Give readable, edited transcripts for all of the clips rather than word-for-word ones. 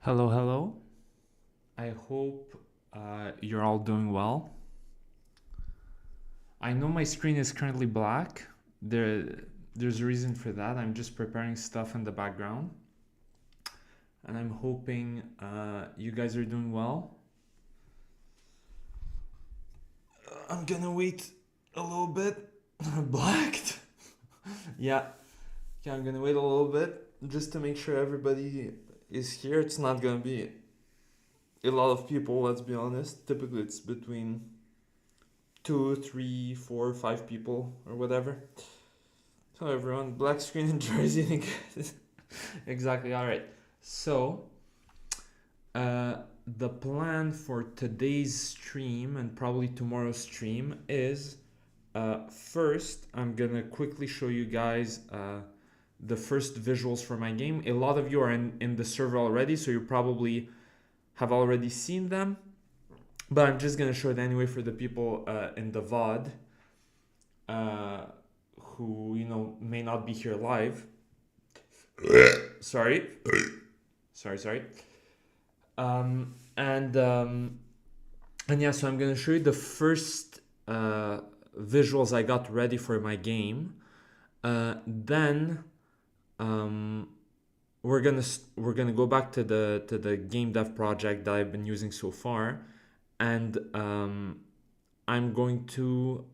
Hello, hello. I hope you're all doing well. I know my screen is currently black. There's a reason for that. I'm just preparing stuff in the background. And I'm hoping you guys are doing well. I'm gonna wait a little bit. Blacked. Yeah. Yeah, I'm gonna wait a little bit just to make sure everybody is here. It's not gonna be a lot of people, let's be honest. Typically, it's between two, three, four, five people or whatever. So everyone, black screen in Jersey. Exactly. All right. So the plan for today's stream and probably tomorrow's stream is first I'm gonna quickly show you guys the first visuals for my game. A lot of you are in the server already, so you probably have already seen them. But I'm just gonna show it anyway for the people in the VOD who may not be here live. Sorry. And yeah, so I'm gonna show you the first visuals I got ready for my game. Then we're gonna go back to the game dev project that I've been using so far, and I'm going to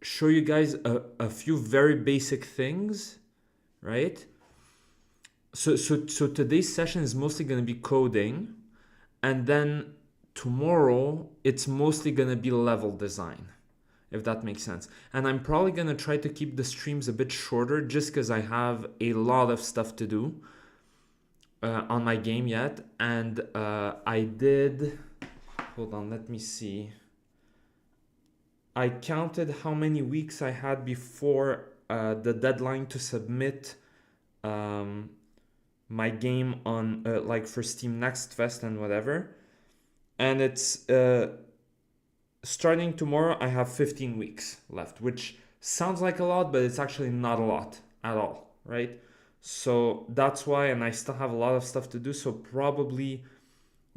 show you guys a few very basic things, right? So today's session is mostly going to be coding, and then tomorrow it's mostly going to be level design, if that makes sense. And I'm probably going to try to keep the streams a bit shorter just because I have a lot of stuff to do on my game yet. And I did, hold on, let me see. I counted how many weeks I had before the deadline to submit my game on like for Steam Next Fest and whatever. And it's starting tomorrow, I have 15 weeks left, which sounds like a lot, but it's actually not a lot at all, right? So that's why, and I still have a lot of stuff to do, so probably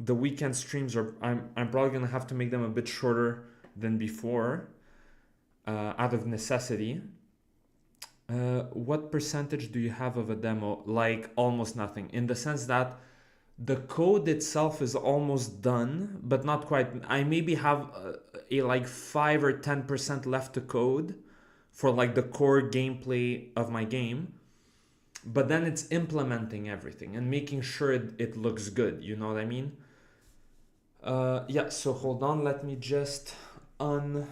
the weekend streams I'm probably gonna have to make them a bit shorter than before, out of necessity. What percentage do you have of a demo? Like almost nothing, in the sense that the code itself is almost done, but not quite. I maybe have a like 5 or 10% left to code for like the core gameplay of my game. But then it's implementing everything and making sure it looks good. You know what I mean? Yeah, so hold on. Let me just unlock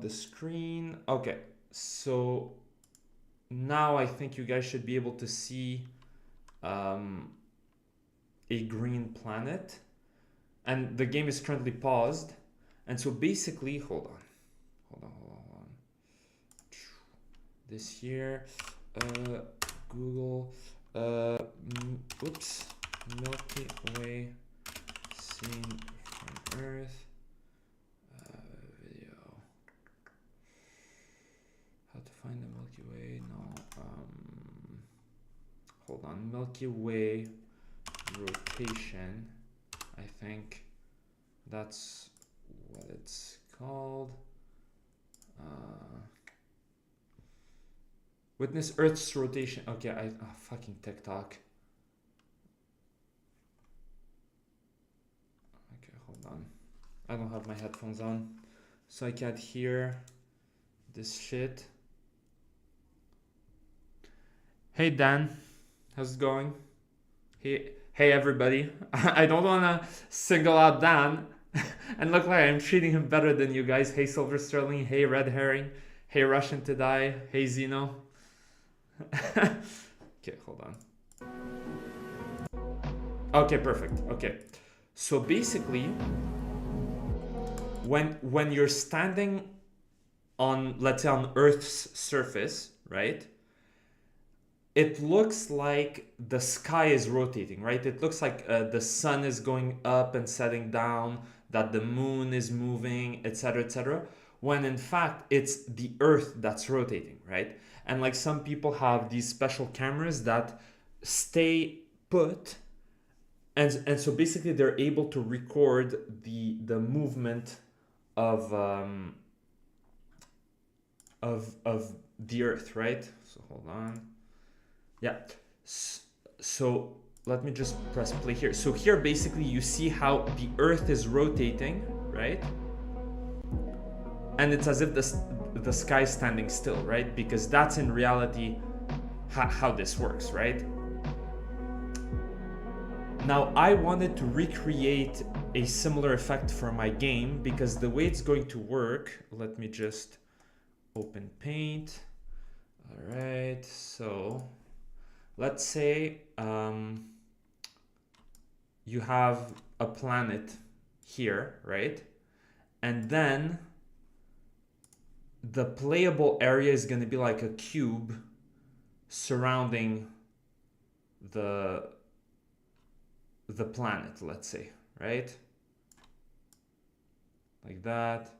the screen. Okay, so now I think you guys should be able to see a green planet, and the game is currently paused. And so basically, hold on. This here, Google, oops, Milky Way seen from Earth, video. How to find the Milky Way? No, hold on, Milky Way rotation. I think that's what it's called. Witness Earth's rotation. Okay, fucking TikTok. Okay, hold on. I don't have my headphones on, so I can't hear this shit. Hey Dan, how's it going? Hey everybody. I don't wanna single out Dan and look like I'm treating him better than you guys. Hey Silver Sterling, hey Red Herring, hey Russian to Die, hey Zeno. Okay, hold on. Okay, perfect. Okay, so basically, when you're standing on, let's say, on Earth's surface, right? It looks like the sky is rotating, right? It looks like the sun is going up and setting down, that the moon is moving, etc., etc. When in fact it's the Earth that's rotating, right? And like some people have these special cameras that stay put, and so basically they're able to record the movement of the Earth, right? So hold on. Yeah. So let me just press play here. So here basically you see how the Earth is rotating, right? And it's as if the sky is standing still, right? Because that's in reality how this works, right? Now I wanted to recreate a similar effect for my game, because the way it's going to work, let me just open Paint. All right, so let's say you have a planet here, right? And then the playable area is going to be like a cube surrounding the planet, let's say, right? Like that.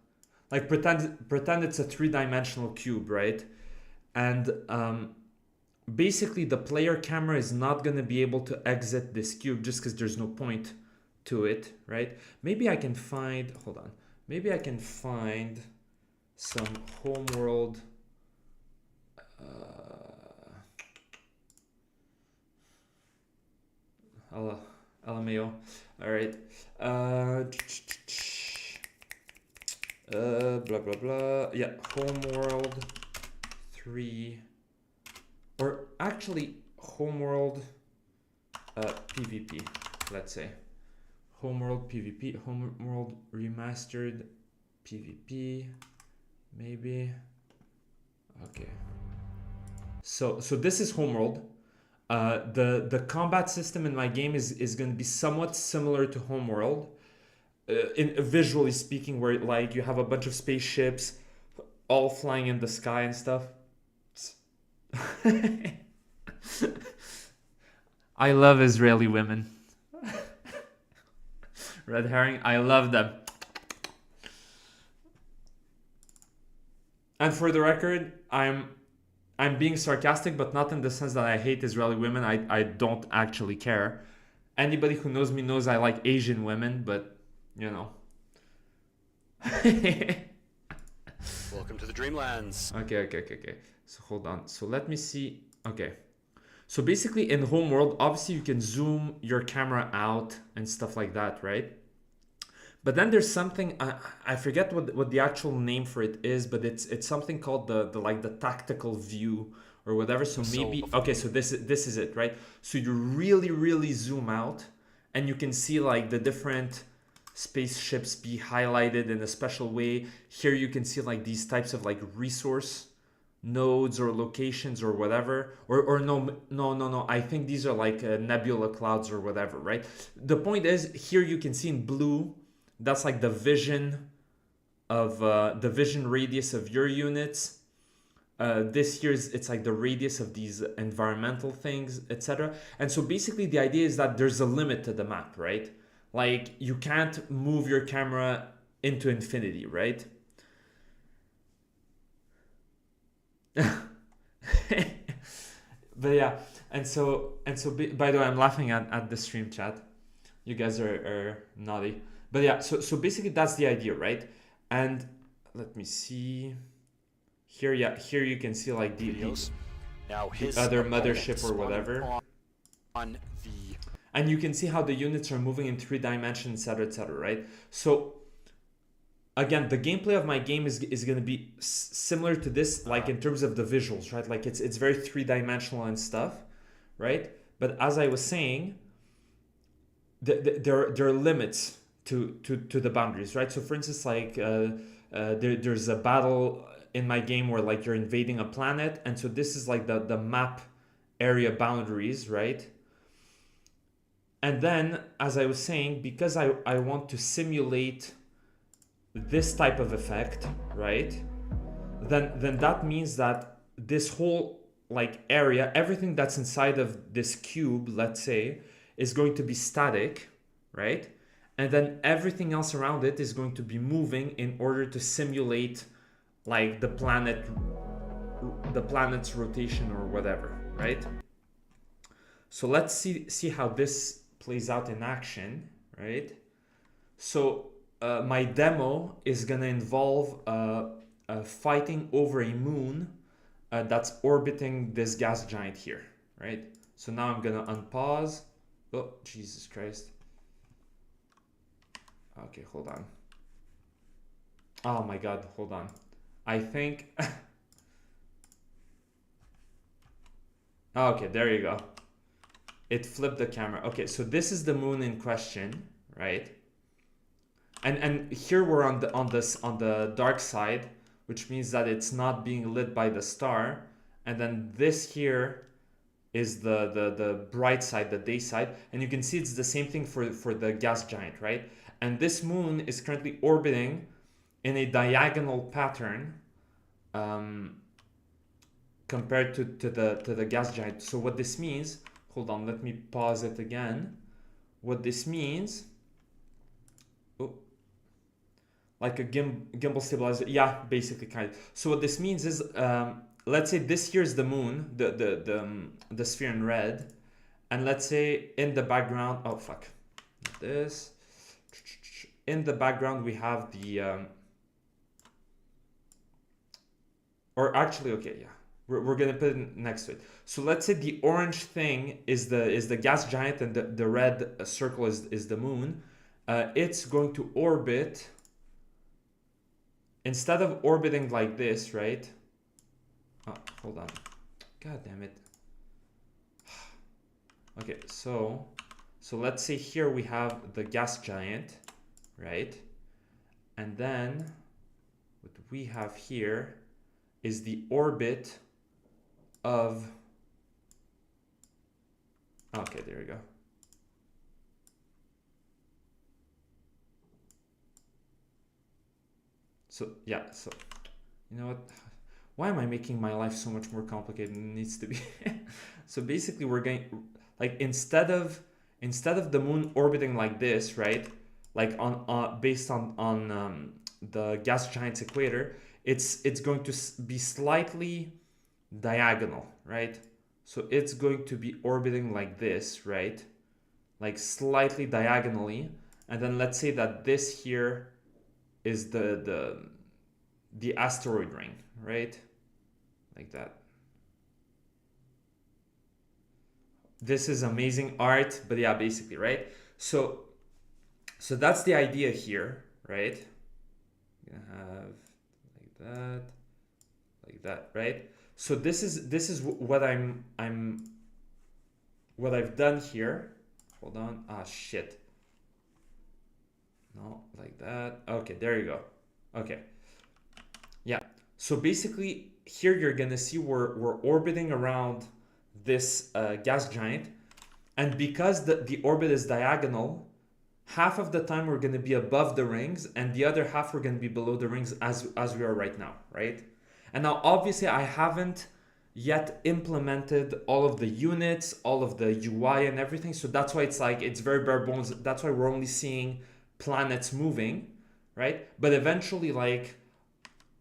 Like pretend it's a three-dimensional cube, right? And basically the player camera is not going to be able to exit this cube just because there's no point to it, right? Maybe I can find, hold on, maybe I can find some homeworld LMAO. All right. Blah blah blah. Yeah, homeworld 3, or actually homeworld PvP. Let's say homeworld PvP, homeworld remastered PvP, maybe. Okay. So this is homeworld. The combat system in my game is going to be somewhat similar to homeworld, in visually speaking, where like you have a bunch of spaceships all flying in the sky and stuff. I love Israeli women. Red herring, I love them. And for the record, I'm being sarcastic, but not in the sense that I hate Israeli women. I don't actually care. Anybody who knows me knows I like Asian women, but you know. Welcome to the Dreamlands. Okay. So hold on. So let me see. Okay. So basically in Homeworld, obviously you can zoom your camera out and stuff like that, right? But then there's something, I forget what the actual name for it is, but it's something called the tactical view or whatever. So maybe, okay, so this is it, right? So you really zoom out and you can see like the different spaceships be highlighted in a special way. Here you can see like these types of like resource nodes or locations or whatever, or no, I think these are like nebula clouds or whatever, right? The point is, here you can see in blue, that's like the vision of the vision radius of your units. This here is, it's like the radius of these environmental things, etc. And so basically the idea is that there's a limit to the map, right? Like you can't move your camera into infinity, right? But yeah, and so by the way, I'm laughing at the stream chat. You guys are naughty. But yeah, so basically that's the idea, right? And let me see here. Yeah, here you can see like the other mothership or whatever, and you can see how the units are moving in 3 dimensions, etc., right? So again, the gameplay of my game is going to be similar to this, like in terms of the visuals, right? Like it's very 3-dimensional and stuff, right? But as I was saying, there are limits to the boundaries, right? So for instance, like there's a battle in my game where like you're invading a planet, and so this is like the map area boundaries, right? And then, as I was saying, because I want to simulate this type of effect, right? Then that means that this whole like area, everything that's inside of this cube, let's say, is going to be static, right? And then everything else around it is going to be moving in order to simulate like the planet's rotation or whatever, right? So let's see how this plays out in action, right? So my demo is gonna involve fighting over a moon that's orbiting this gas giant here, right? So now I'm gonna unpause. Oh, Jesus Christ. Okay, hold on. Oh my God, hold on. I think... Okay, there you go. It flipped the camera. Okay, so this is the moon in question, right? And here we're on the dark side, which means that it's not being lit by the star. And then this here is the bright side, the day side. And you can see it's the same thing for the gas giant, right? And this moon is currently orbiting in a diagonal pattern compared to the gas giant. So what this means, hold on, let me pause it again. What this means, oh, like a gimbal stabilizer, yeah, basically kind of. So what this means is, let's say this here is the moon, the sphere in red, and let's say in the background, oh fuck, this, in the background we have the, or actually, okay, yeah. We're gonna put it next to it. So let's say the orange thing is the gas giant and the red circle is the moon. It's going to orbit, instead of orbiting like this, right? Oh, hold on. God damn it. Okay, so let's say here we have the gas giant, right? And then what we have here is the orbit of, okay, there we go. So yeah, so you know what, why am I making my life so much more complicated than it needs to be? So basically we're going, like, instead of the moon orbiting like this, right, like on based on the gas giant's equator, it's going to be slightly diagonal, right? So it's going to be orbiting like this, right? Like slightly diagonally. And then let's say that this here is the asteroid ring, right? Like that. This is amazing art, but yeah, basically, right? So that's the idea here, right? You're gonna have like that, right? So this is what what I've done here. Hold on. Ah, shit. No, like that. Okay, there you go. Okay. Yeah. So basically here you're gonna see we're orbiting around this gas giant, and because the orbit is diagonal, half of the time we're gonna be above the rings, and the other half we're gonna be below the rings as we are right now, right? And now obviously I haven't yet implemented all of the units, all of the UI and everything. So that's why it's like, it's very bare bones. That's why we're only seeing planets moving, right? But eventually, like,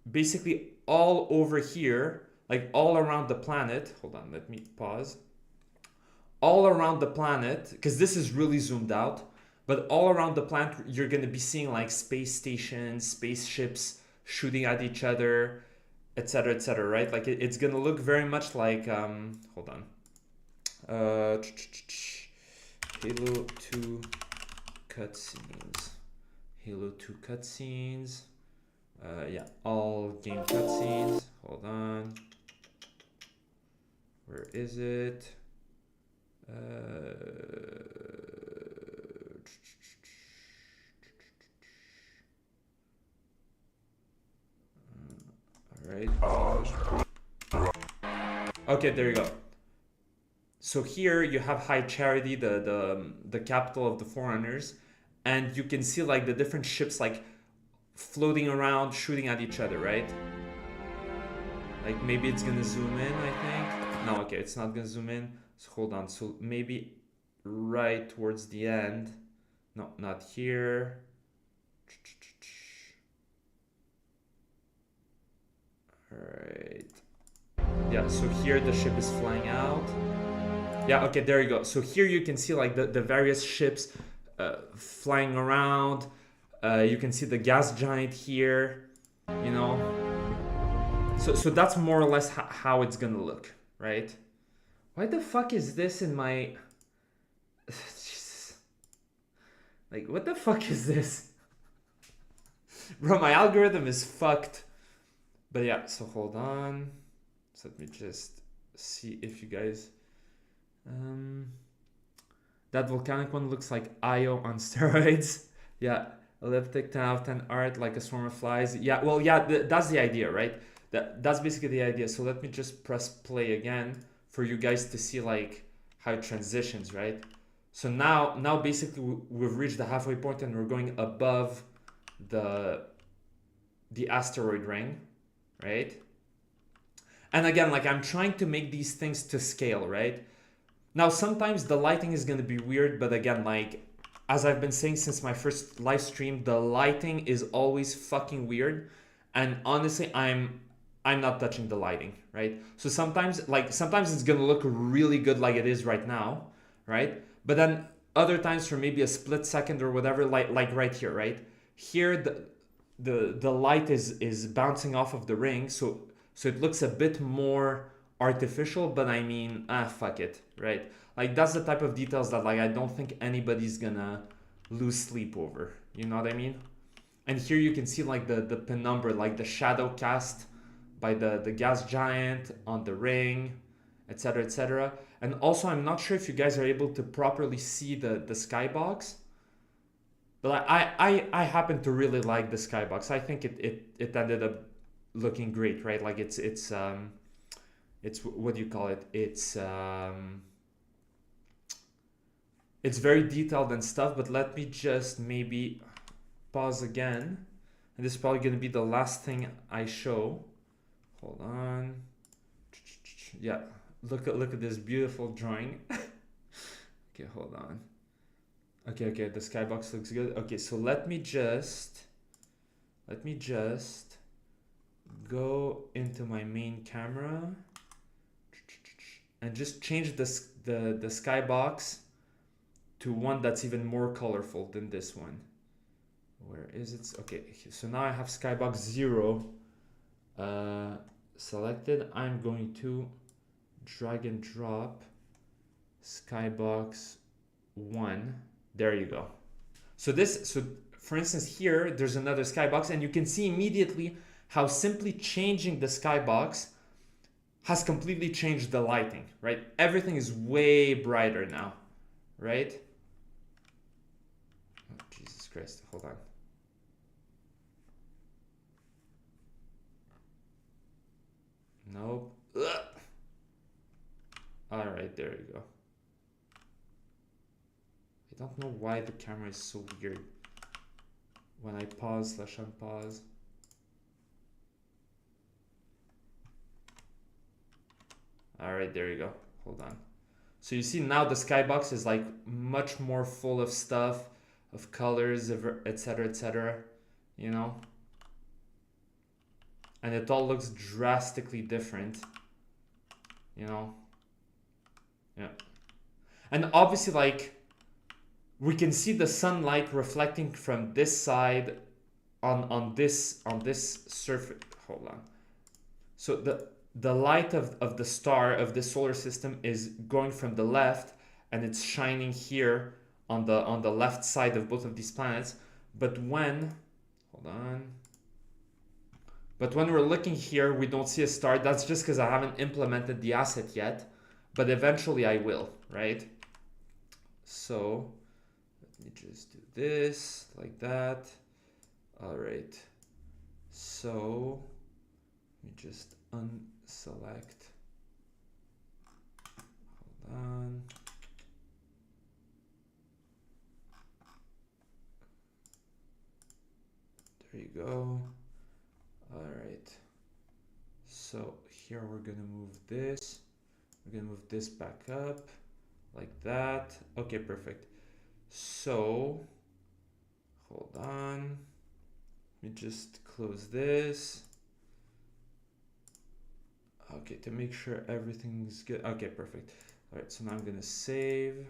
basically all over here, like all around the planet, hold on, let me pause. All around the planet, because this is really zoomed out, but all around the planet, you're going to be seeing like space stations, spaceships shooting at each other, etc., right? Like it's gonna look very much like hold on, Halo 2 cutscenes, Halo 2 cutscenes, yeah, all game cutscenes. Hold on, where is it? Right. Okay, there you go. So here you have High Charity, the capital of the Forerunners, and you can see like the different ships like floating around, shooting at each other, right? Like maybe it's gonna zoom in, I think. No, okay, it's not gonna zoom in. So hold on. So maybe right towards the end. No, not here. Alright. Yeah, so here the ship is flying out. Yeah, okay, there you go. So here you can see like the various ships flying around. You can see the gas giant here, you know. So that's more or less how it's gonna look, right? Why the fuck is this in my... Jesus. Like, what the fuck is this? Bro, my algorithm is fucked. But yeah, so hold on. So let me just see if you guys... that volcanic one looks like Io on steroids. Yeah, elliptic 10 out of 10 art like a swarm of flies. Yeah, well, yeah, that's the idea, right? That's basically the idea. So let me just press play again for you guys to see like how it transitions, right? So now basically we've reached the halfway point and we're going above the asteroid ring, right? And again, like I'm trying to make these things to scale, right? Now, sometimes the lighting is going to be weird, but again, like, as I've been saying since my first live stream, the lighting is always fucking weird. And honestly, I'm not touching the lighting, right? So sometimes it's going to look really good like it is right now, right? But then other times for maybe a split second or whatever, like right here, right? Here the light is bouncing off of the ring, so it looks a bit more artificial, but I mean, fuck it, right? Like that's the type of details that like I don't think anybody's gonna lose sleep over. You know what I mean? And here you can see like the penumbra, like the shadow cast by the gas giant on the ring, etc., etc. And also, I'm not sure if you guys are able to properly see the skybox, but I happen to really like the skybox. I think it ended up looking great, right? Like it's what do you call it? It's very detailed and stuff. But let me just maybe pause again, and this is probably going to be the last thing I show. Hold on. Yeah, look at this beautiful drawing. Okay, hold on. Okay, the skybox looks good. Okay, so let me just go into my main camera and just change the skybox to one that's even more colorful than this one. Where is it? Okay, so now I have skybox 0 selected. I'm going to drag and drop skybox 1. There you go. So for instance here there's another skybox, and you can see immediately how simply changing the skybox has completely changed the lighting, right? Everything is way brighter now, right? Oh, Jesus Christ, hold on. Nope. Ugh. All right, there you go. I don't know why the camera is so weird when I pause / unpause. All right, there you go. Hold on. So you see now the skybox is like much more full of stuff, of colors, etc., etc., you know? And it all looks drastically different, you know? Yeah. And obviously, like, we can see the sunlight reflecting from this side on this surface. Hold on. So the light of the star of the solar system is going from the left, and it's shining here on the left side of both of these planets. But when we're looking here, we don't see a star. That's just because I haven't implemented the asset yet, but eventually I will, right? So let me just do this like that. All right. So let me just unselect. Hold on. There you go. All right. So here we're gonna move this. We're gonna move this back up like that. Okay, perfect. So hold on. Let me just close this. Okay, to make sure everything's good. Okay, perfect. All right, so now I'm gonna save.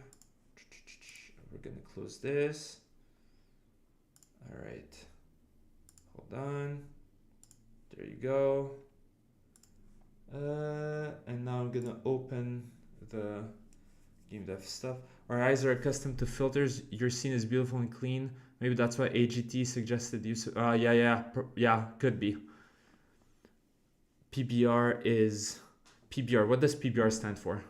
We're gonna close this. All right, hold on. There you go. And now I'm gonna open the game dev stuff. Our eyes are accustomed to filters. Your scene is beautiful and clean. Maybe that's why AGT suggested use. Yeah, could be. PBR. What does PBR stand for?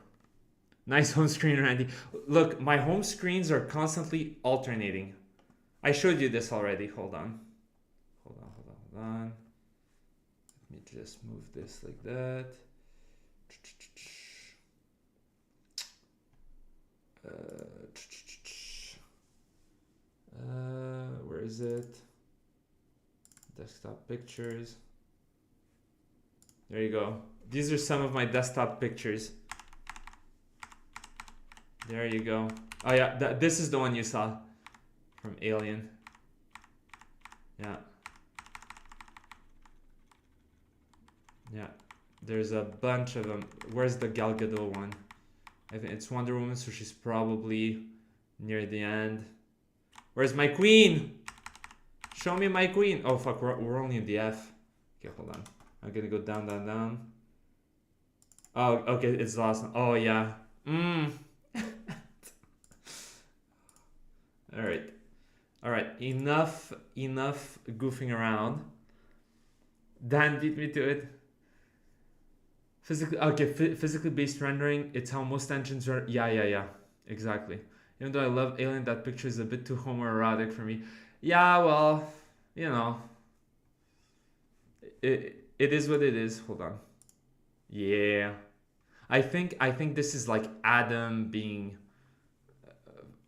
Nice home screen, Randy. Look, my home screens are constantly alternating. I showed you this already. Hold on. Let me just move this like that. Where is it? Desktop pictures. There you go. These are some of my desktop pictures. There you go. Oh yeah, this is the one you saw from Alien. Yeah. Yeah. There's a bunch of them. Where's the Gal Gadot one? I think it's Wonder Woman, so she's probably near the end. Where's my queen? Show me my queen. Oh fuck, we're only in the F. Okay, hold on. I'm gonna go down. Oh, okay, it's the last one. Oh yeah. All right. Enough goofing around. Dan beat me to it. Physically based rendering. It's how most engines are. Yeah. Exactly. Even though I love Alien, that picture is a bit too homoerotic for me. Yeah, well, you know, it is what it is. Hold on. Yeah, I think this is like Adam being,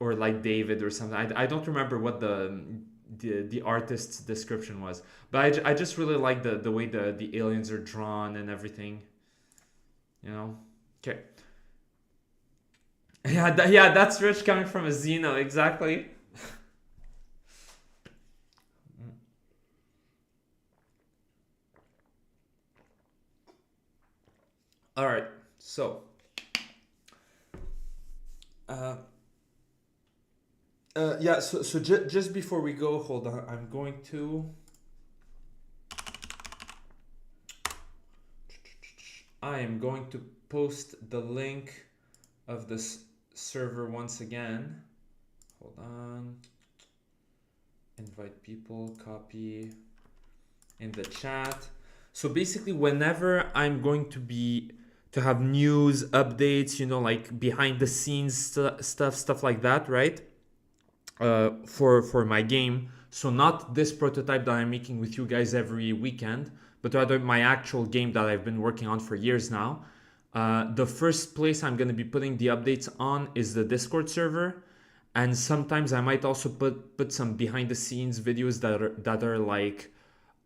or like David or something. I don't remember what the artist's description was, but I just really like the way the aliens are drawn and everything. You know. Okay. Yeah, that's rich coming from a Xeno, exactly. All right, so just before we go, hold on, I'm going to post the link of this server once again. Hold on. Invite people, copy in the chat. So basically, whenever I'm going to have news updates, you know, like behind the scenes stuff like that, right? For my game. So not this prototype that I'm making with you guys every weekend, but rather my actual game that I've been working on for years now. The first place I'm going to be putting the updates on is the Discord server, and sometimes I might also put some behind the scenes videos that are like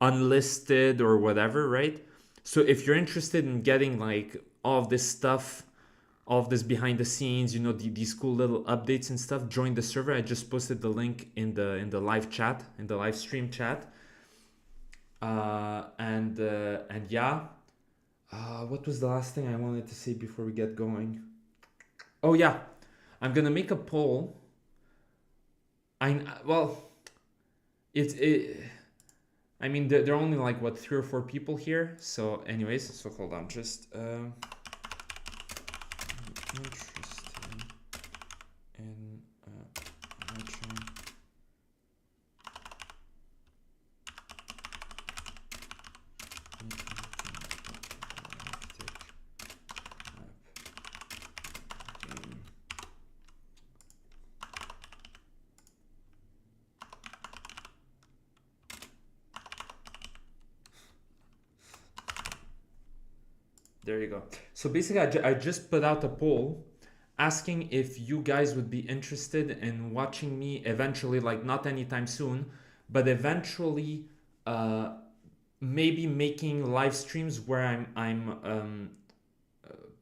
unlisted or whatever, right? So if you're interested in getting like all of this stuff, all of this behind the scenes, you know, these cool little updates and stuff, join the server. I just posted the link in the live chat, in the live stream chat. And yeah. What was the last thing I wanted to say before we get going? Oh yeah, I'm gonna make a poll. I mean, there are only like what 3 or 4 people here. So, anyways, so hold on, just interested in watching. There you go. So basically, I just put out a poll asking if you guys would be interested in watching me eventually, like not anytime soon, but eventually maybe making live streams where I'm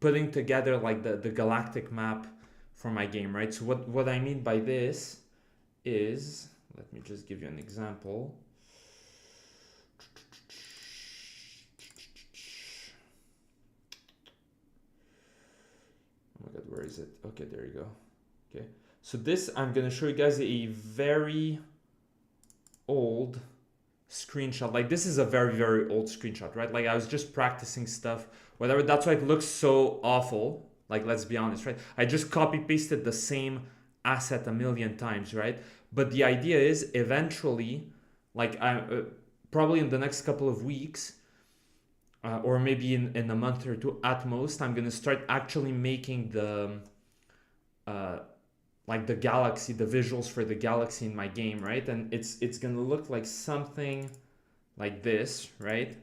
putting together like the galactic map for my game, right? So what I mean by this is, let me just give you an example. my god, where is it? Okay, there you go. Okay, so this, I'm gonna show you guys a very old screenshot. Like, this is a very, very old screenshot, right? Like, I was just practicing stuff, whatever. That's why it looks so awful. Like, let's be honest, right? I just copy pasted the same asset a million times, right? But the idea is eventually, like, I probably in the next couple of weeks, or maybe in a month or two at most, I'm gonna start actually making the like the galaxy, the visuals for the galaxy in my game, right? And it's gonna look like something like this, right?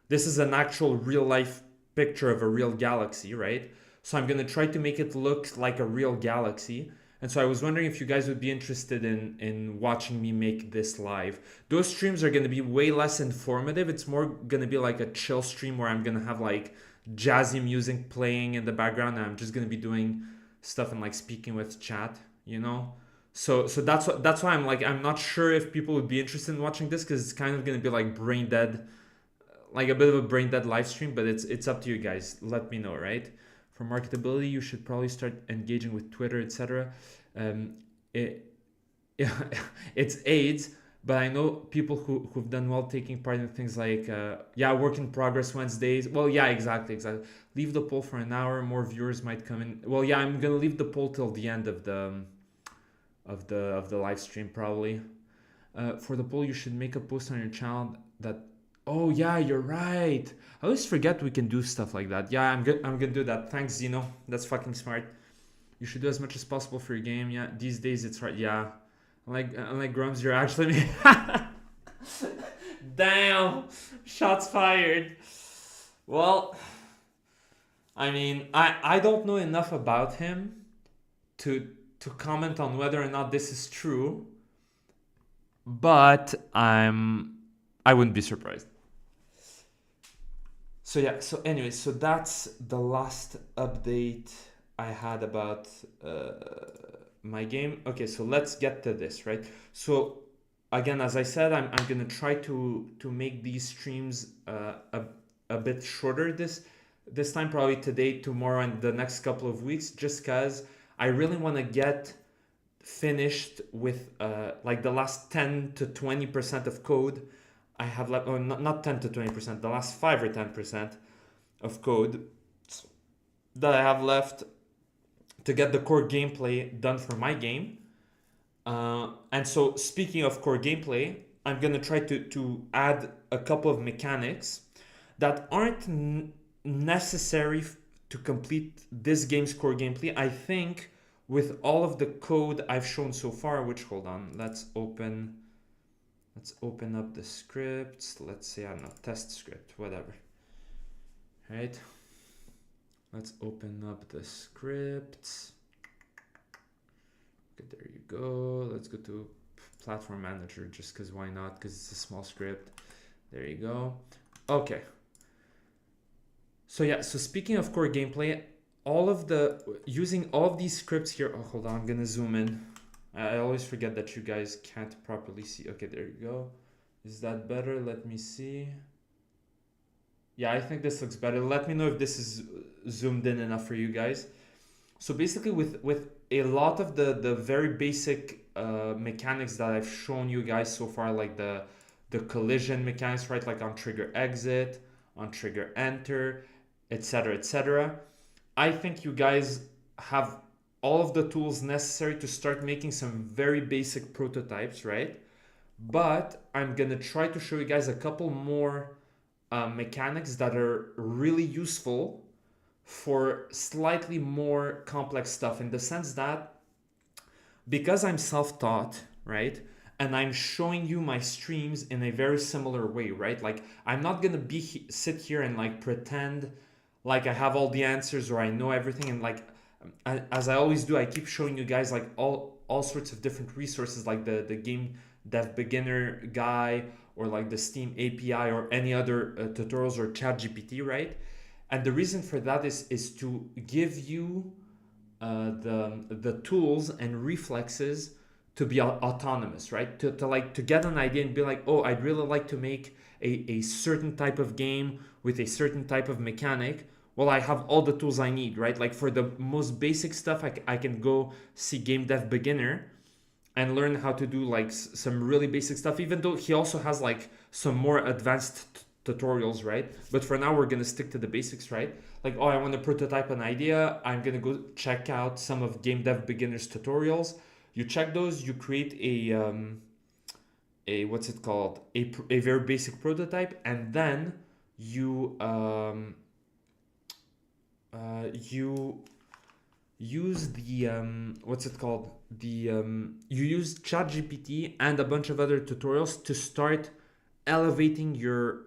This is an actual real life picture of a real galaxy, right? So I'm gonna try to make it look like a real galaxy. And so I was wondering if you guys would be interested in watching me make this live. Those streams are gonna be way less informative. It's more gonna be like a chill stream where I'm gonna have like jazzy music playing in the background, and I'm just gonna be doing stuff and like speaking with chat, you know. So that's why I'm not sure if people would be interested in watching this, because it's kind of gonna be like brain dead, like a bit of a brain dead live stream. But it's up to you guys. Let me know, right? For marketability, you should probably start engaging with Twitter, etc. It, it's AIDS, but I know people who've done well taking part in things like work in progress Wednesdays. Well, yeah, exactly. Leave the poll for an hour, more viewers might come in. Well, yeah, I'm gonna leave the poll till the end of the live stream probably. For the poll, you should make a post on your channel that. Oh yeah, you're right. I always forget we can do stuff like that. Yeah, I'm gonna do that. Thanks, Zeno. That's fucking smart. You should do as much as possible for your game. Yeah, these days it's right. Yeah, unlike Grums, you're actually. Damn, shots fired. Well, I mean, I don't know enough about him to comment on whether or not this is true, but I wouldn't be surprised. So yeah, so anyway, so that's the last update I had about my game. Okay, so let's get to this, right? So again, as I said, I'm gonna try to make these streams a bit shorter this time, probably today, tomorrow, and the next couple of weeks, just because I really want to get finished with like the last 10 to 20% of code I have left. Oh, not 10 to 20%, the last 5 or 10% of code that I have left to get the core gameplay done for my game. And so, speaking of core gameplay, I'm gonna try to add a couple of mechanics that aren't necessary to complete this game's core gameplay. I think with all of the code I've shown so far, which, hold on, let's open up the scripts. Let's say, I don't know, test script, whatever. Right? Let's open up the scripts. Okay, there you go. Let's go to platform manager, just because why not? Because it's a small script. There you go. Okay. So yeah, so speaking of core gameplay, using all of these scripts here. Oh, hold on, I'm gonna zoom in. I always forget that you guys can't properly see. Okay, there you go. Is that better? Let me see. Yeah, I think this looks better. Let me know if this is zoomed in enough for you guys. So basically with a lot of the very basic mechanics that I've shown you guys so far, like the collision mechanics, right? Like on trigger exit, on trigger enter, etc. I think you guys have all of the tools necessary to start making some very basic prototypes, right? But I'm gonna try to show you guys a couple more mechanics that are really useful for slightly more complex stuff, in the sense that because I'm self-taught, right? And I'm showing you my streams in a very similar way, right? Like, I'm not gonna sit here and like pretend like I have all the answers or I know everything, and like as I always do, I keep showing you guys like all sorts of different resources, like the game dev beginner guy, or like the Steam API, or any other tutorials, or ChatGPT, right? And the reason for that is to give you the tools and reflexes to be autonomous, right? To get an idea and be like, oh, I'd really like to make a certain type of game with a certain type of mechanic. well, I have all the tools I need, right? Like for the most basic stuff, I can go see Game Dev Beginner and learn how to do like some really basic stuff, even though he also has like some more advanced tutorials, right? But for now, we're gonna stick to the basics, right? Like, oh, I want to prototype an idea. I'm gonna go check out some of Game Dev Beginner's tutorials. You check those, you create a what's it called? A very basic prototype, and then you you use the what's it called? The you use ChatGPT and a bunch of other tutorials to start elevating your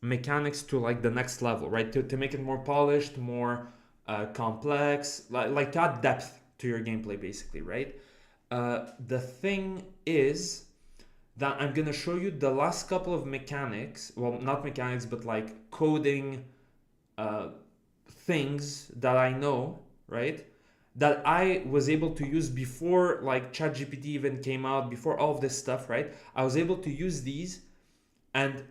mechanics to like the next level, right? To make it more polished, more complex, like to add depth to your gameplay, basically, right? The thing is that I'm gonna show you the last couple of mechanics. Well, not mechanics, but like coding uh, things that I know, right? That I was able to use before like ChatGPT even came out, before all of this stuff, right? I was able to use these, and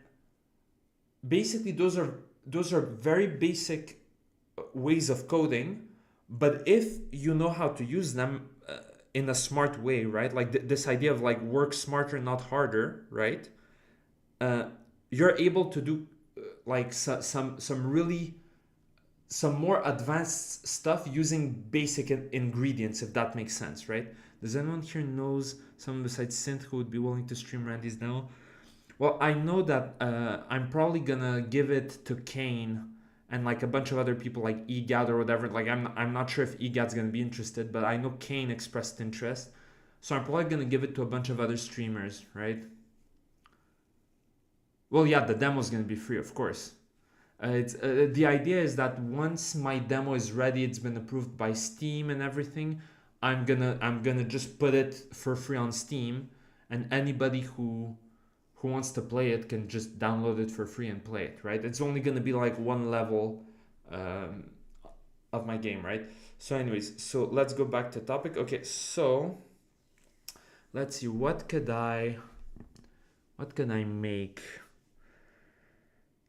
basically those are very basic ways of coding, but if you know how to use them in a smart way, right? Like this idea of like work smarter, not harder, right? Uh, you're able to do like some really some more advanced stuff using basic ingredients, if that makes sense, right? Does anyone here knows someone besides Synth who would be willing to stream Randy's demo? Well, I know that I'm probably gonna give it to Kane and like a bunch of other people like EGAD or whatever. Like I'm not sure if EGAD's gonna be interested, but I know Kane expressed interest, so I'm probably gonna give it to a bunch of other streamers, right? Well, yeah, the demo's gonna be free, of course. The idea is that once my demo is ready, it's been approved by Steam and everything. I'm gonna just put it for free on Steam, and anybody who wants to play it can just download it for free and play it, right? It's only gonna be like one level um, of my game, right? So, anyways, so let's go back to topic. Okay, so let's see what could I make.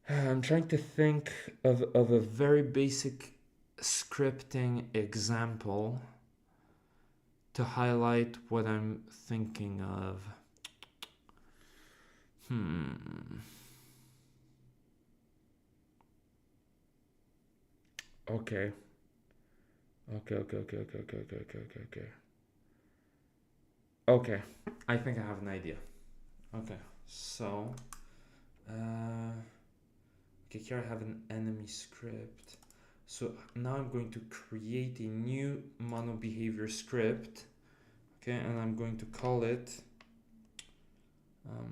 I'm trying to think of a very basic scripting example to highlight what I'm thinking of. Okay. Okay. Okay. I think I have an idea. Okay. So, okay, here I have an enemy script. So now I'm going to create a new mono behavior script. Okay, and I'm going to call it all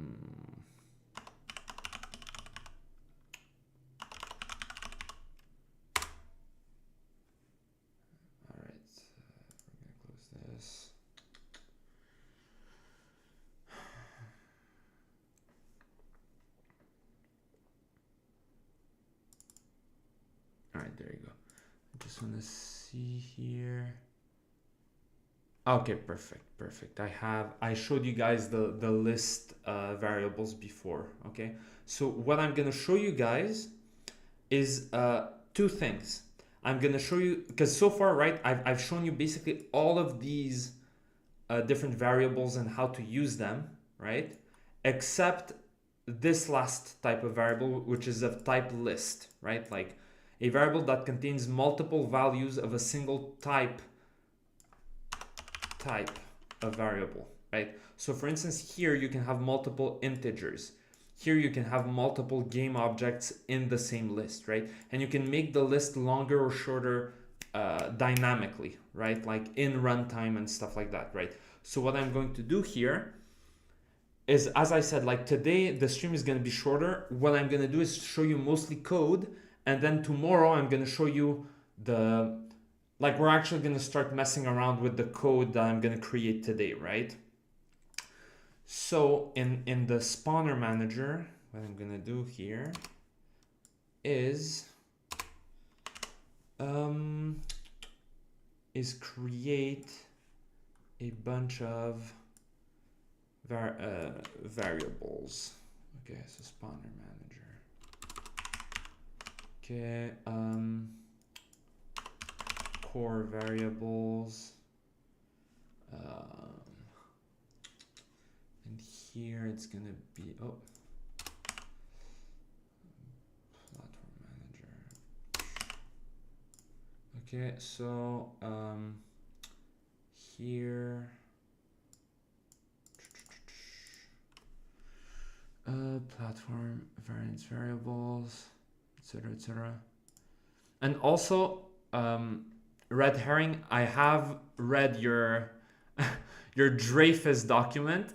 right, we're gonna close this. All right, there you go. I just want to see here. Okay, perfect. I showed you guys the list variables before. Okay, so what I'm gonna show you guys is two things. I'm gonna show you, because so far, right, I've shown you basically all of these different variables and how to use them, right? Except this last type of variable, which is a type list, right? Like a variable that contains multiple values of a single type of variable, right? So for instance, here you can have multiple integers. Here you can have multiple game objects in the same list, right? And you can make the list longer or shorter dynamically, right? Like in runtime and stuff like that, right? So what I'm going to do here is, as I said, like today the stream is going to be shorter. What I'm going to do is show you mostly code, and then tomorrow I'm going to show you like we're actually going to start messing around with the code that I'm going to create today, right? So in the spawner manager, what I'm going to do here is create a bunch of variables. Okay, so spawner manager. Okay, core variables. And here it's gonna be, platform manager. Okay, so here platform variance variables, etc. And also red herring, I have read your your Dreyfus document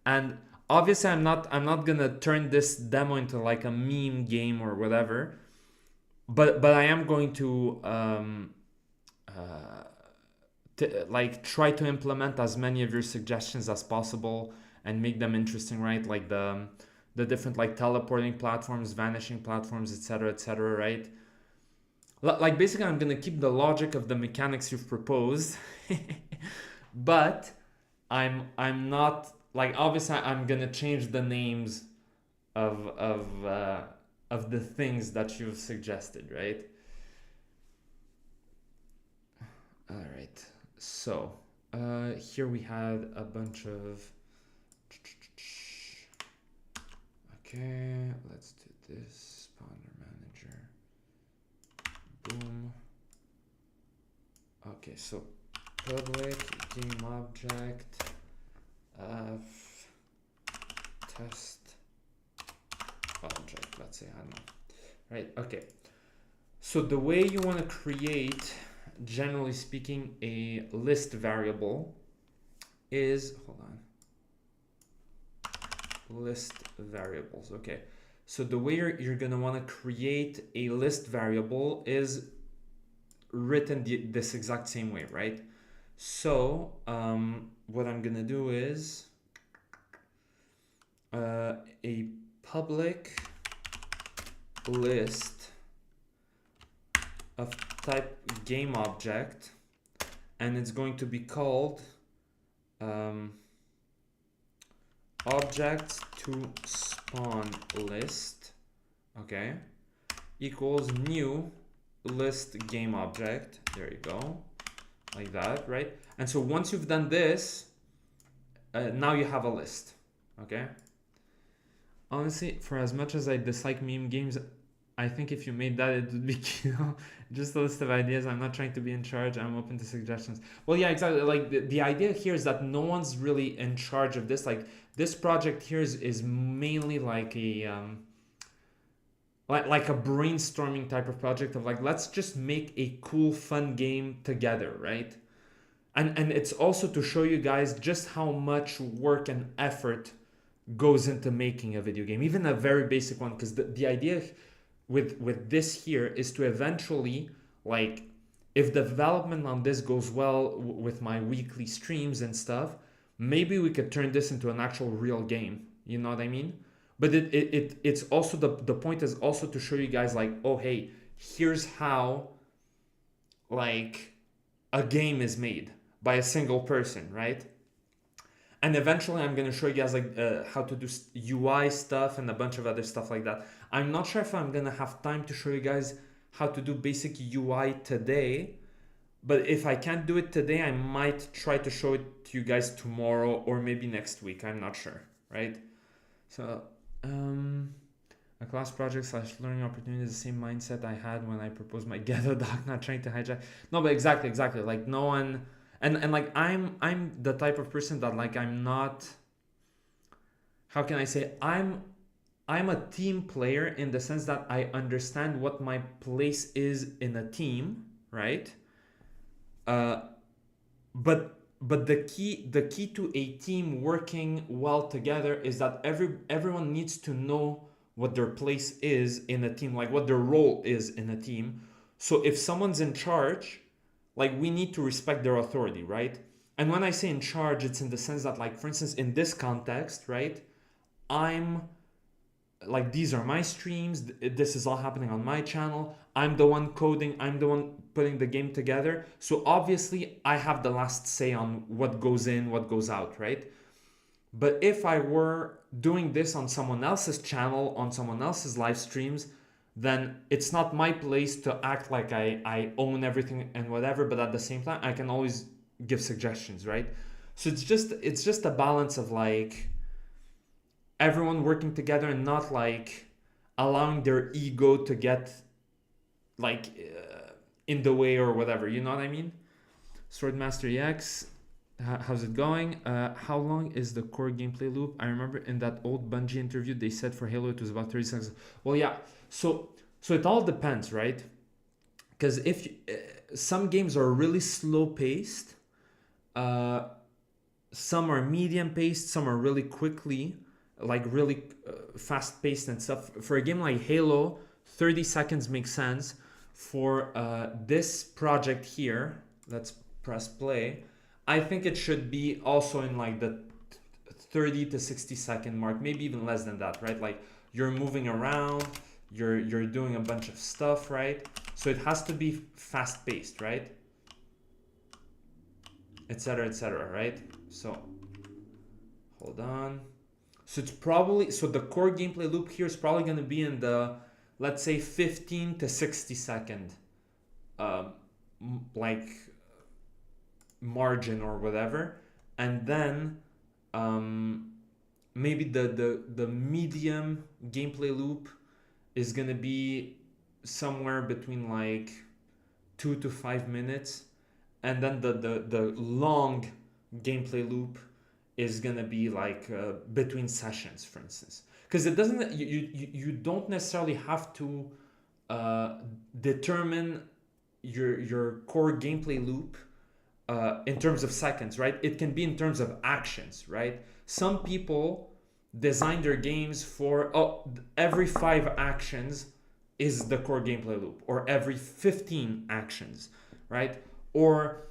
and obviously I'm not gonna turn this demo into like a meme game or whatever, but I am going to like try to implement as many of your suggestions as possible and make them interesting, right? Like the different like teleporting platforms, vanishing platforms, etc., right? Like basically I'm gonna keep the logic of the mechanics you've proposed but I'm not like, obviously I'm gonna change the names of the things that you've suggested, right? All right, so here we had a bunch of, okay, let's do this, spawner manager, boom. Okay, so public game object, test object, let's say, I don't know, right? Okay, so the way you want to create, generally speaking, a list variable is, hold on, list variables. Okay, so the way you're gonna want to create a list variable is written this exact same way, right? So what I'm gonna do is a public list of type game object, and it's going to be called objects to spawn list, okay, equals new list game object. There you go, like that, right? And so once you've done this, now you have a list, okay? Honestly, for as much as I dislike meme games, I think if you made that, it would be cute. Just a list of ideas. I'm not trying to be in charge. I'm open to suggestions. Well, yeah, exactly. Like the idea here is that no one's really in charge of this. Like this project here is mainly like a like a brainstorming type of project of like, let's just make a cool, fun game together, right? And it's also to show you guys just how much work and effort goes into making a video game, even a very basic one, because the idea with this here is to eventually, like, if development on this goes well with my weekly streams and stuff, maybe we could turn this into an actual real game, you know what I mean? But it's also the point is also to show you guys like, oh hey, here's how like a game is made by a single person, right? And eventually I'm going to show you guys like how to do UI stuff and a bunch of other stuff like that. I'm not sure if I'm going to have time to show you guys how to do basic UI today, but if I can't do it today, I might try to show it to you guys tomorrow or maybe next week. I'm not sure, right? So a class project / learning opportunity is the same mindset I had when I proposed my ghetto doc, not trying to hijack. No, but exactly. Like no one, and like I'm the type of person that like I'm not. How can I say, I'm a team player in the sense that I understand what my place is in a team, right? But the key to a team working well together is that everyone needs to know what their place is in a team, like what their role is in a team. So if someone's in charge, like we need to respect their authority, right? And when I say in charge, it's in the sense that, like, for instance, in this context, right, I'm like, these are my streams, this is all happening on my channel, I'm the one coding, I'm the one putting the game together, so obviously I have the last say on what goes in, what goes out, right? But if I were doing this on someone else's channel, on someone else's live streams, then it's not my place to act like I own everything and whatever, but at the same time I can always give suggestions, right? So it's just a balance of like everyone working together and not like allowing their ego to get like in the way or whatever, you know what I mean? Swordmaster EX, how's it going? How long is the core gameplay loop? I remember in that old Bungie interview they said for Halo it was about 30 seconds. Well, yeah. So it all depends, right? Because if some games are really slow paced, some are medium paced, some are really quickly, like really fast paced and stuff. For a game like Halo, 30 seconds makes sense. For this project here, let's press play. I think it should be also in like the 30 to 60 second mark, maybe even less than that, right? Like you're moving around, you're doing a bunch of stuff, right? So it has to be fast paced, right? Etc., right? So hold on. So it's probably, so the core gameplay loop here is probably going to be in the, let's say 15 to 60 second like margin or whatever, and then maybe the medium gameplay loop is gonna be somewhere between like 2 to 5 minutes, and then the long gameplay loop is gonna be like between sessions, for instance, because it doesn't you don't necessarily have to determine your core gameplay loop in terms of seconds, right? It can be in terms of actions, right? Some people design their games for every 5 actions is the core gameplay loop, or every 15 actions, right? Or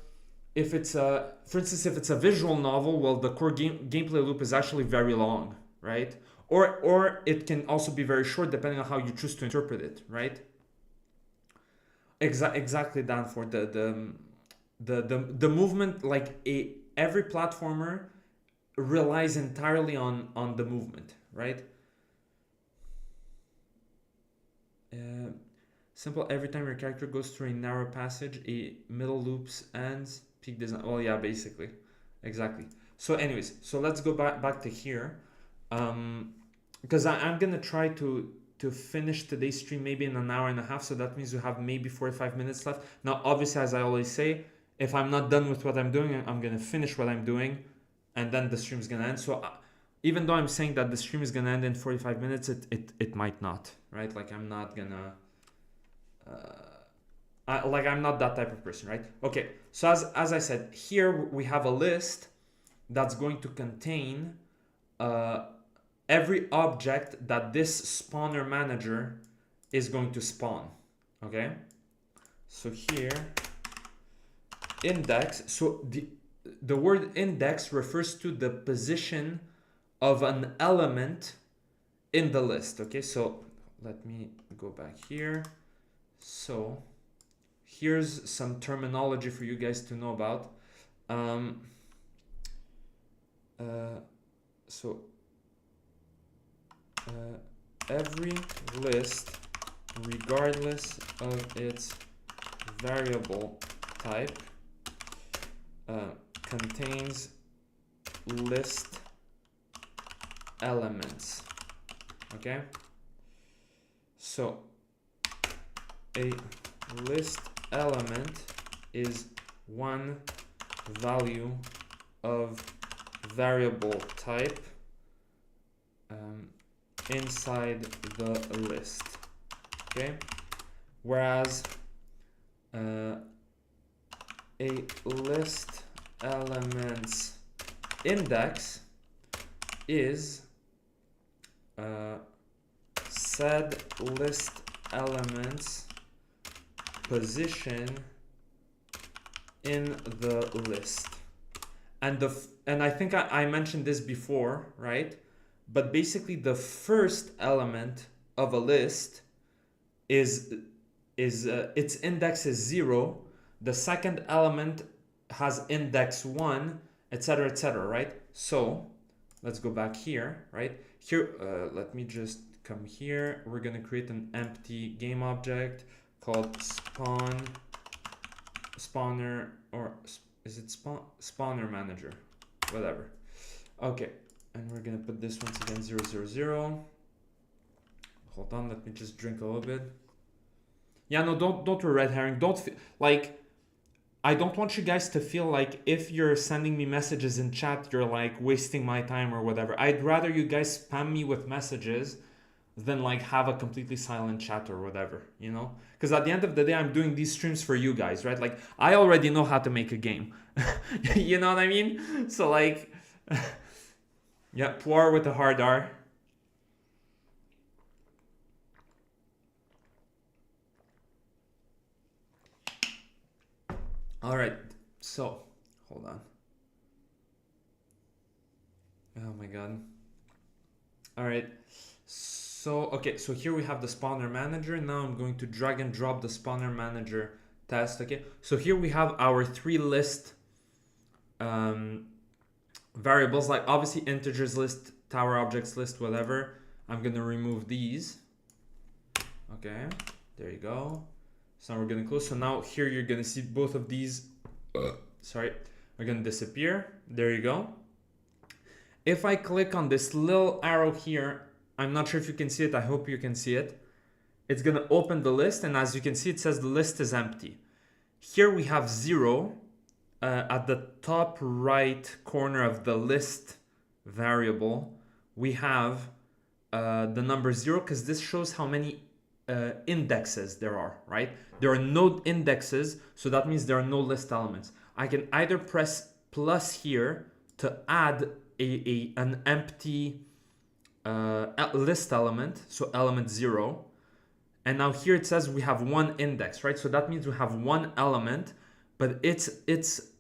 if it's a, for instance, if it's a visual novel, well, the core gameplay loop is actually very long, right? Or it can also be very short depending on how you choose to interpret it, right? Exactly, Dan. For the movement, like every platformer relies entirely on the movement, right? Simple. Every time your character goes through a narrow passage, a middle loops ends. Peak design. Well, yeah, basically, exactly. So, anyways, so let's go back to here, because I'm gonna try to finish today's stream maybe in an hour and a half. So that means we have maybe 45 minutes left. Now, obviously, as I always say, if I'm not done with what I'm doing, I'm gonna finish what I'm doing, and then the stream's gonna end. So even though I'm saying that the stream is gonna end in 45 minutes, it might not, right? Like I'm not gonna, I'm not that type of person, right? Okay, so as I said, here we have a list that's going to contain every object that this spawner manager is going to spawn, okay? So here, index, so the word index refers to the position of an element in the list, okay? So let me go back here. So here's some terminology for you guys to know about. Every list, regardless of its variable type, contains list elements, okay? So a list element is one value of variable type inside the list, okay? Whereas a list elements index is said list elements position in the list. And I think I mentioned this before, right? But basically the first element of a list is its index is 0. The second element has index 1, etc., right? So let's go back here, right? Here, let me just come here. We're gonna create an empty game object called spawner, or is it spawner manager, whatever. Okay, and we're gonna put this once again 0, 0, 0. Hold on, let me just drink a little bit. Yeah, no, don't do red herring. Don't like. I don't want you guys to feel like if you're sending me messages in chat, you're like wasting my time or whatever. I'd rather you guys spam me with messages than like have a completely silent chat or whatever, you know? Because at the end of the day, I'm doing these streams for you guys, right? Like, I already know how to make a game. You know what I mean? So like, yeah, Poir with a hard R. All right, so hold on. Oh my god. All right, so okay, so here we have the spawner manager. Now I'm going to drag and drop the spawner manager test. Okay, so here we have our 3 list variables, like obviously integers list, tower objects list, whatever. I'm gonna remove these. Okay, there you go. So now we're gonna close. So now here you're gonna see both of these sorry, are gonna disappear. There you go. If I click on this little arrow here, I'm not sure if you can see it, I hope you can see it. It's gonna open the list, and as you can see, it says the list is empty. Here we have 0 at the top right corner of the list variable. We have the number 0 because this shows how many indexes there are, right? There are no indexes, so that means there are no list elements. I can either press plus here to add an empty list element, so element 0. And now here it says we have 1 index, right? So that means we have 1 element, but its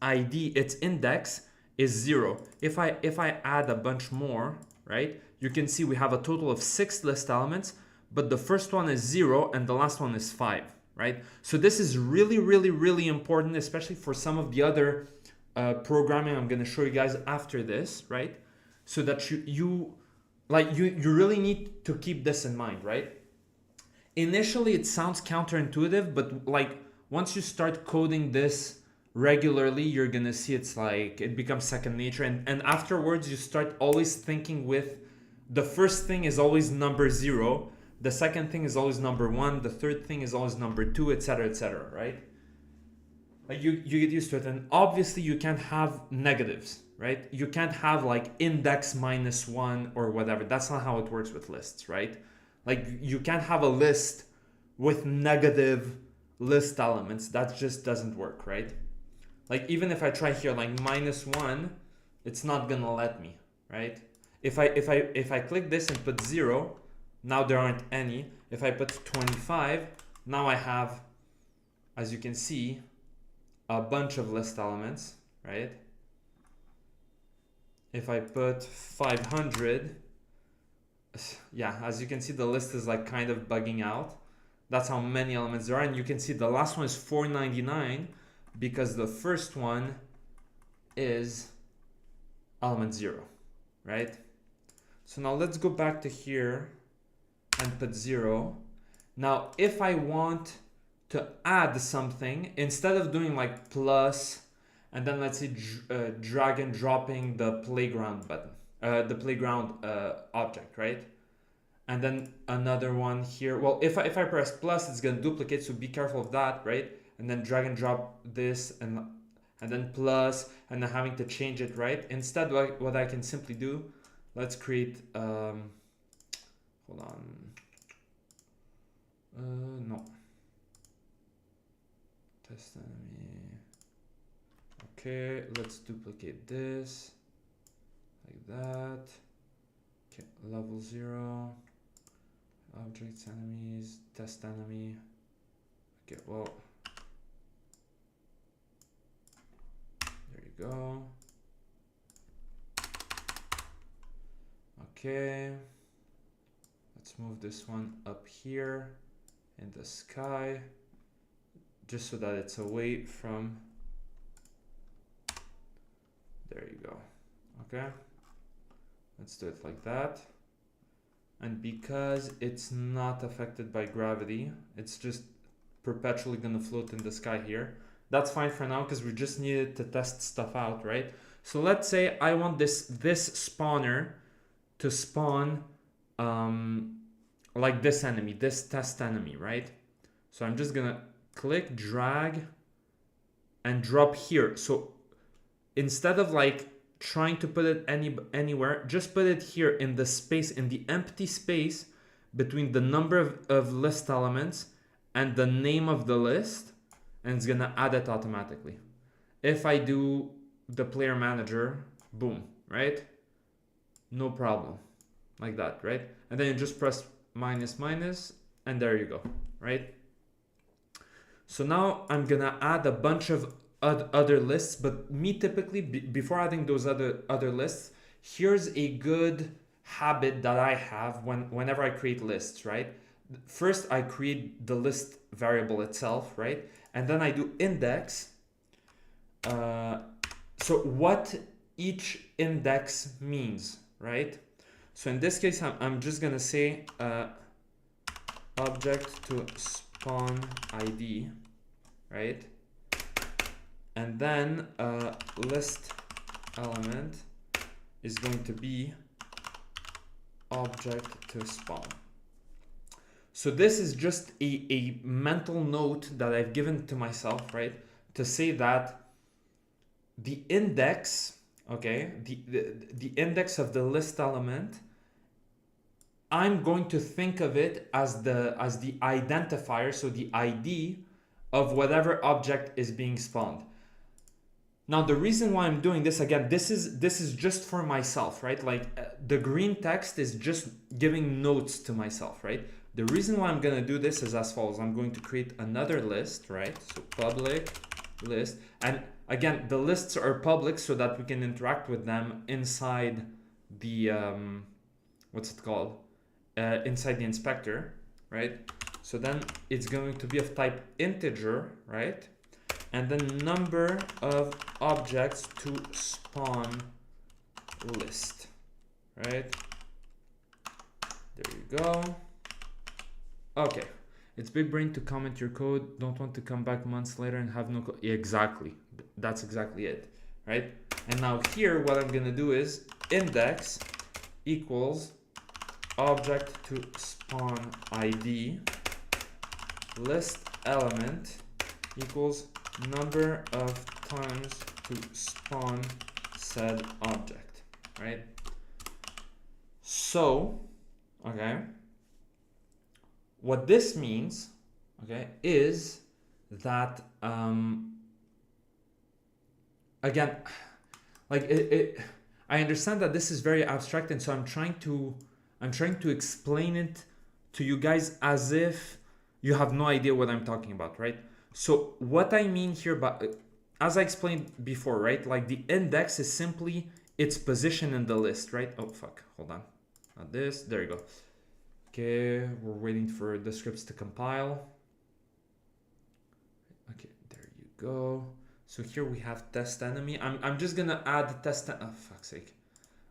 ID, its index is 0. If I add a bunch more, right, you can see we have a total of 6 list elements, but the first one is 0 and the last one is 5, right? So this is really, really, really important, especially for some of the other programming I'm going to show you guys after this, right? So that you really need to keep this in mind, right? Initially, it sounds counterintuitive, but like once you start coding this regularly, you're going to see it's like it becomes second nature. And afterwards, you start always thinking with the first thing is always number 0. The second thing is always number 1. The third thing is always number 2, etc., right? Like you get used to it. And obviously you can't have negatives, right? You can't have like index -1 or whatever. That's not how it works with lists, right? Like you can't have a list with negative list elements. That just doesn't work, right? Like even if I try here like -1, it's not gonna let me, right? If I click this and put 0, now there aren't any. If I put 25, now I have, as you can see, a bunch of list elements, right? If I put 500, yeah, as you can see, the list is like kind of bugging out. That's how many elements there are. And you can see the last one is 499 because the first one is element 0, right? So now let's go back to here and put 0. Now, if I want to add something, instead of doing like plus, and then let's say drag and dropping the playground button, the playground object, right? And then another one here. Well, if I press plus, it's gonna duplicate, so be careful of that, right? And then drag and drop this, and then plus, and then having to change it, right? Instead, what I can simply do, let's create, hold on, no. Test enemy. Okay, let's duplicate this, like that. Okay, level 0. Objects, enemies, test enemy. Okay, well, there you go. Okay, let's move this one up here in the sky, just so that it's away from, there you go. Okay, let's do it like that. And because it's not affected by gravity, it's just perpetually going to float in the sky here. That's fine for now because we just needed to test stuff out, right? So let's say I want this spawner to spawn like this enemy, this test enemy, right? So I'm just gonna click, drag, and drop here. So instead of like trying to put it anywhere, just put it here in the space, in the empty space between the number of list elements and the name of the list, and it's gonna add it automatically. If I do the player manager, boom, right? No problem, like that, right? And then you just press minus minus, and there you go, right? So now I'm gonna add a bunch of other lists, but me typically, before adding those other lists, here's a good habit that I have whenever I create lists, right? First, I create the list variable itself, right? And then I do index. So what each index means, right? So in this case, I'm just gonna say object to spawn ID, right? And then list element is going to be object to spawn. So this is just a mental note that I've given to myself, right? To say that the index, okay, the index of the list element, I'm going to think of it as the identifier, so the ID of whatever object is being spawned. Now the reason why I'm doing this, again, this is just for myself, right? Like the green text is just giving notes to myself, right? The reason why I'm gonna do this is as follows. I'm going to create another list, right? So public list, and again, the lists are public so that we can interact with them inside the what's it called? Inside the inspector, right? So then it's going to be of type integer, right? And then number of objects to spawn list, right? There you go. Okay, it's big brain to comment your code. Don't want to come back months later and have no code. Yeah, exactly. That's exactly it, right? And now here, what I'm gonna do is index equals object to spawn ID list element equals number of times to spawn said object, right? So, okay, what this means, okay, is that again, like I understand that this is very abstract, and so I'm trying to explain it to you guys as if you have no idea what I'm talking about, right? So what I mean here, but as I explained before, right? Like the index is simply its position in the list, right? Oh, fuck, hold on. Not this, there you go. Okay, we're waiting for the scripts to compile. Okay, there you go. So here we have test enemy. I'm just gonna add test, oh, fuck's sake.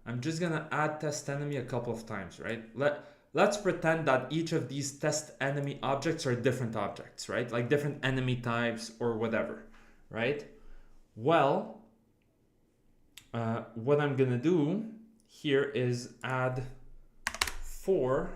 I'm just gonna add test enemy a couple of times, right? Let's pretend that each of these test enemy objects are different objects, right? Like different enemy types or whatever, right? Well, what I'm gonna do here is add 4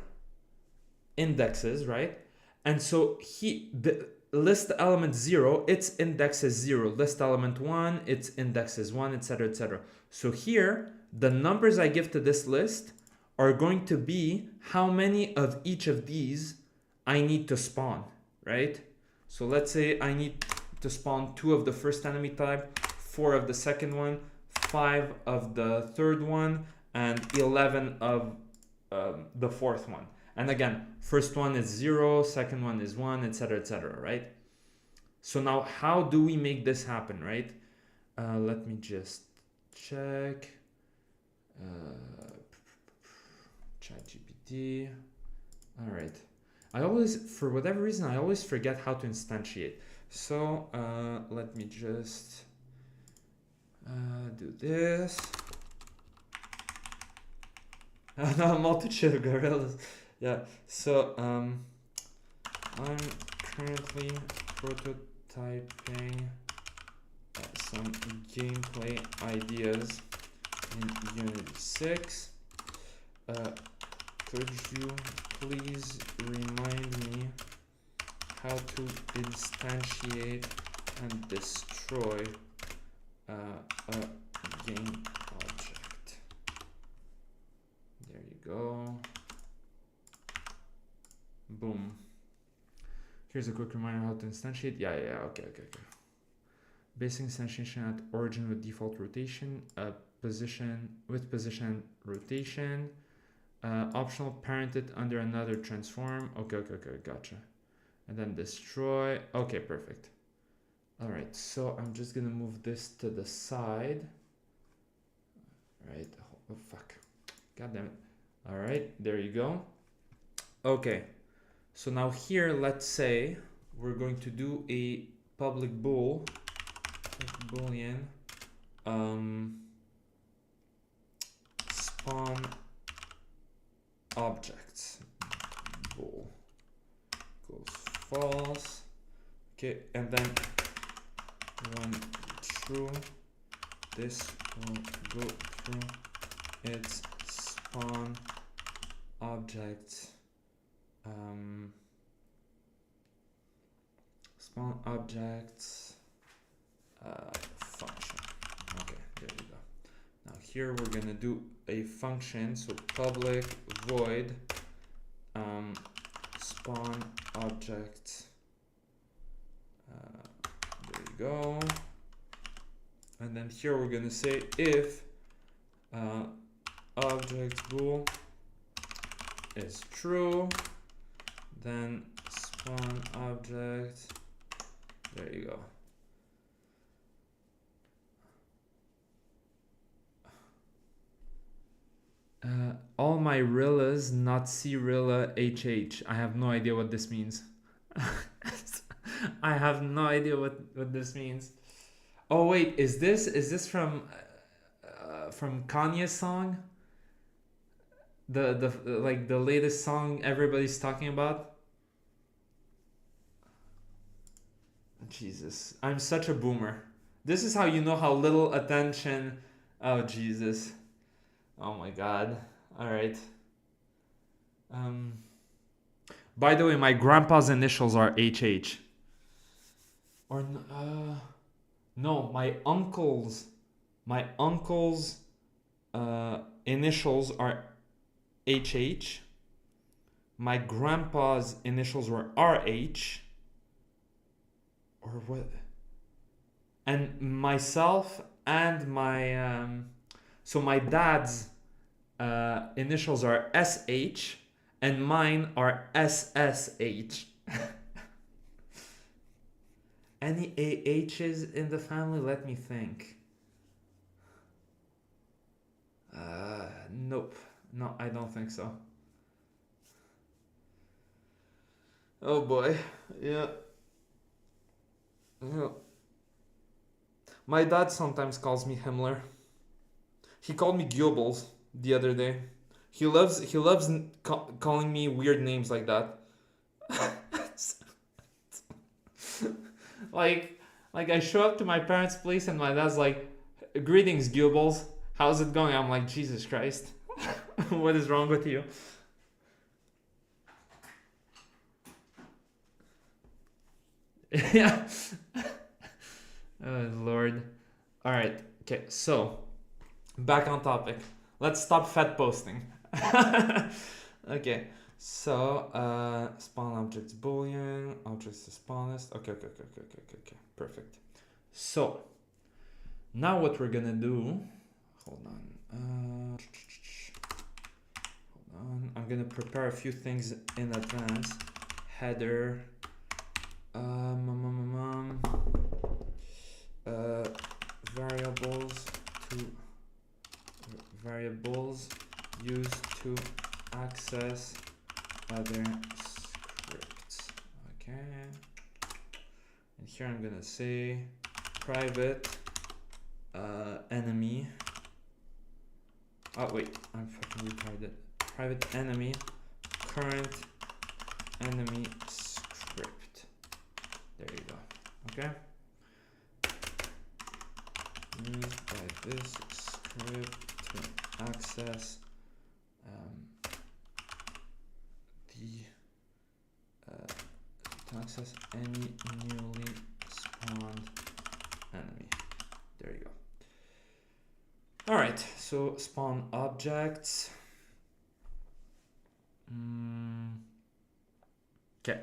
indexes, right? And so the list element 0, its index is 0. List element 1, its index is 1, etc., etc. So here, the numbers I give to this list are going to be how many of each of these I need to spawn, right? So let's say I need to spawn 2 of the first enemy type, 4 of the second one, 5 of the third one, and 11 of the fourth one. And again, first one is 0, second one is 1, etc., etc., right? So now how do we make this happen, right? Let me just check. ChatGPT. All right. I always, for whatever reason, I always forget how to instantiate. So let me just do this. No, multitude of gorillas. Yeah. So I'm currently prototyping some gameplay ideas in Unity 6. Could you please remind me how to instantiate and destroy a game object? There you go. Boom. Here's a quick reminder how to instantiate. Yeah, okay. Basic instantiation at origin with default rotation, position rotation, optional parented under another transform. Okay, gotcha. And then destroy. Okay, perfect. All right, so I'm just gonna move this to the side. Right. Oh fuck. God damn it. All right, there you go. Okay. So now here, let's say we're going to do a public boolean spawn objects bool equals false. Okay, and then when true, this will go through its spawn object spawn objects function. Okay, there you go. Now here we're gonna do a function, so public void spawn object. There you go. And then here we're gonna say if object bool is true, then spawn object. There you go. All my rillas, not C-rilla, HH. I have no idea what this means. I have no idea what this means. Oh wait, is this from Kanye's song? The like the latest song everybody's talking about? Jesus, I'm such a boomer. This is how you know how little attention. Oh Jesus. Oh my god. All right. By the way, my grandpa's initials are HH. Or no, my uncle's initials are HH. My grandpa's initials were RH. Or what? And myself and my so my dad's initials are SH and mine are SSH. Any AHs in the family? Let me think. Nope. No, I don't think so. Oh boy. Yeah. My dad sometimes calls me Himmler. He called me Goebbels the other day. He loves calling me weird names like that. like I show up to my parents' place and my dad's like, "Greetings, Goebbels. How's it going?" I'm like, Jesus Christ. What is wrong with you? Yeah. Oh Lord. All right. Okay. So back on topic. Let's stop fat posting. Okay. So spawn objects boolean objects to spawn list. Okay. Perfect. So now what we're gonna do. Hold on. I'm gonna prepare a few things in advance. Header. Variables used to access other scripts. Okay. And here I'm gonna say private enemy Oh wait, I'm fucking retarded. Private enemy current enemy script. There you go. Okay. Used by this script to access any newly spawned enemy. There you go. All right. So spawn objects. Okay.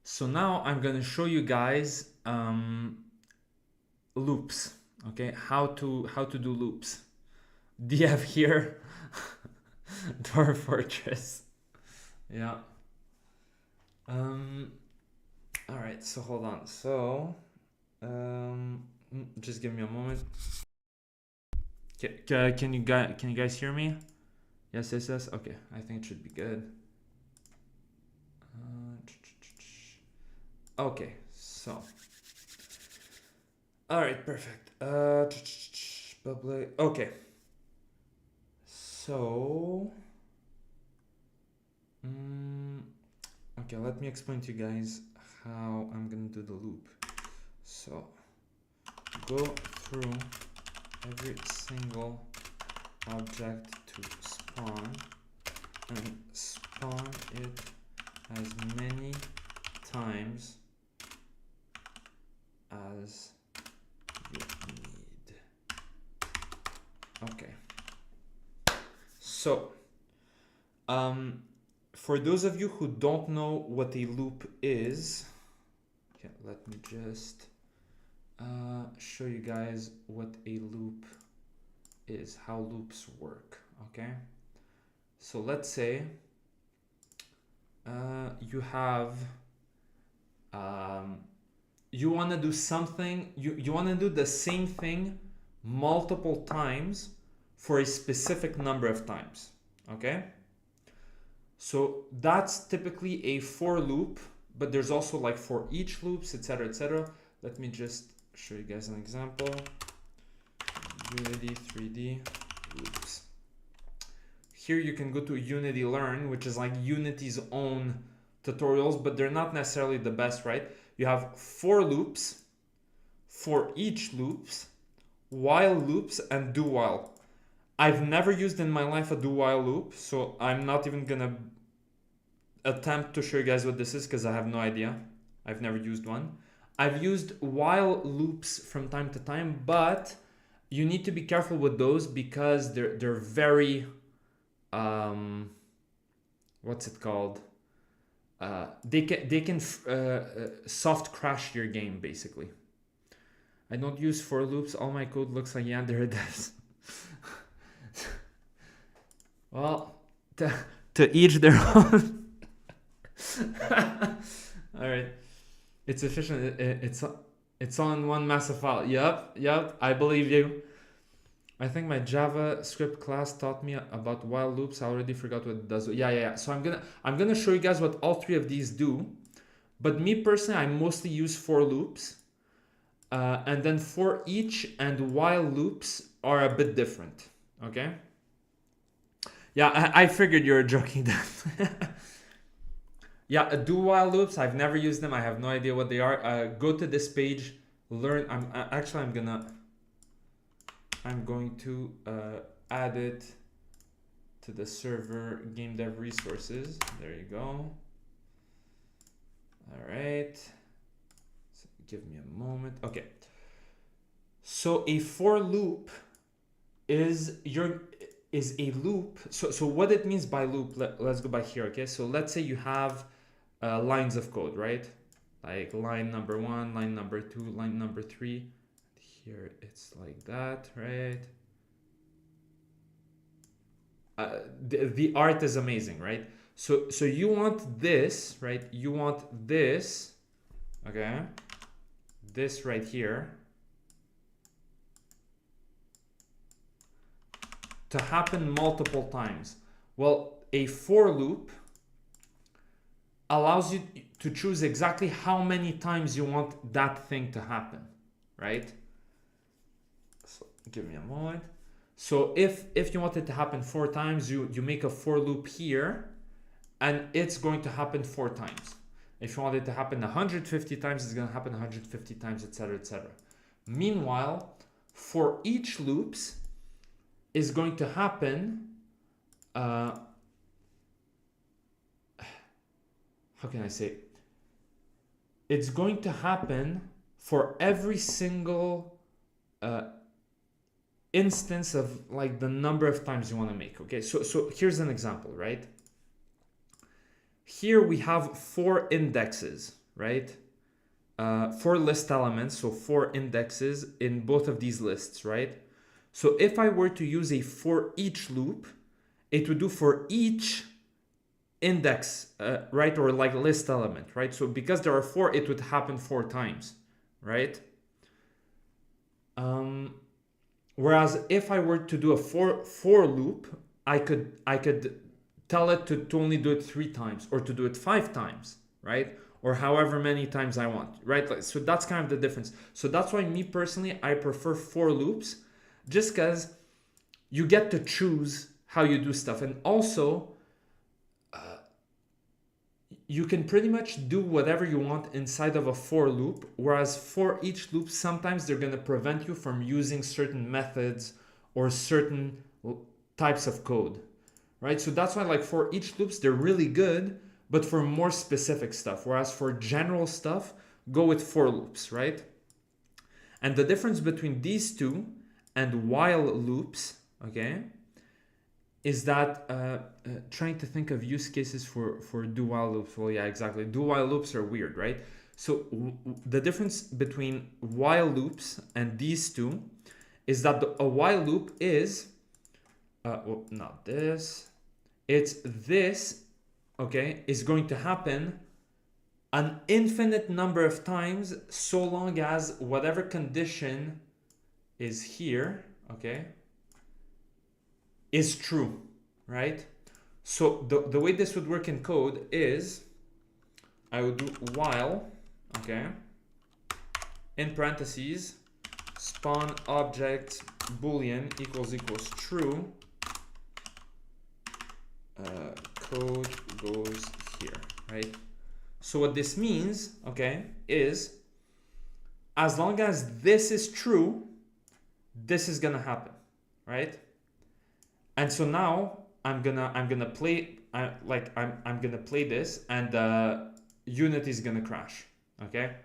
So now I'm gonna show you guys loops. Okay, how to do loops. DF here, Dwarf Fortress. Yeah. All right. So hold on. So, just give me a moment. Can you guys hear me? Yes. Okay. I think it should be good. Okay. So. All right. Perfect. Public. Okay. So. Okay. Let me explain to you guys how I'm gonna do the loop. So. Go through every single object to spawn and spawn it as many times as you need. Okay. So, for those of you who don't know what a loop is, okay, let me just show you guys what a loop is, how loops work. Okay, so let's say you have you want to do something, you want to do the same thing multiple times for a specific number of times. Okay, so that's typically a for loop, but there's also like for each loops, etc., etc. Let me just show you guys an example. Unity 3D loops. Here you can go to Unity Learn, which is like Unity's own tutorials, but they're not necessarily the best, right? You have for loops, for each loops, while loops, and do while. I've never used in my life a do while loop, so I'm not even gonna attempt to show you guys what this is because I have no idea. I've never used one. I've used while loops from time to time, but you need to be careful with those because they're very what's it called? They can soft crash your game basically. I don't use for loops. All my code looks like Yandere does. Well, to each their own. All right, it's efficient. It's all in one massive file. Yep. I believe you. I think my JavaScript class taught me about while loops. I already forgot what it does. Yeah. So I'm gonna show you guys what all three of these do. But me personally, I mostly use for loops, and then for each and while loops are a bit different. Okay. Yeah, I figured you were joking that. Yeah, do while loops. I've never used them. I have no idea what they are. Go to this page, learn. I'm going to add it to the server game dev resources. There you go. All right. So give me a moment. Okay. So a for loop is a loop. So what it means by loop, let's go back here. Okay. So let's say you have lines of code, right? Like line number 1, line number 2, line number 3. Here it's like that, right? The art is amazing, right? So you want this, right? You want this, okay? This right here to happen multiple times. Well, a for loop allows you to choose exactly how many times you want that thing to happen, right? So give me a moment. So if you want it to happen 4 times, you make a for loop here, and it's going to happen 4 times. If you want it to happen 150 times, it's going to happen 150 times, etc., etc. Meanwhile, for each loops is going to happen, how can I say? It's going to happen for every single instance of like the number of times you want to make. Okay, so here's an example, right? Here we have 4 indexes, right? 4 list elements, so 4 indexes in both of these lists, right? So if I were to use a for each loop, it would do for each index, right? Or like list element, right? So because there are 4, it would happen 4 times, right? Whereas if I were to do a for loop, I could tell it to only do it 3 times or to do it 5 times, right? Or however many times I want, right? So that's kind of the difference. So that's why me personally, I prefer for loops, just because you get to choose how you do stuff. And also, you can pretty much do whatever you want inside of a for loop, whereas for each loop, sometimes they're going to prevent you from using certain methods or certain types of code, right? So that's why like for each loops, they're really good, but for more specific stuff, whereas for general stuff, go with for loops, right? And the difference between these two and while loops, okay, is that trying to think of use cases for do while loops. Well, yeah, exactly. Do while loops are weird, right? So the difference between while loops and these two is that a while loop is, well, not this, it's this, okay, is going to happen an infinite number of times so long as whatever condition is here, okay, is true, right? So the way this would work in code is I would do while, okay, in parentheses, spawn object boolean equals true, code goes here, right? So what this means, okay, is as long as this is true, this is gonna happen, right? And so now I'm gonna play I'm gonna play this, and Unity is gonna crash, okay?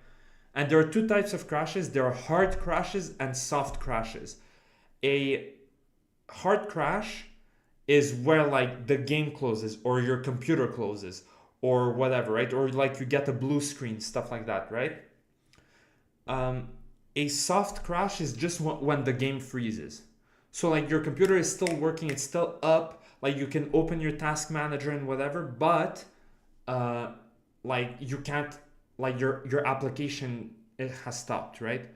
And there are 2 types of crashes. There are hard crashes and soft crashes. A hard crash is where like the game closes or your computer closes or whatever, right? Or like you get a blue screen, stuff like that, right? A soft crash is just when the game freezes. So like your computer is still working, it's still up, like you can open your task manager and whatever, but like you can't, like your application, it has stopped, right?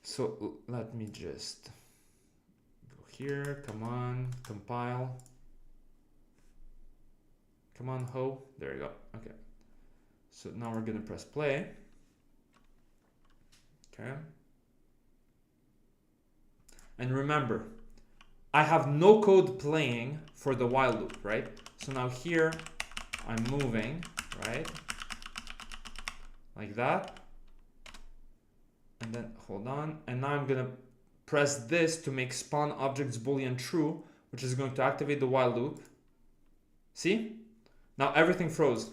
So let me just go here, come on, compile. Come on, ho, there you go, okay. So now we're gonna press play. Okay. And remember, I have no code playing for the while loop, right? So now here, I'm moving, right? Like that. And then, hold on. And now I'm gonna press this to make spawn objects boolean true, which is going to activate the while loop. See? Now everything froze.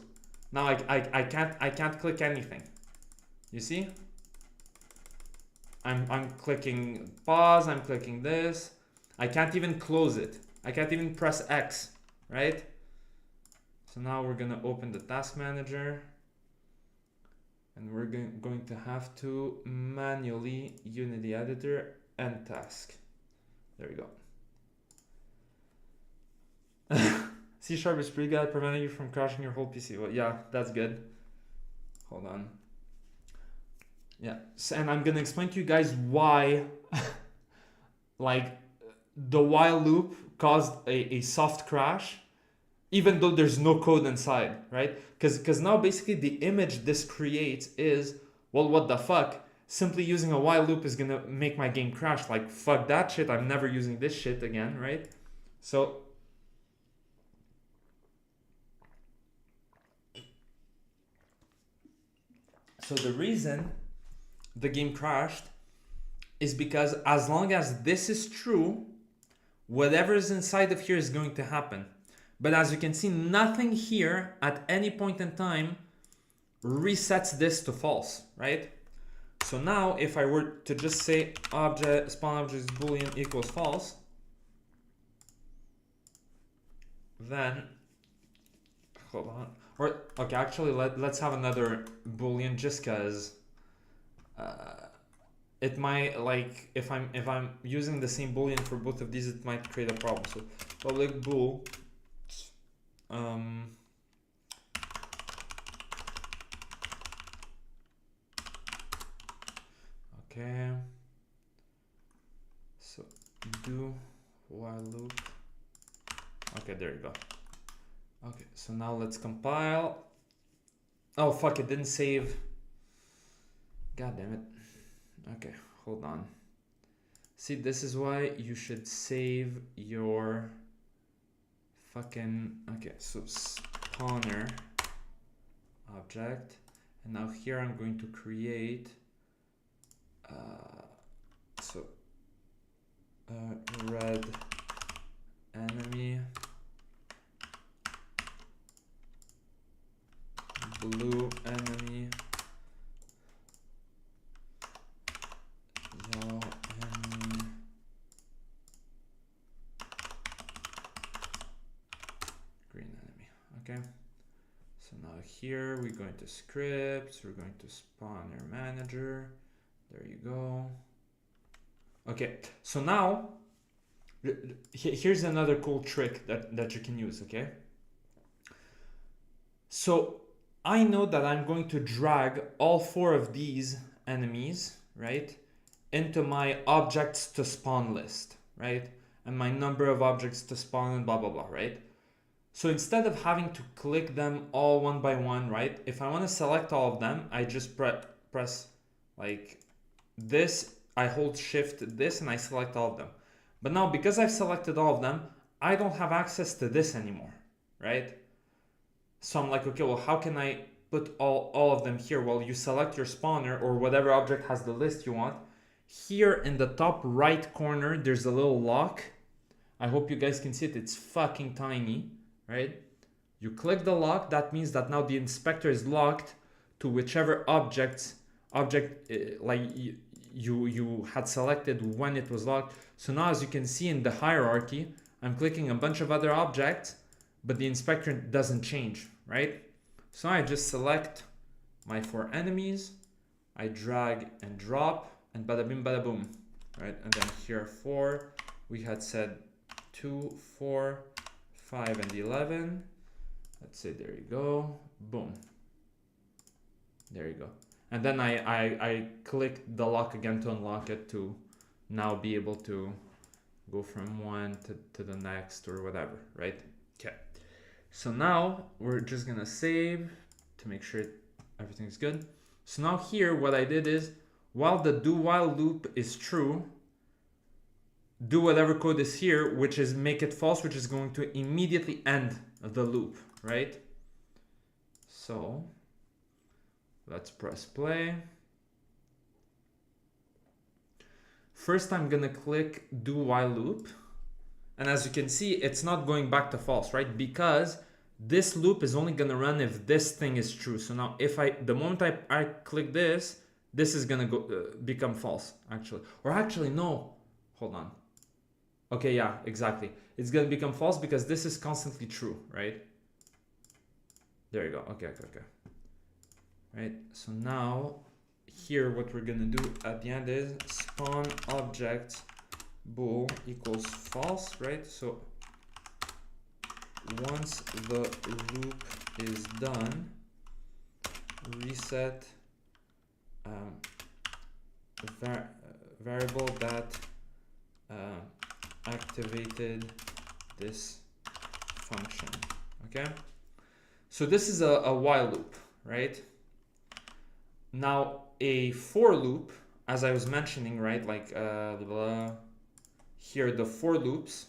Now I can't click anything. You see? I'm clicking pause, I'm clicking this. I can't even close it. I can't even press X, right? So now we're gonna open the task manager, and we're going to have to manually Unity editor and task. There we go. C# is pretty good at preventing you from crashing your whole PC. Well, yeah, that's good. Hold on. Yeah, so, and I'm gonna explain to you guys why like the while loop caused a soft crash even though there's no code inside, right? Because now basically the image this creates is, well, what the fuck? simply using a while loop is gonna make my game crash. Like, fuck that shit, I'm never using this shit again, right? So the reason the game crashed is because as long as this is true, whatever is inside of here is going to happen. But as you can see, nothing here at any point in time resets this to false, right? So now if I were to just say object spawn object boolean equals false, then hold on. Or okay, actually let's have another boolean just because it might, like, if I'm using the same boolean for both of these, it might create a problem. So public bool okay, so do while loop. Okay, there you go. Okay, so now let's compile. Oh fuck, it didn't save. God damn it. Okay, hold on. See, this is why you should save your fucking... Okay, so spawner object. And now here I'm going to create red enemy, blue enemy, yellow enemy, green enemy. Okay, so now here we're going to scripts, we're going to spawner manager. There you go. Okay, so now here's another cool trick that you can use, okay? So I know that I'm going to drag all 4 of these enemies, right, into my objects to spawn list, right? And my number of objects to spawn and blah, blah, blah, right? So instead of having to click them all one by one, right? If I want to select all of them, I just press like this, I hold shift this and I select all of them. But now because I've selected all of them, I don't have access to this anymore, right? So I'm like, okay, well, how can I put all of them here? Well, you select your spawner or whatever object has the list you want. Here in the top right corner, there's a little lock. I hope you guys can see it. It's fucking tiny, right? You click the lock. That means that now the inspector is locked to whichever object like you had selected when it was locked. So now as you can see in the hierarchy, I'm clicking a bunch of other objects, but the inspector doesn't change, right? So I just select my 4 enemies, I drag and drop, and bada bim bada boom, right? And then here 4, we had said 2, 4, 5, and 11. Let's say there you go, boom. There you go. And then I click the lock again to unlock it to now be able to go from one to the next or whatever, right? Okay. So now we're just gonna save to make sure everything's good. So now here what I did is, while the do while loop is true, do whatever code is here, which is make it false, which is going to immediately end the loop, right? So let's press play. First I'm gonna click do while loop. And as you can see, it's not going back to false, right? Because this loop is only gonna run if this thing is true. So now if the moment I click this is gonna go become false, actually. Or actually, no, hold on. Okay, yeah, exactly. It's gonna become false because this is constantly true, right? There you go, okay. Right, so now here what we're gonna do at the end is spawn object bool equals false, right? So once the loop is done, reset variable that activated this function. Okay, so this is a while loop, right? Now a for loop as I was mentioning, right, like here, the for loops.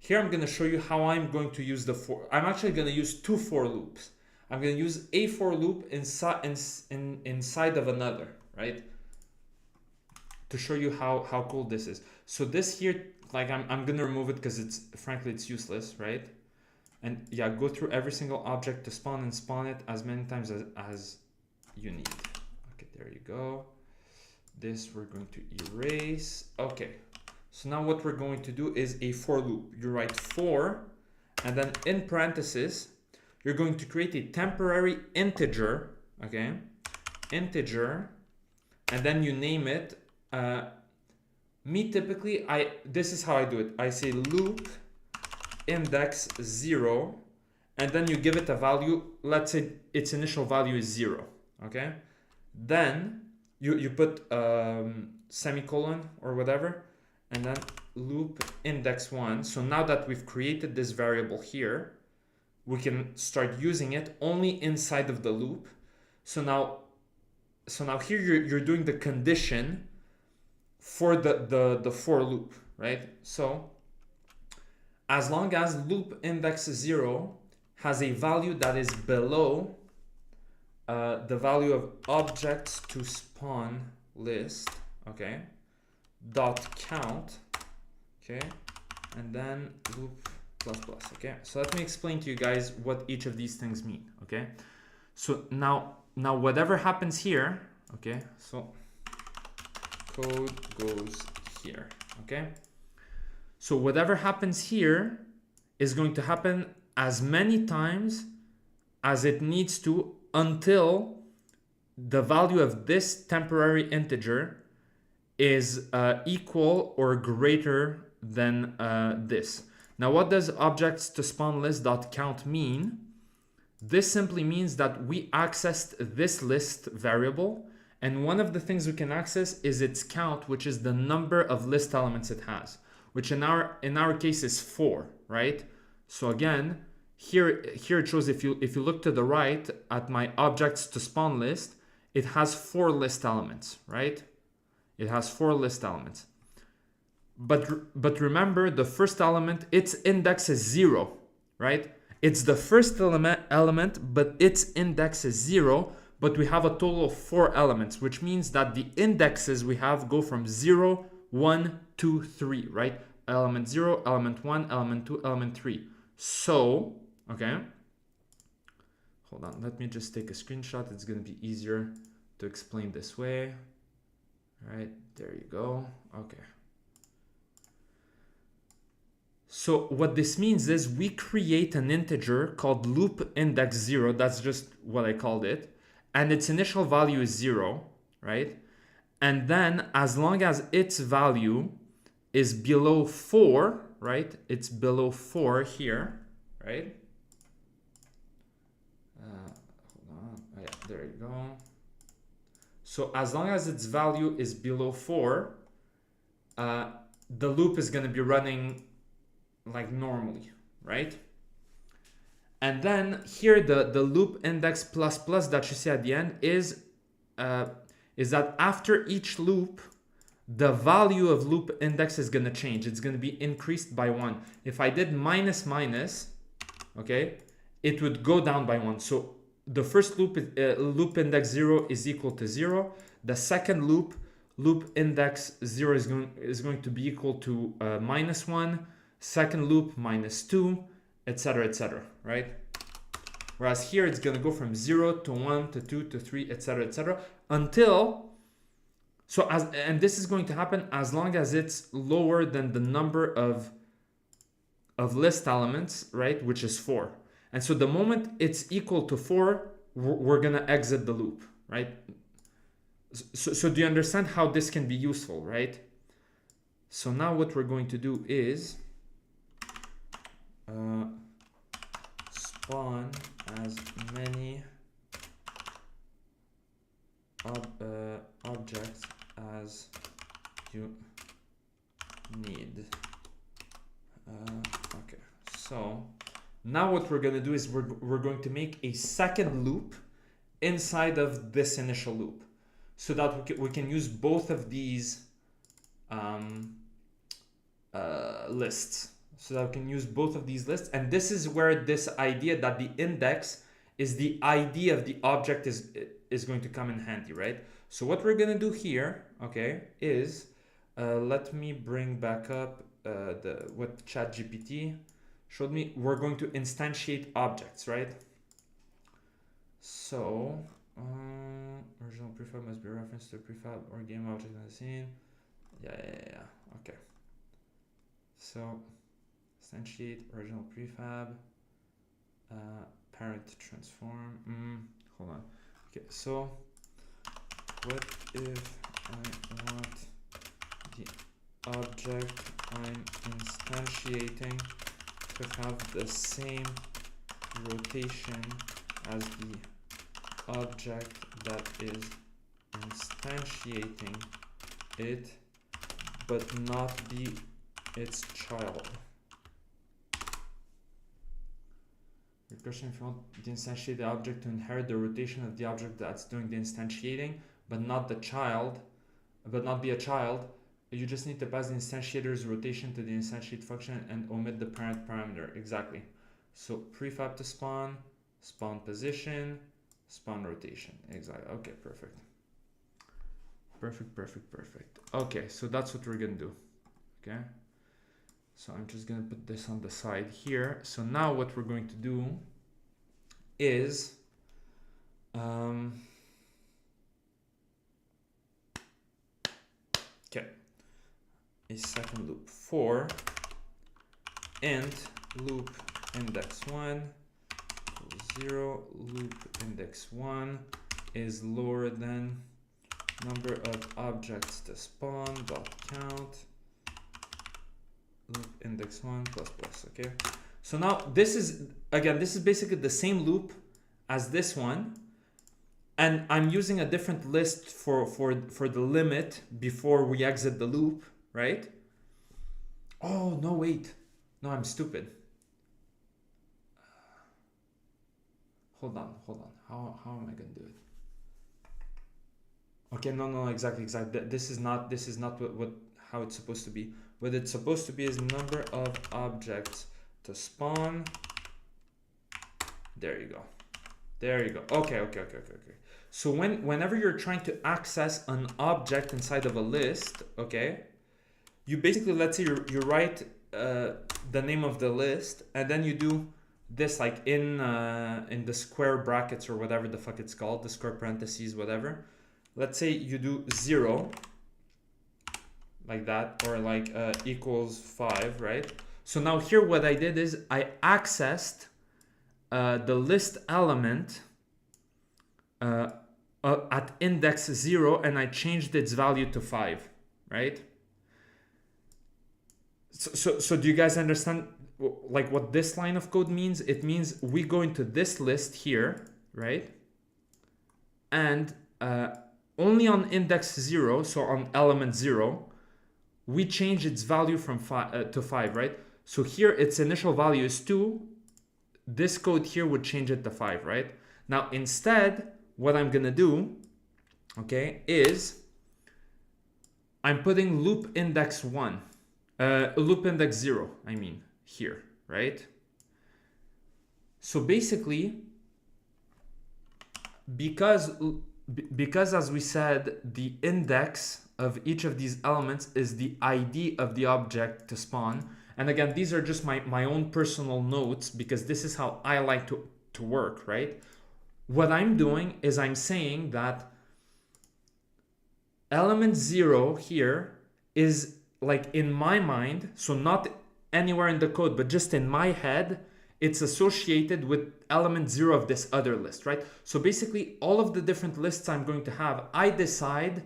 Here I'm going to show you how I'm going to use the for. I'm actually going to use two for loops. I'm going to use a for loop inside of another, right? To show you how cool this is. So this here, like I'm going to remove it because it's, frankly, it's useless, right? And yeah, go through every single object to spawn and spawn it as many times as you need. Okay, there you go. This we're going to erase. Okay. So now what we're going to do is a for loop. You write for, and then in parentheses, you're going to create a temporary integer, okay? Integer, and then you name it. Me typically, this is how I do it. I say loop index 0, and then you give it a value. Let's say its initial value is 0, okay? Then you put semicolon or whatever, and then loop index 1. So now that we've created this variable here, we can start using it only inside of the loop. So now here you're doing the condition for the for loop, right? So as long as loop index 0 has a value that is below the value of objects to spawn list, okay, dot count, okay, and then loop plus plus, okay. So let me explain to you guys what each of these things mean, okay. So now whatever happens here, okay, so code goes here, okay. So whatever happens here is going to happen as many times as it needs to until the value of this temporary integer is equal or greater than this. Now, what does objects to spawn list dot count mean? This simply means that we accessed this list variable, and one of the things we can access is its count, which is the number of list elements it has, which in our case is 4, right? So again, here it shows, if you look to the right at my objects to spawn list, it has 4 list elements, right? It has 4 list elements. But remember, the first element, its index is 0, right? It's the first element, but its index is 0, but we have a total of 4 elements, which means that the indexes we have go from 0, 1, 2, 3, right? Element 0, element 1, element 2, element 3. So, okay, hold on, let me just take a screenshot. It's going to be easier to explain this way. All right, there you go. Okay. So what this means is we create an integer called loop index 0. That's just what I called it. And its initial value is 0, right? And then as long as its value is below 4, right? It's below 4 here, right? Hold on. Oh, yeah, there you go. So as long as its value is below 4, the loop is going to be running like normally, right? And then here the loop index plus plus that you see at the end is that after each loop, the value of loop index is going to change. It's going to be increased by 1. If I did minus minus, okay, it would go down by 1. So the first loop index 0 is equal to 0. The second loop index 0 is going to be equal to minus 1. Second loop minus 2, etc., right? Whereas here it's going to go from 0 to 1 to 2 to 3, etc., until, and this is going to happen as long as it's lower than the number of list elements, right, which is 4. And so the moment it's equal to 4, we're going to exit the loop, right? So do you understand how this can be useful, right? So now what we're going to do is spawn as many objects as you need. Okay, so now what we're going to do is we're going to make a second loop inside of this initial loop. so that we can use both of these lists. So that we can use both of these lists. And this is where this idea that the index is the ID of the object is going to come in handy, right? So what we're going to do here, okay, is let me bring back up what ChatGPT showed me. We're going to instantiate objects, right? So original prefab must be referenced to a prefab or game object in the scene. Yeah. Okay. So instantiate original prefab, parent transform. Hold on. Okay. So what if I want the object I'm instantiating to have the same rotation as the object that is instantiating it, but not be its child? Recursion, if you want the instantiated object to inherit the rotation of the object that's doing the instantiating, but not the child, but not be a child, you just need to pass the instantiator's rotation to the instantiate function and omit the parent parameter. Exactly. So prefab to spawn, spawn position, spawn rotation. Exactly. Okay, perfect. Perfect. Okay, so that's what we're gonna do. Okay. So I'm just gonna put this on the side here. So now what we're going to do is okay, a second loop for int loop index 1 equals 0, loop index 1 is lower than number of objects to spawn dot count loop index 1 plus plus. Okay, so now this is basically the same loop as this one, and I'm using a different list for the limit before we exit the loop, right? Oh no, wait, no, I'm stupid. Hold on, how am I gonna do it? Okay, no, exactly. This is not what how it's supposed to be. What it's supposed to be is number of objects to spawn. There you go. Okay. So whenever you're trying to access an object inside of a list, okay, you basically, let's say you write the name of the list, and then you do this like in the square brackets or whatever the fuck it's called, the square parentheses, whatever. Let's say you do 0 like that, or like equals 5, right? So now here what I did is I accessed the list element at index 0, and I changed its value to 5, right? So do you guys understand like what this line of code means? It means we go into this list here, right? And only on index 0, so on element 0, we change its value from 5 to 5, right? So here its initial value is 2. This code here would change it to 5, right? Now instead, what I'm gonna do, okay, is I'm putting loop index 1, loop index 0, I mean, here, right? So basically, because as we said, the index of each of these elements is the ID of the object to spawn. And again, these are just my own personal notes, because this is how I like to work, right? What I'm doing is I'm saying that element 0 here is like in my mind, so not anywhere in the code, but just in my head, it's associated with element 0 of this other list, right? So basically all of the different lists I'm going to have, I decide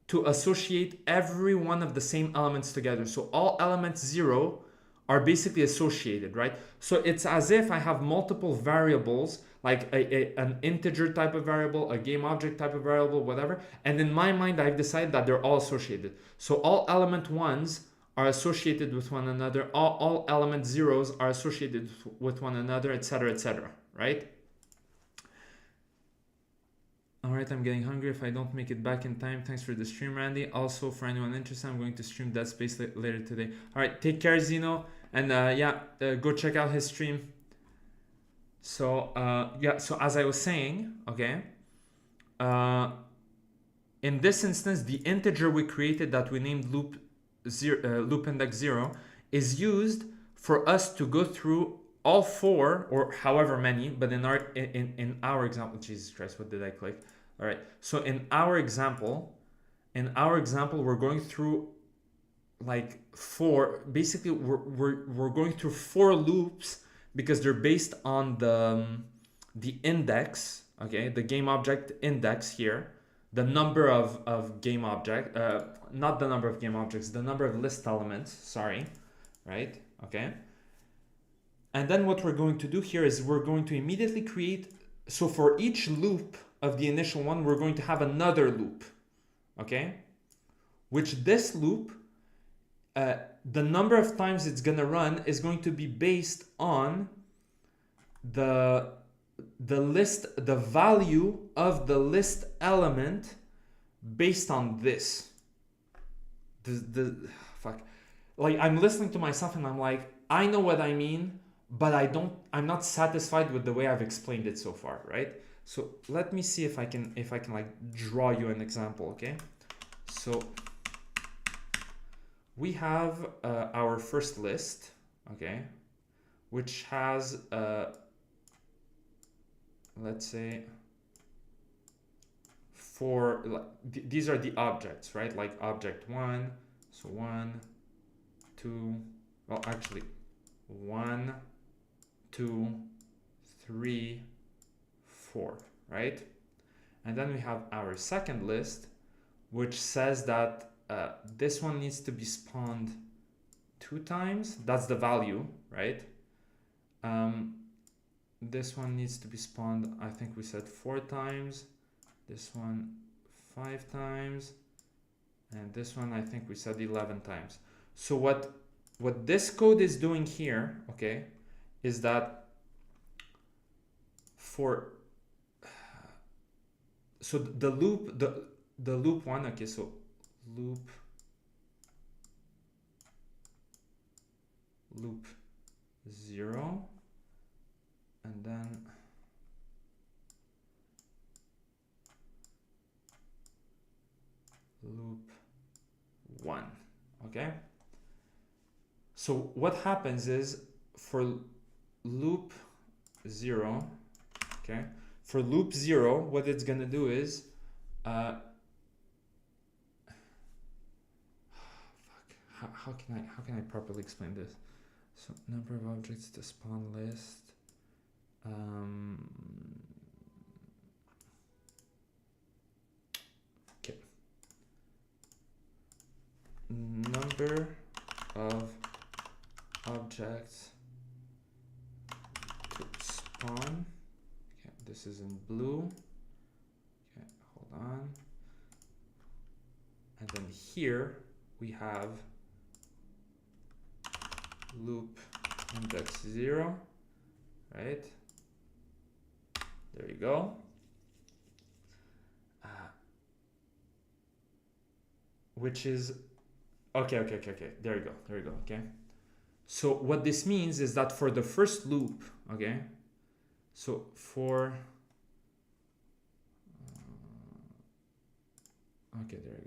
to associate every one of the same elements together. So all elements 0 are basically associated, right? So it's as if I have multiple variables, like an integer type of variable, a game object type of variable, whatever. And in my mind, I've decided that they're all associated. So all element 1s are associated with one another. All element 0s are associated with one another, etc., right? All right, I'm getting hungry if I don't make it back in time. Thanks for the stream, Randy. Also, for anyone interested, I'm going to stream Dead Space later today. All right, take care, Zeno. And go check out his stream. So, so as I was saying, okay, in this instance, the integer we created that we named loop index 0 is used for us to go through all 4 or however many, but in our example, Jesus Christ, what did I click? All right, so in our example, we're going through like 4. Basically, we're going through 4 loops because they're based on the index, okay, the game object index here, the number of game object, not the number of game objects, the number of list elements, sorry, right? Okay. And then what we're going to do here is we're going to immediately create, so for each loop of the initial one, we're going to have another loop, okay? Which this loop, the number of times it's gonna run is going to be based on the value of the list element based on this. Fuck. Like, I'm listening to myself and I'm like, I know what I mean, but I'm not satisfied with the way I've explained it so far, right? So let me see if I can like draw you an example, okay? So we have our first list, okay, which has let's say these are the objects, right? Like object 1, so 1, 2, well actually 1, 2, 3, 4, right? And then we have our second list, which says that this one needs to be spawned 2 times. That's the value, right? This one needs to be spawned, I think we said 4 times. This one 5 times. And this one, I think we said 11 times. So what this code is doing here, okay, is that so the loop 1, okay, so loop 0, and then loop 1, okay? So what happens is for loop 0, okay, for loop 0, what it's gonna do is fuck, how can I properly explain this? So number of objects to spawn list, okay, number of objects to spawn. Okay, this is in blue. Okay, hold on. And then here we have loop index 0, right? There you go. Which is okay. There you go. Okay. So what this means is that for the first loop, okay. So for okay, there you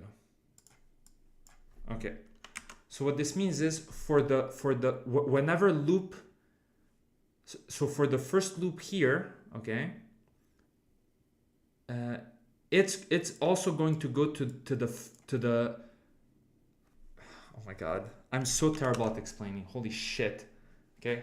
go. Okay. So what this means is whenever loop, so for the first loop here, okay, it's also going to go to the oh my god, I'm so terrible at explaining, holy shit, okay,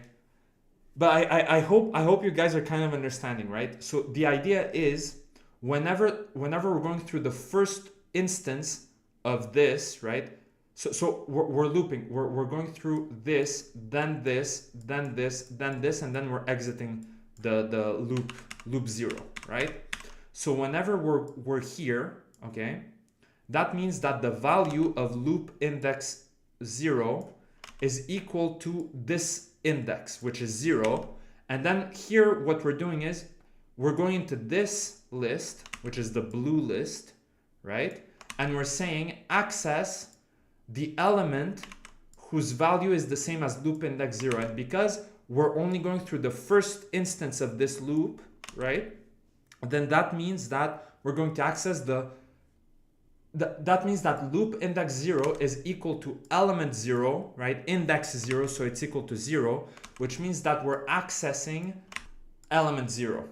but I hope you guys are kind of understanding, right? So the idea is whenever we're going through the first instance of this, right? So we're looping. We're going through this, then this, then this, then this, and then we're exiting the loop 0, right? So whenever we're here, okay, that means that the value of loop index 0 is equal to this index, which is 0. And then here, what we're doing is we're going into this list, which is the blue list, right? And we're saying access the element whose value is the same as loop index 0. And because we're only going through the first instance of this loop, right? Then that means that we're going to access that means that loop index 0 is equal to element 0, right? Index 0, so it's equal to 0, which means that we're accessing element 0.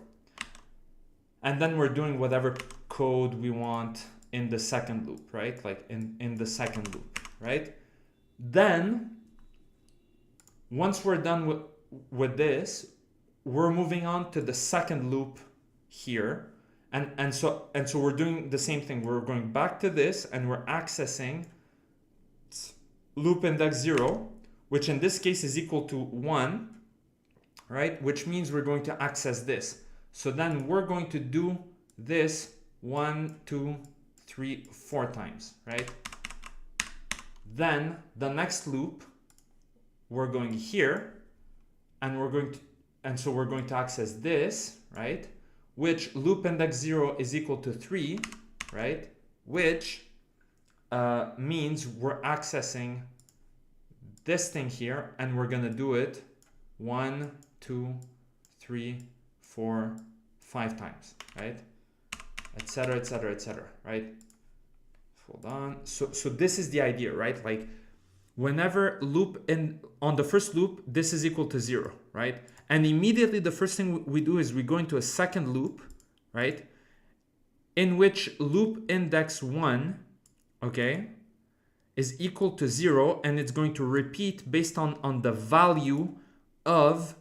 And then we're doing whatever code we want in the second loop, right? Like in the second loop, right? Then, once we're done with this, we're moving on to the second loop here. And so we're doing the same thing. We're going back to this and we're accessing loop index 0, which in this case is equal to 1, right? Which means we're going to access this. So then we're going to do this 1, 2, 3, 4 times, right? Then the next loop, we're going here and so we're going to access this, right? Which loop index 0 is equal to 3, right? Which means we're accessing this thing here, and we're gonna do it 1, 2, 3, 4, 5 times, right? Etc., etc., etc., right? Hold on. So this is the idea, right? Like whenever on the first loop, this is equal to 0, right? And immediately the first thing we do is we go into a second loop, right? In which loop index 1, okay, is equal to 0, and it's going to repeat based on the value of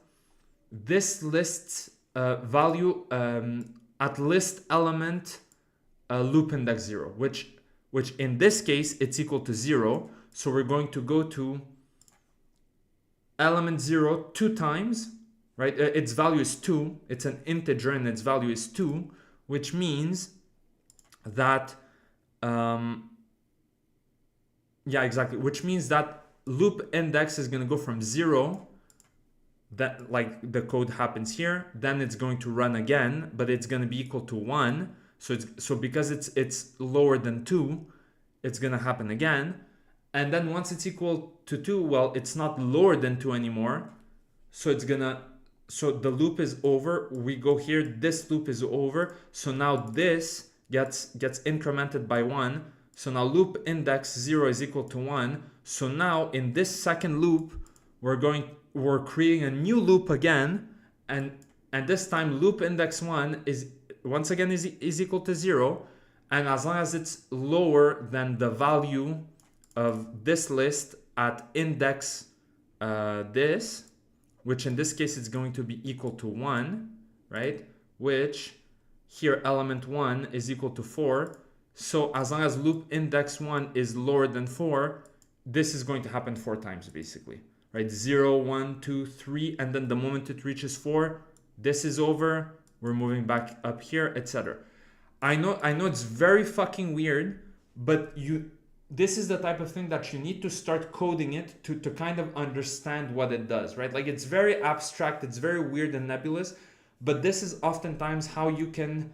this list's value at list element loop index 0, which in this case it's equal to 0. So we're going to go to element 0 2 times, right? Its value is 2. It's an integer and its value is 2, which means that, yeah, exactly. Which means that loop index is going to go from 0, that like the code happens here, then it's going to run again, but it's going to be equal to 1. So because it's lower than 2, it's going to happen again. And then once it's equal to 2, well, it's not lower than 2 anymore. So the loop is over. We go here, this loop is over. So now this gets incremented by 1. So now loop index 0 is equal to 1. So now in this second loop, we're creating a new loop again. And this time loop index 1 is once again is equal to 0. And as long as it's lower than the value of this list at index this, which in this case is going to be equal to 1, right? Which here element 1 is equal to 4. So as long as loop index 1 is lower than 4, this is going to happen 4 times basically, right? 0, 1, 2, 3, and then the moment it reaches 4, this is over. We're moving back up here, etc. I know it's very fucking weird, but this is the type of thing that you need to start coding it to kind of understand what it does, right? Like it's very abstract, it's very weird and nebulous, but this is oftentimes how you can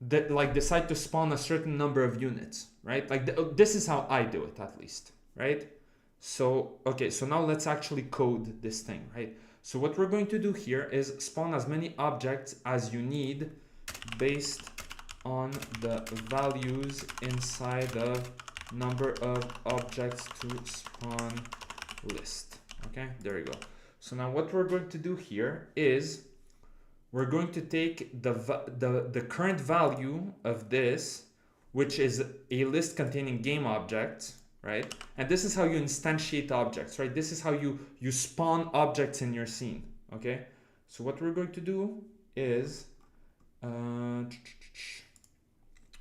decide to spawn a certain number of units, right? Like this is how I do it, at least, right? So, okay, so now let's actually code this thing, right? So what we're going to do here is spawn as many objects as you need based on the values inside of number of objects to spawn list. Okay, there you go. So now what we're going to do here is we're going to take the current value of this, which is a list containing game objects, right? And this is how you instantiate objects, right? This is how you spawn objects in your scene, okay? So what we're going to do is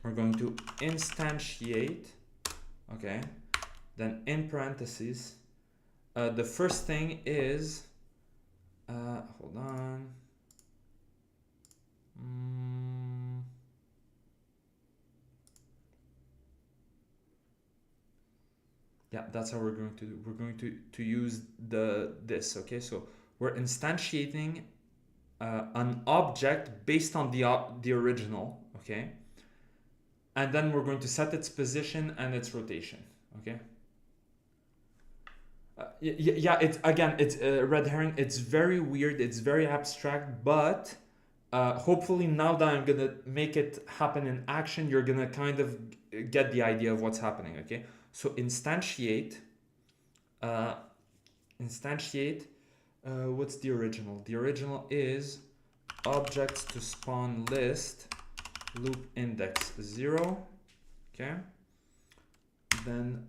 we're going to instantiate, okay? Then in parentheses, the first thing is, hold on. Yeah, that's how we're going to do. We're going to use this, okay? So we're instantiating an object based on the original, okay? And then we're going to set its position and its rotation, okay? Yeah, it's again, it's red herring. It's very weird. It's very abstract, but hopefully now that I'm gonna make it happen in action, you're gonna kind of get the idea of what's happening. Okay, so instantiate. Instantiate. What's the original? The original is objects to spawn list loop index 0. Okay. Then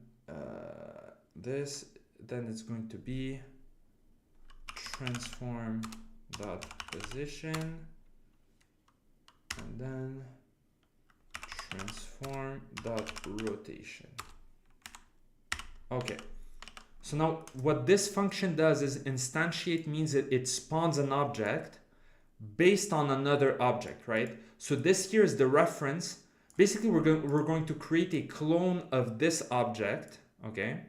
this. Then it's going to be transform dot position and then transform dot rotation. Okay, so now what this function does is instantiate means it spawns an object based on another object, right? So this here is the reference. Basically we're going to create a clone of this object, okay?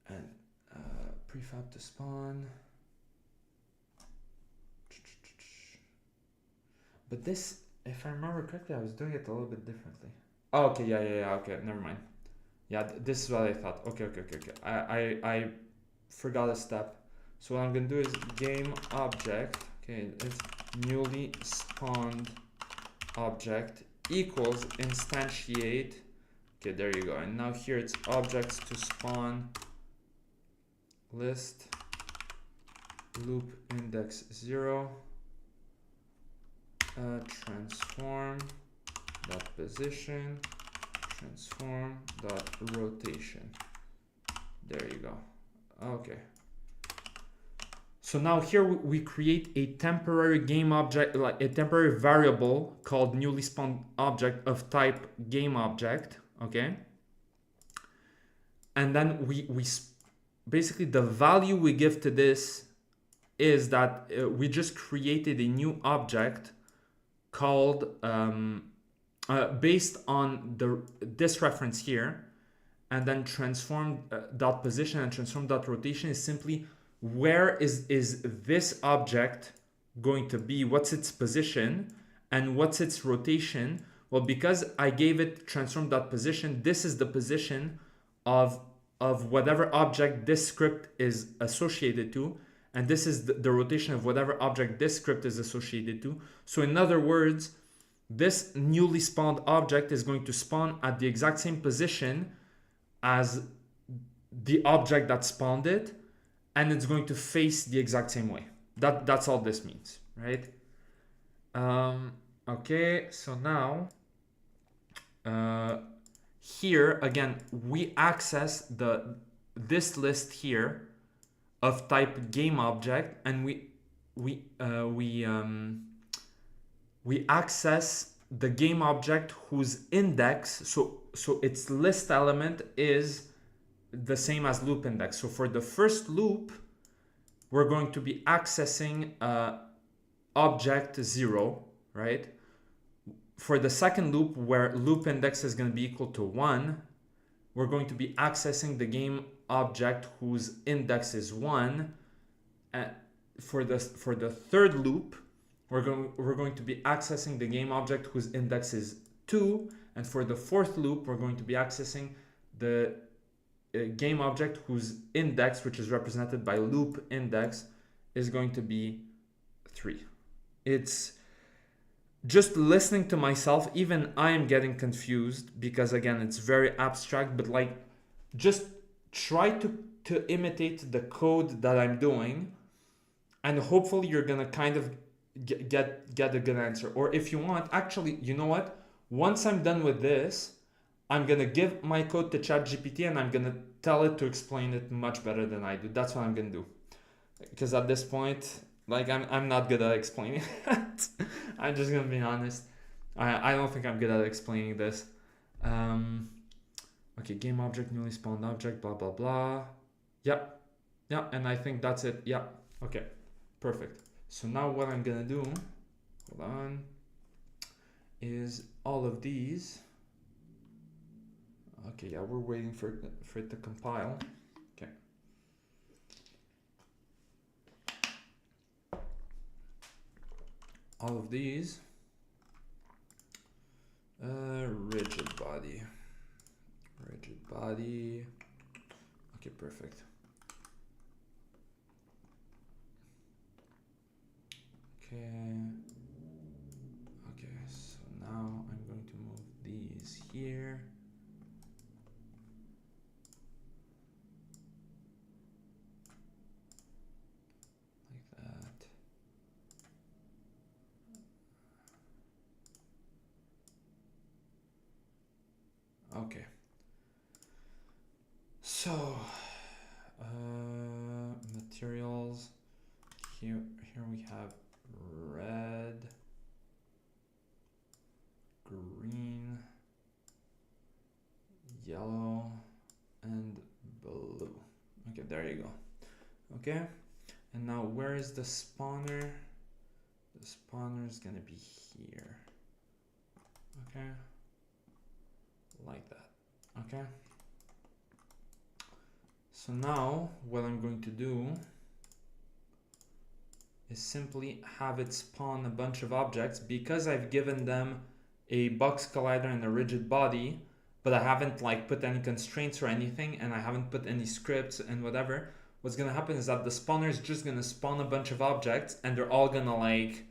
And prefab to spawn. But this, if I remember correctly, I was doing it a little bit differently. Oh, okay, yeah, okay, never mind. Yeah, this is what I thought. Okay. I forgot a step. So what I'm gonna do is game object, okay, it's newly spawned object equals instantiate. Okay, there you go. And now here it's objects to spawn list loop index 0 transform dot position transform dot rotation. There you go. Okay, so now here we create a temporary game object, like a temporary variable called newly spawned object of type game object. Okay, and then we basically the value we give to this is that we just created a new object called based on this reference here, and then transform dot position and transform dot rotation is simply where is this object going to be, what's its position and what's its rotation. Well, because I gave it transform dot position, this is the position of whatever object this script is associated to, and this is the rotation of whatever object this script is associated to. So in other words, this newly spawned object is going to spawn at the exact same position as the object that spawned it, and it's going to face the exact same way. That's all this means, right? Okay, so now here again we access this list here of type game object, and we access the game object whose index, so its list element is the same as loop index. So for the first loop, we're going to be accessing object 0, right? For the second loop, where loop index is going to be equal to 1, we're going to be accessing the game object whose index is 1. And for the third loop, we're going to be accessing the game object whose index is 2. And for the fourth loop, we're going to be accessing the game object whose index, which is represented by loop index, is going to be 3. It's just listening to myself, even I am getting confused because again, it's very abstract, but like just try to imitate the code that I'm doing, and hopefully you're gonna kind of get a good answer. Or if you want, actually, you know what? Once I'm done with this, I'm gonna give my code to ChatGPT and I'm gonna tell it to explain it much better than I do. That's what I'm gonna do. Because at this point, like I'm not good at explaining it. I'm just gonna be honest. I don't think I'm good at explaining this. Okay, game object, newly spawned object, blah blah blah. Yeah, and I think that's it. Yeah, okay, perfect. So now what I'm gonna do, hold on, is all of these. Okay, yeah, we're waiting for it to compile. Okay. all of these. Rigid body. Okay, perfect. Okay, so now I'm going to move these here. Like that. Okay. So, materials. Here we have red, green, yellow, and blue. Okay, there you go. Okay, and now where is the spawner? The spawner is gonna be here. Okay, like that. Okay. So now what I'm going to do is simply have it spawn a bunch of objects because I've given them a box collider and a rigid body, but I haven't like put any constraints or anything, and I haven't put any scripts and whatever. What's gonna happen is that the spawner is just gonna spawn a bunch of objects and they're all gonna like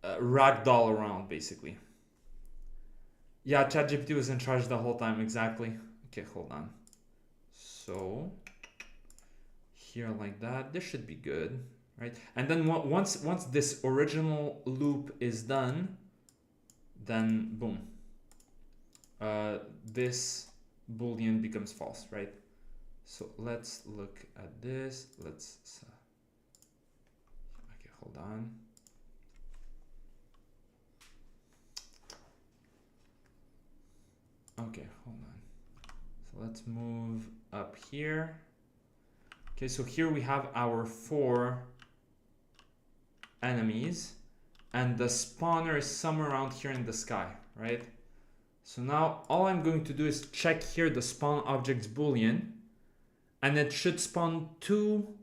ragdoll around basically. Yeah, ChatGPT was in charge the whole time, exactly. Okay, hold on. So here like that, this should be good, right? And then once this original loop is done, then boom, this boolean becomes false, right? So let's look at this. Let's okay, hold on. Okay, hold on. So let's move up here. Okay, so here we have our 4 enemies, and the spawner is somewhere around here in the sky, right? So now all I'm going to do is check here the spawn object's boolean, and it should spawn 2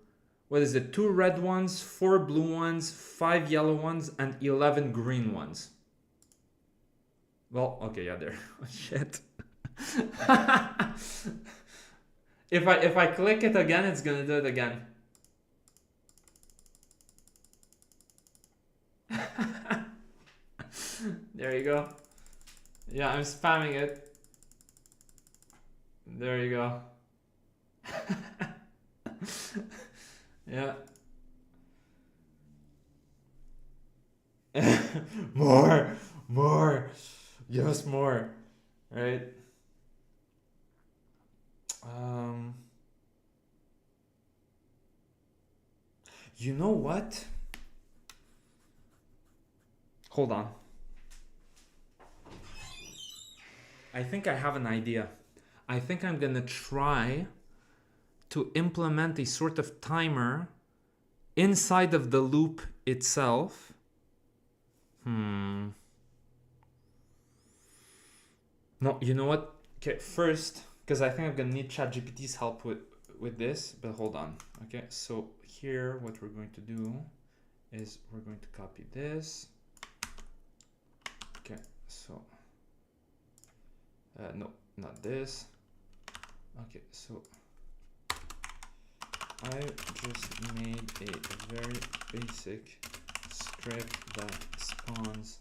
red ones, 4 blue ones, 5 yellow ones, and 11 green ones. Well, okay, yeah, there. Oh, shit. If I click it again, it's gonna do it again. There you go. Yeah, I'm spamming it. There you go. Yeah. More. Give us more. Right? You know what? Hold on. I think I have an idea. I think I'm gonna try to implement a sort of timer inside of the loop itself. No, you know what? Okay, first, because I think I'm gonna need ChatGPT's help with this, but hold on. Okay, so here what we're going to do is we're going to copy this. Okay, so no, not this. Okay, so I just made a very basic script that spawns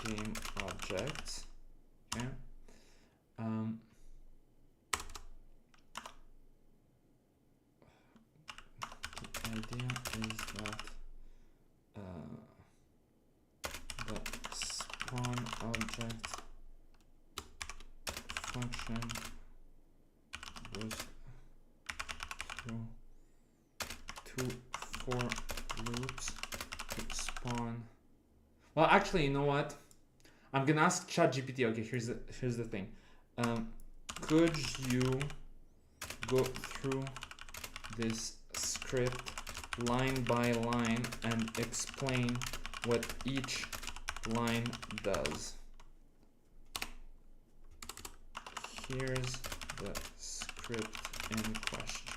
game objects. Okay. The idea is that the spawn object function goes through 2 for loops to spawn. Well, actually, you know what? I'm gonna ask ChatGPT. Okay, here's the thing. Could you go through this script line by line and explain what each line does? Here's the script in question.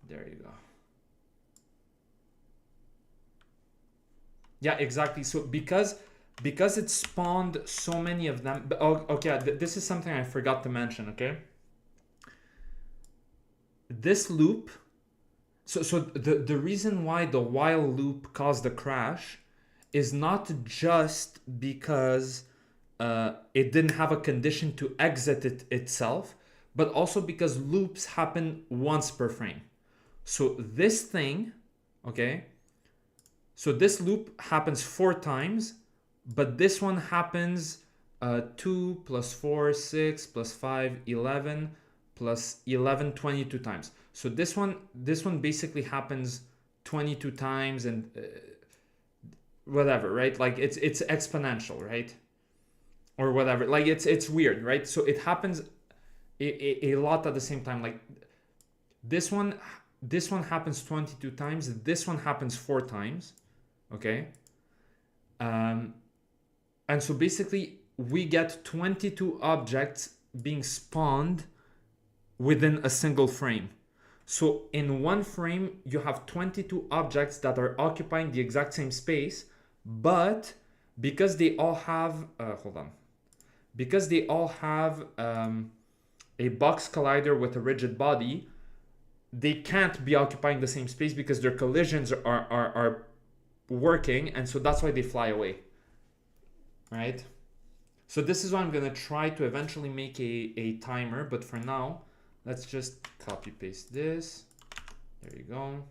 There you go. Yeah, exactly. So because it spawned so many of them. Okay, this is something I forgot to mention. Okay, this loop. So the reason why the while loop caused the crash is not just because it didn't have a condition to exit it itself, but also because loops happen once per frame. So this thing, okay, so this loop happens 4 times, but this one happens 2 plus 4, 6 plus 5, 11 plus 11, 22 times. So this one basically happens 22 times and whatever, right? Like it's exponential, right? Or whatever. Like it's weird, right? So it happens a lot at the same time. Like this one happens 22 times. This one happens 4 times. Okay. And so basically we get 22 objects being spawned within a single frame. So in one frame, you have 22 objects that are occupying the exact same space, but because they all have, because they all have a box collider with a rigid body, they can't be occupying the same space because their collisions are working, and so that's why they fly away, right? So this is why I'm gonna try to eventually make a timer, but for now, let's just copy paste this. There you go.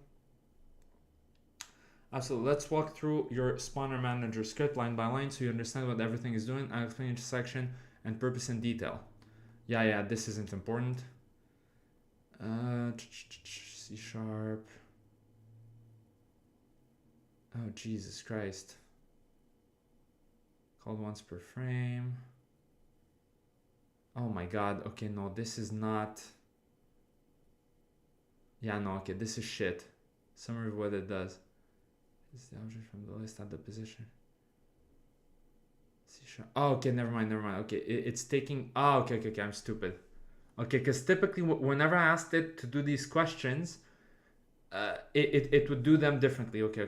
So let's walk through your spawner manager script line by line so you understand what everything is doing. I'll explain each section and purpose in detail. Yeah, this isn't important. C#. Oh, Jesus Christ. Called once per frame. Oh my god. Okay, no, this is not. Yeah, no, okay, this is shit. Summary of what it does. Is the object from the list at the position. C#. Oh, okay, never mind. Okay, it's taking. Oh, okay, I'm stupid. Okay, because typically whenever I asked it to do these questions, it would do them differently. Okay.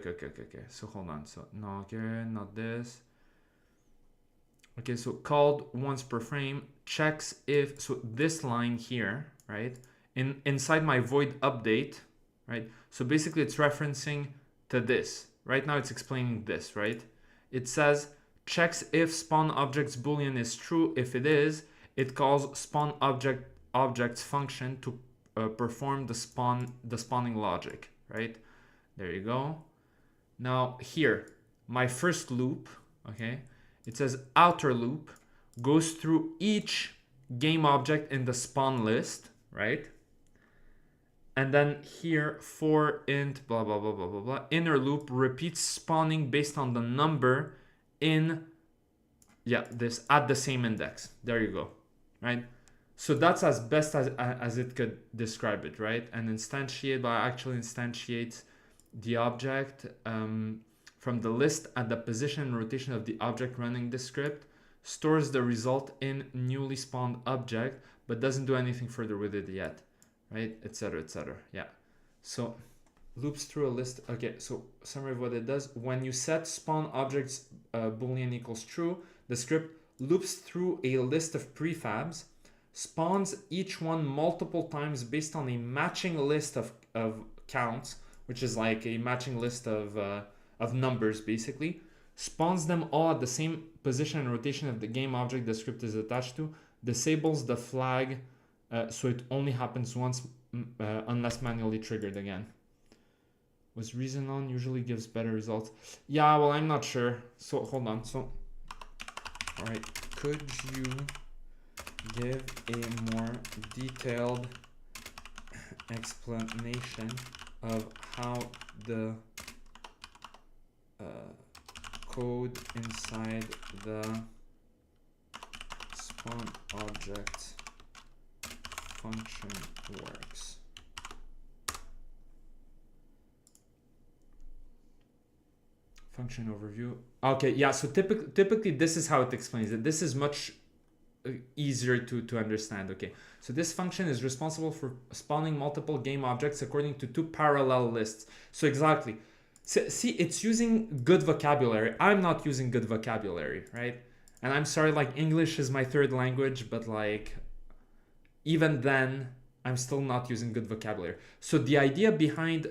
So hold on. So no, okay, not this. Okay, so called once per frame checks if, so this line here, right? Inside my void update, right? So basically it's referencing to this. Right now it's explaining this, right? It says checks if spawn object's boolean is true. If it is, it calls spawn objects function to perform the spawning logic, right? There you go. Now here, my first loop, okay? It says outer loop goes through each game object in the spawn list, right? And then here for int blah blah blah blah blah blah inner loop repeats spawning based on the number in this at the same index. There you go, right? So that's as best as it could describe it, right? And instantiate by actually instantiates the object from the list at the position and rotation of the object running the script, stores the result in newly spawned object, but doesn't do anything further with it yet, right? Etc. Yeah. So loops through a list. Okay, so summary of what it does. When you set spawn objects boolean equals true, the script loops through a list of prefabs, spawns each one multiple times based on a matching list of counts, which is like a matching list of numbers basically, spawns them all at the same position and rotation of the game object the script is attached to, disables the flag so it only happens once unless manually triggered again. Was reason on usually gives better results. Yeah, well, I'm not sure. So hold on. So, all right, could you give a more detailed explanation of how the code inside the spawn object function works? Function overview. Okay, yeah, so typically this is how it explains it. This is much easier to understand. Okay, so this function is responsible for spawning multiple game objects according to 2 parallel lists. So exactly, See, it's using good vocabulary. I'm not using good vocabulary, right? And I'm sorry, like English is my third language, but like even then, I'm still not using good vocabulary. So the idea behind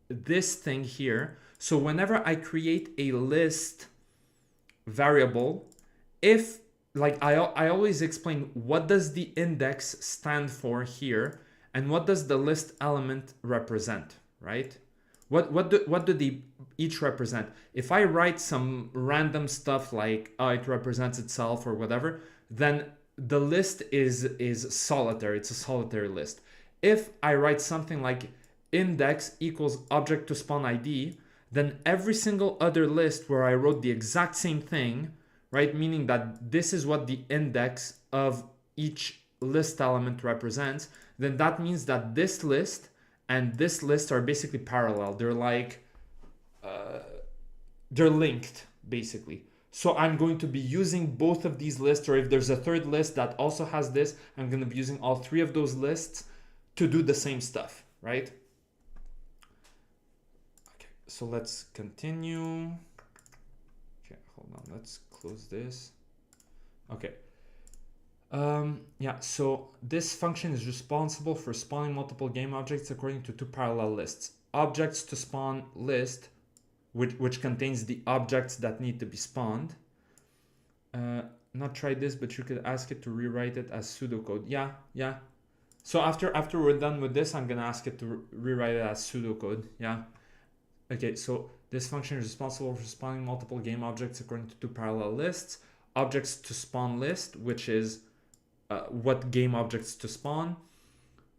this thing here, so whenever I create a list variable, if like I always explain what does the index stand for here and what does the list element represent, right? What do they each represent? If I write some random stuff like it represents itself or whatever, then the list is solitary. It's a solitary list. If I write something like index equals object to spawn ID, then every single other list where I wrote the exact same thing, right? Meaning that this is what the index of each list element represents, then that means that this list and this list are basically parallel. They're like, they're linked basically. So I'm going to be using both of these lists, or if there's a third list that also has this, I'm going to be using all three of those lists to do the same stuff, right? Okay, so let's continue. Okay, hold on, let's close this. Okay. Yeah, so this function is responsible for spawning multiple game objects according to two parallel lists. Objects to spawn list, which contains the objects that need to be spawned. Not try this, but you could ask it to rewrite it as pseudocode. Yeah. So after we're done with this, I'm gonna ask it to rewrite it as pseudocode. Yeah. Okay, so this function is responsible for spawning multiple game objects according to two parallel lists. Objects to spawn list, which is what game objects to spawn.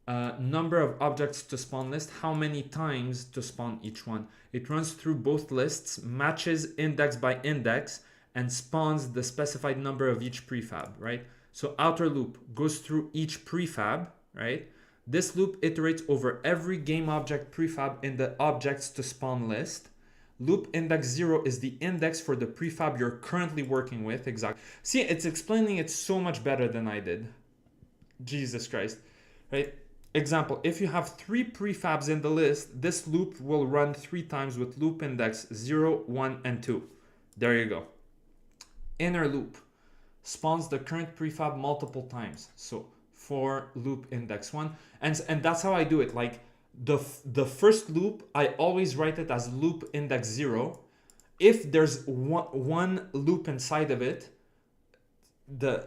Number of objects to spawn list, how many times to spawn each one. It runs through both lists, matches index by index, and spawns the specified number of each prefab, right? So outer loop goes through each prefab, right? This loop iterates over every game object prefab in the objects to spawn list. Loop index 0 is the index for the prefab you're currently working with. Exactly. See, it's explaining it so much better than I did. Jesus Christ. Right? Example, if you have three prefabs in the list, this loop will run 3 times with loop index 0, 1, and 2. There you go. Inner loop spawns the current prefab multiple times. So for loop index 1. And that's how I do it. Like, the first loop, I always write it as loop index 0. If there's one loop inside of it,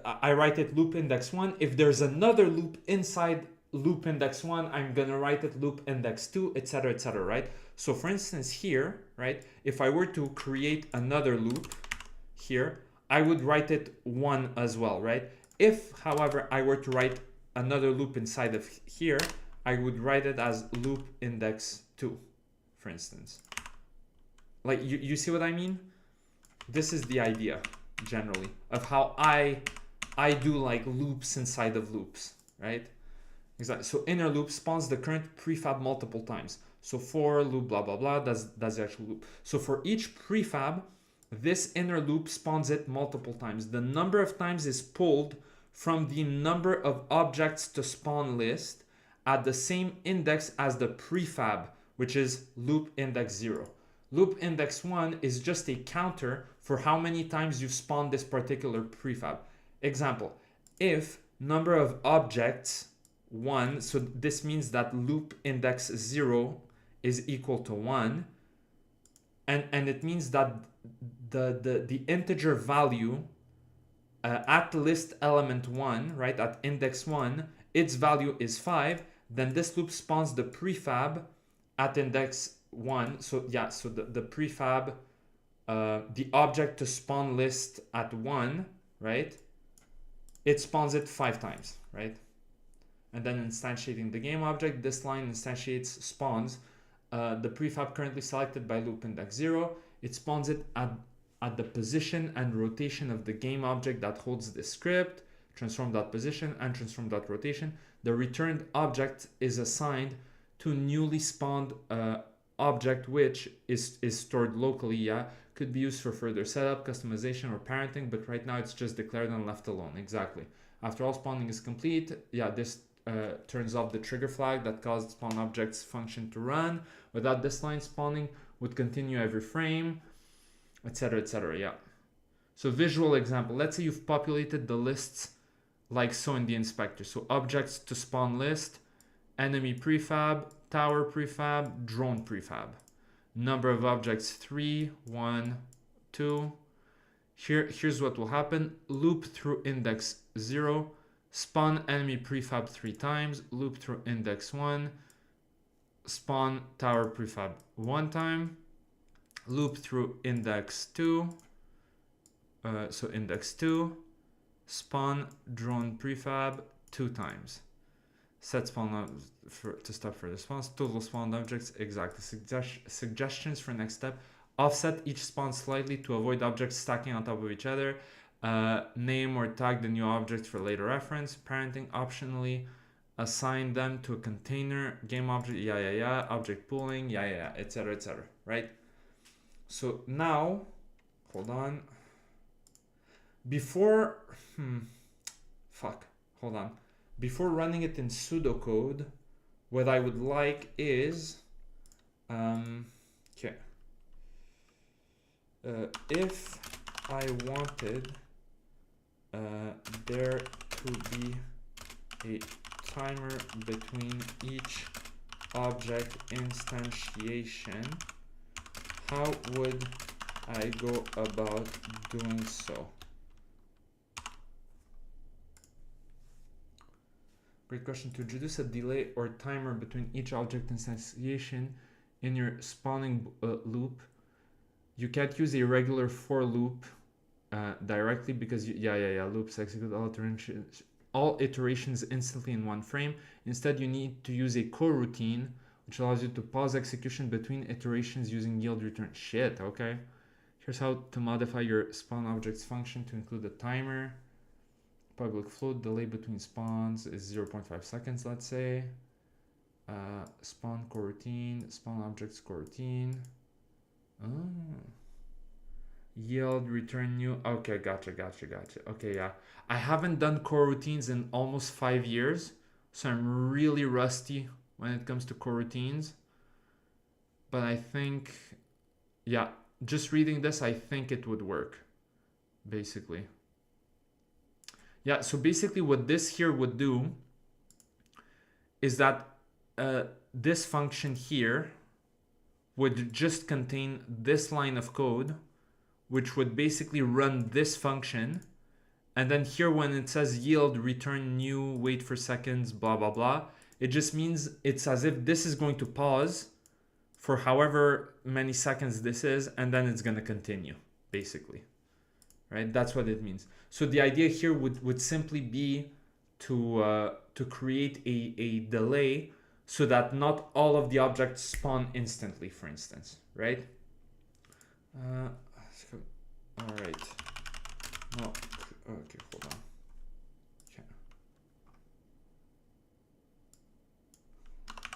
I write it loop index 1. If there's another loop inside loop index 1, I'm gonna write it loop index 2, etc., etc., right? So for instance here, right, if I were to create another loop here, I would write it 1 as well, right? If, however, I were to write another loop inside of here, I would write it as loop index 2, for instance. Like, you see what I mean? This is the idea, generally, of how I do like loops inside of loops, right? Exactly. So inner loop spawns the current prefab multiple times. So for loop blah blah blah, that's the actual loop. So for each prefab, this inner loop spawns it multiple times. The number of times is pulled from the number of objects to spawn list at the same index as the prefab, which is loop index 0. Loop index 1 is just a counter for how many times you've spawned this particular prefab. Example, if number of objects 1, so this means that loop index 0 is equal to 1, and it means that the integer value at list element 1, right, at index 1, its value is 5, then this loop spawns the prefab at index 1. So yeah, so the prefab, the object to spawn list at 1, right, it spawns it 5 times, right? And then instantiating the game object, this line instantiates spawns the prefab currently selected by loop index 0. It spawns it at the position and rotation of the game object that holds the script, transform.position and transform.rotation. The returned object is assigned to newly spawned object, which is stored locally. Yeah, could be used for further setup, customization, or parenting, but right now it's just declared and left alone. Exactly. After all spawning is complete, yeah, this turns off the trigger flag that caused spawn object's function to run. Without this line spawning, would continue every frame, etc., etc. Yeah. So visual example, let's say you've populated the lists like so in the inspector. So objects to spawn list, enemy prefab, tower prefab, drone prefab. Number of objects 3, 1, 2. Here's what will happen. Loop through index 0, spawn enemy prefab 3 times, loop through index 1, spawn tower prefab 1 time, loop through index 2, so index 2, spawn drone prefab 2 times. Set spawn to stop for response, total spawned objects, exactly. Suggestions for next step. Offset each spawn slightly to avoid objects stacking on top of each other. Name or tag the new object for later reference. Parenting optionally. Assign them to a container. Game object, yeah. Object pooling, yeah, etc., etc. Right? So now, hold on. Before, hold on. Before running it in pseudocode, what I would like is, okay. If I wanted there to be a timer between each object instantiation, how would I go about doing so? Great question. To introduce a delay or timer between each object instantiation in your spawning loop, you can't use a regular for loop directly because loops execute all iterations instantly in one frame. Instead, you need to use a coroutine, which allows you to pause execution between iterations using yield return. Shit, okay. Here's how to modify your spawn objects function to include a timer. Public float, delay between spawns is 0.5 seconds, let's say. Spawn coroutine, spawn objects coroutine. Yield return new. Okay, gotcha. Okay, yeah. I haven't done coroutines in almost 5 years, so I'm really rusty when it comes to coroutines. But I think, yeah, just reading this, I think it would work, basically. Yeah, so basically what this here would do is that this function here would just contain this line of code, which would basically run this function. And then here when it says yield, return new, wait for seconds, blah, blah, blah, it just means it's as if this is going to pause for however many seconds this is, and then it's going to continue, basically. Right? That's what it means. So the idea here would simply be to create a delay so that not all of the objects spawn instantly, for instance, right? All right. No, okay, hold on. Okay.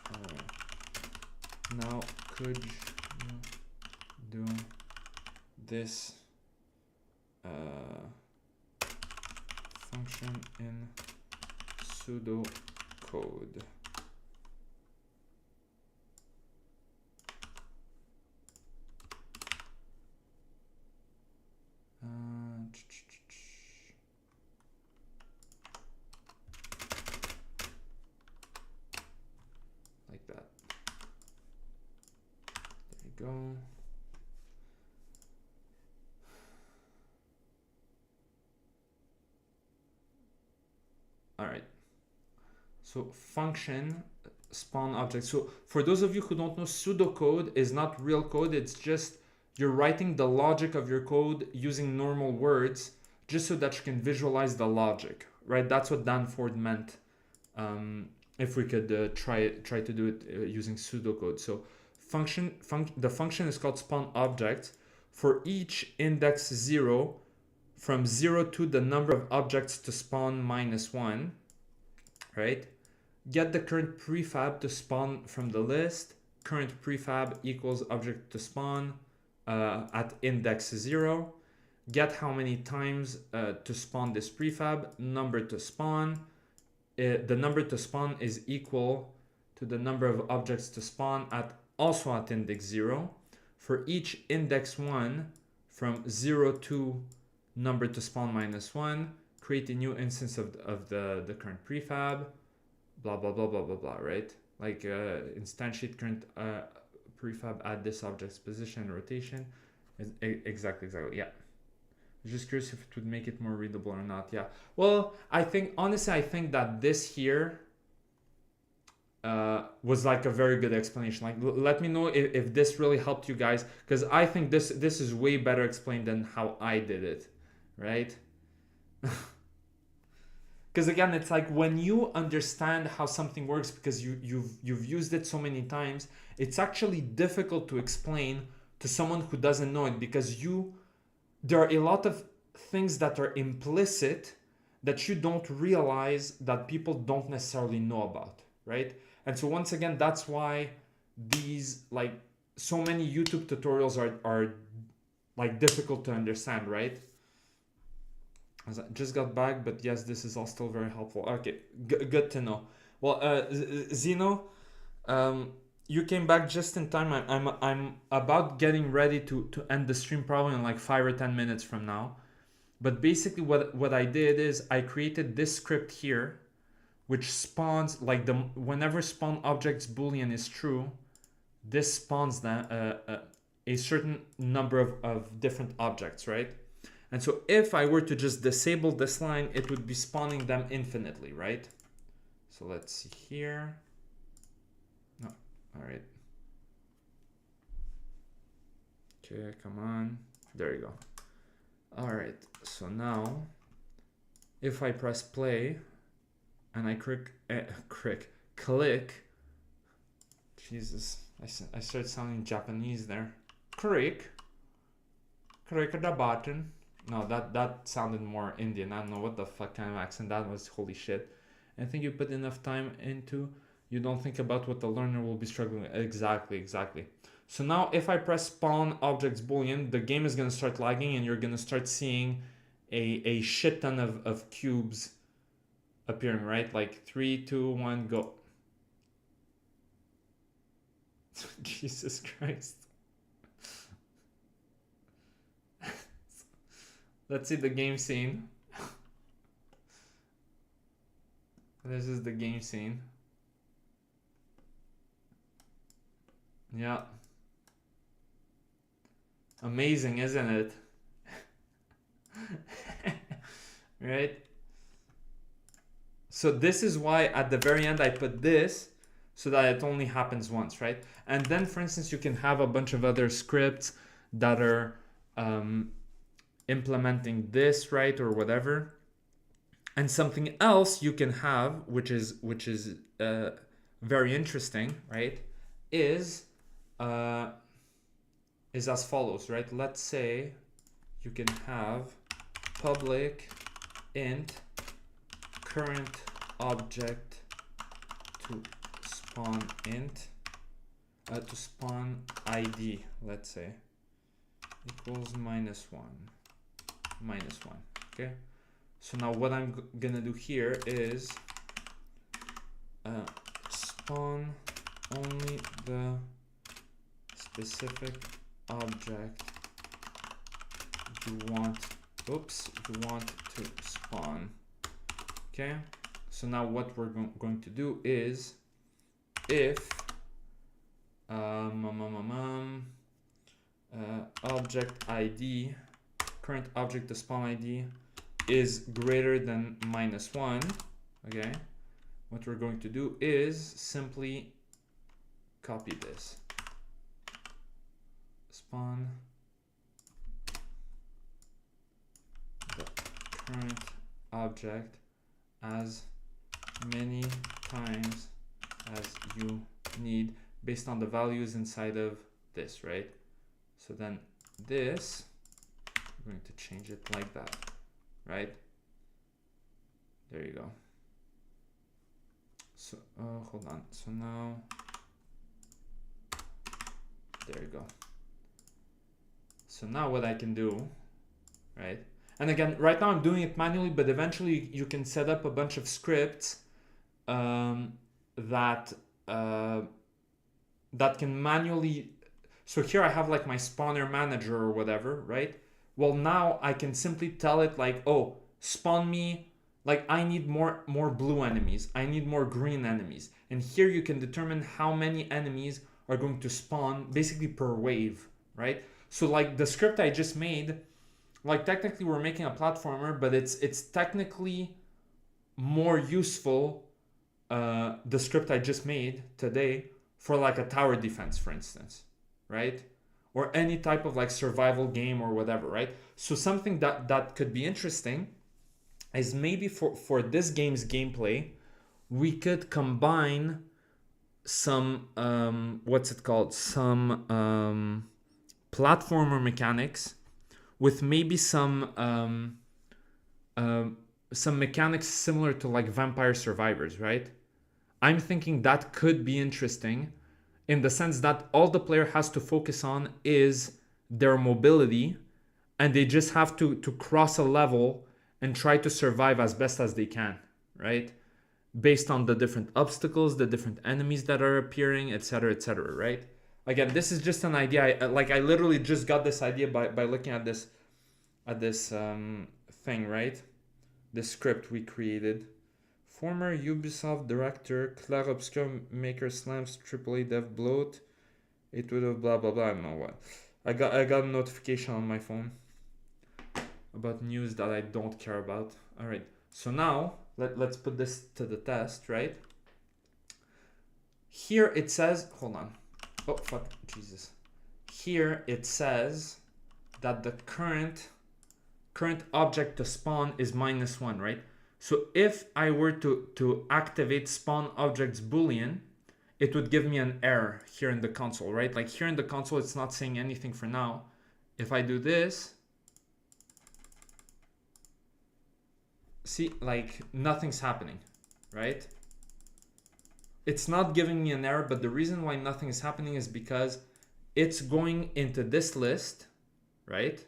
All right. Now, could you do this function in pseudocode? Like that. There you go. All right. So function spawn object. So for those of you who don't know, pseudocode is not real code. It's just you're writing the logic of your code using normal words just so that you can visualize the logic, right? That's what Danford meant. If we could try to do it using pseudocode. So the function is called spawn object. For each index 0, from 0 to the number of objects to spawn -1, right? Get the current prefab to spawn from the list. Current prefab equals object to spawn at index 0. Get how many times to spawn this prefab. Number to spawn. The number to spawn is equal to the number of objects to spawn also at index 0. for each index 1 from 0 to number to spawn -1, create a new instance of the current prefab, blah, blah, blah, blah, blah, blah, right? Like instantiate current prefab at this object's position and rotation. Exactly, yeah. Just curious if it would make it more readable or not. Yeah. Well, honestly, I think that this here was like a very good explanation. Like, let me know if this really helped you guys, because I think this is way better explained than how I did it, right? Because again, it's like when you understand how something works because you've used it so many times, it's actually difficult to explain to someone who doesn't know it, because there are a lot of things that are implicit that you don't realize that people don't necessarily know about, right? And so once again, that's why these, like, so many YouTube tutorials are like difficult to understand, right? As I just got back, but yes, this is all still very helpful. Okay, good to know. Well, Zeno, you came back just in time. I'm about getting ready to end the stream probably in like 5 or 10 minutes from now. But basically what I did is I created this script here, which spawns, like, whenever spawn object's boolean is true, this spawns a certain number of different objects, right? And so if I were to just disable this line, it would be spawning them infinitely, right? So let's see here. No, all right. Okay, come on. There you go. All right, so now if I press play and I click, Jesus, I started sounding Japanese there. Click the button. No, that sounded more Indian. I don't know what the fuck kind of accent that was. Holy shit. I think you put enough time into, you don't think about what the learner will be struggling with. Exactly. So now if I press spawn objects boolean, the game is going to start lagging and you're going to start seeing a shit ton of cubes appearing, right? Like 3, 2, 1, go. Jesus Christ. Let's see the game scene. This is the game scene. Yeah. Amazing, isn't it? Right? So this is why at the very end I put this, so that it only happens once, right? And then, for instance, you can have a bunch of other scripts that are implementing this, right, or whatever. And something else you can have, which is very interesting, right, is as follows, right? Let's say you can have public int current object to spawn int to spawn id, let's say, equals -1. Okay, so now what I'm gonna do here is spawn only the specific object you want to spawn. Okay, so now what we're going to do is if object id, current object to spawn id is greater than -1, okay, what we're going to do is simply copy this, spawn the current object as many times as you need based on the values inside of this, right? So then this, I'm going to change it like that, right? There you go. So hold on, so now there you go. So now what I can do, right, and again, right now I'm doing it manually, but eventually you can set up a bunch of scripts that that can manually, So here I have like my spawner manager or whatever, right? Well, now I can simply tell it like, oh, spawn me, like I need more blue enemies, I need more green enemies. And here you can determine how many enemies are going to spawn basically per wave, right? So like the script I just made, like technically we're making a platformer, but it's technically more useful, the script I just made today, for like a tower defense, for instance, right? Or any type of like survival game or whatever, right? So something that could be interesting is maybe for this game's gameplay, we could combine some what's it called, some platformer mechanics with maybe some mechanics similar to like Vampire Survivors, right? I'm thinking that could be interesting in the sense that all the player has to focus on is their mobility, and they just have to cross a level and try to survive as best as they can, right? Based on the different obstacles, the different enemies that are appearing, etc., right? Again, this is just an idea. I literally just got this idea by looking at this thing, right? The script we created. Former Ubisoft director, Claire Obscure maker slams AAA dev bloat. It would have blah blah blah. I don't know what. I got a notification on my phone about news that I don't care about. All right. So now let's put this to the test, right? Here it says, hold on. Oh fuck, Jesus. Here it says that the current object to spawn is -1, right? So if I were to activate spawn objects boolean, it would give me an error here in the console, right? Like here in the console, it's not saying anything for now. If I do this, see, like nothing's happening, right? It's not giving me an error, but the reason why nothing is happening is because it's going into this list, right?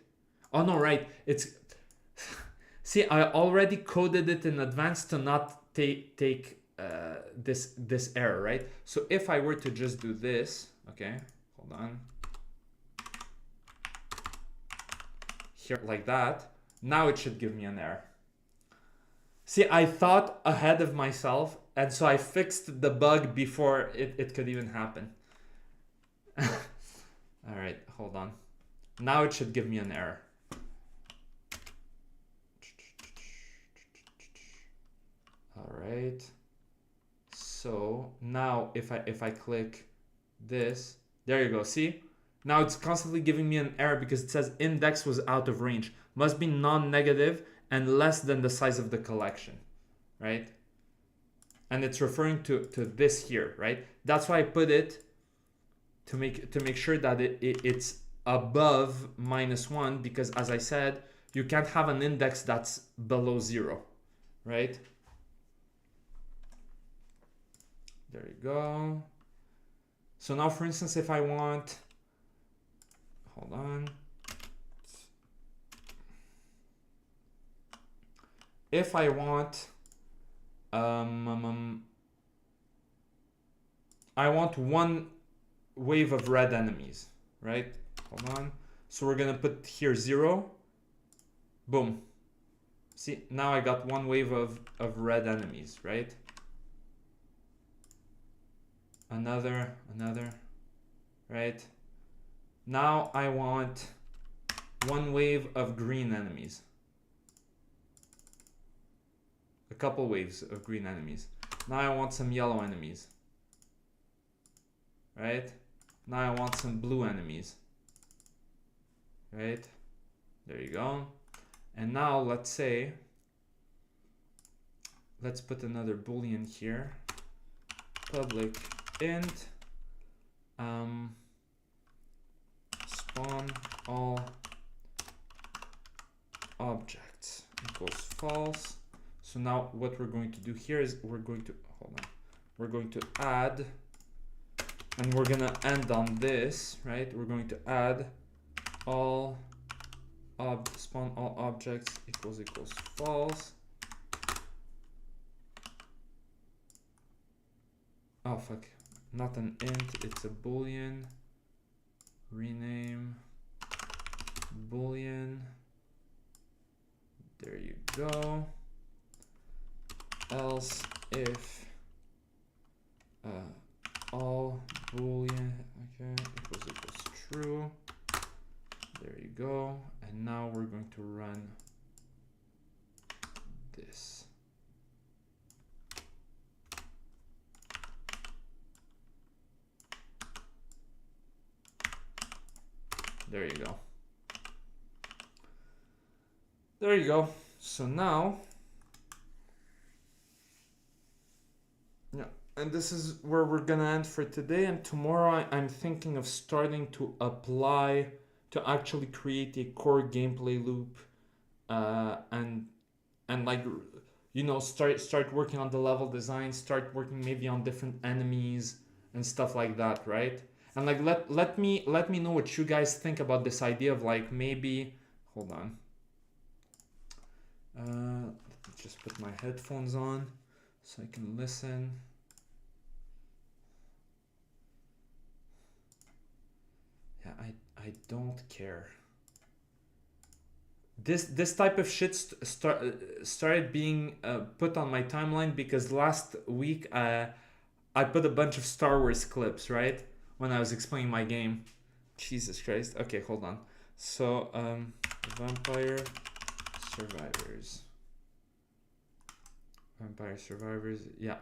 Oh no, right, it's see, I already coded it in advance to not take this error, right? So if I were to just do this, okay, hold on, here like that, now it should give me an error. See, I thought ahead of myself, and so I fixed the bug before it could even happen. All right, hold on. Now it should give me an error. All right. So now if I click this, there you go. See? Now it's constantly giving me an error because it says index was out of range. Must be non-negative and less than the size of the collection, right? And it's referring to this here, right? That's why I put it to make sure that it's above -1, because as I said, you can't have an index that's below 0, right? There you go. So now, for instance, if I want, hold on. If I want, I want one wave of red enemies, right? Hold on. So we're gonna put here 0. Boom. See, now I got one wave of red enemies, right? Another, right? Now I want one wave of green enemies. A couple waves of green enemies. Now I want some yellow enemies. Right? Now I want some blue enemies. Right? There you go. And now let's say, let's put another boolean here. Public int spawn all objects equals false. So now what we're going to do here is we're going to, hold on, we're going to add, and we're gonna end on this, right? We're going to add all spawn all objects equals false. Oh fuck, not an int, it's a boolean. rename boolean. There you go. Else if all boolean equals true. There you go. And now we're going to run this. There you go. There you go. So now, yeah, and this is where we're gonna end for today. And tomorrow I'm thinking of starting to apply, to actually create a core gameplay loop, and like, you know, start working on the level design, start working maybe on different enemies and stuff like that, right? And like let me know what you guys think about this idea of like maybe, hold on. Let me just put my headphones on so I can listen. Yeah, I don't care. This type of shit started being put on my timeline because last week I put a bunch of Star Wars clips, right? When I was explaining my game. Jesus Christ. Okay, hold on. So, Vampire Survivors. Vampire Survivors, yeah.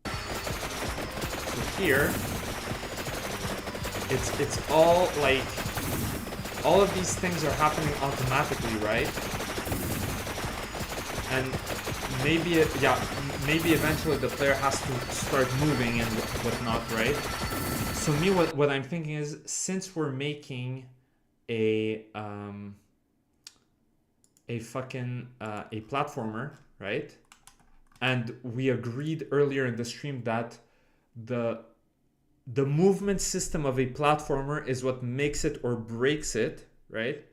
So here, it's all like, all of these things are happening automatically, right? And maybe, maybe eventually the player has to start moving and whatnot, right? So me, what I'm thinking is, since we're making a fucking a platformer, right? And we agreed earlier in the stream that the movement system of a platformer is what makes it or breaks it, right?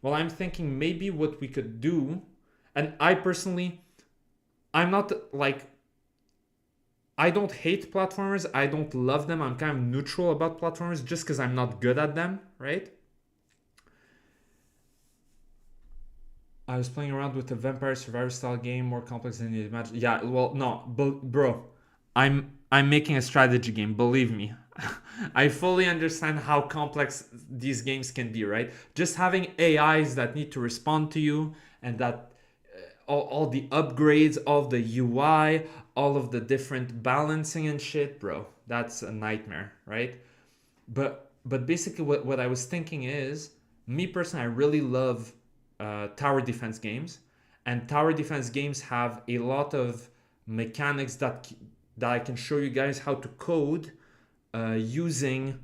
Well, I'm thinking maybe what we could do, and I personally, I'm not like, I don't hate platformers, I don't love them, I'm kind of neutral about platformers just because I'm not good at them, right? I was playing around with the Vampire Survivor style game, more complex than you imagine. Yeah, well, no, bro, I'm making a strategy game, believe me. I fully understand how complex these games can be, right? Just having AIs that need to respond to you, and that all the upgrades, all the UI, all of the different balancing and shit, bro, that's a nightmare, right? But basically what I was thinking is, me personally, I really love tower defense games, and tower defense games have a lot of mechanics that I can show you guys how to code using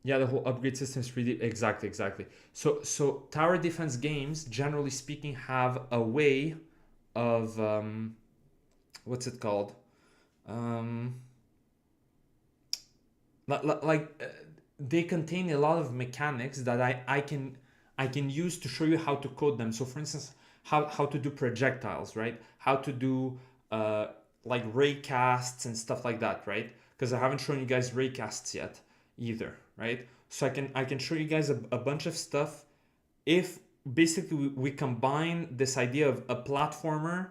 yeah, the whole upgrade system is really exactly. So tower defense games, generally speaking, have a way of what's it called? They contain a lot of mechanics that I can use to show you how to code them. So for instance, how to do projectiles, right? How to do like ray casts and stuff like that, right? Because I haven't shown you guys ray casts yet either, right? So I can show you guys a bunch of stuff if basically we combine this idea of a platformer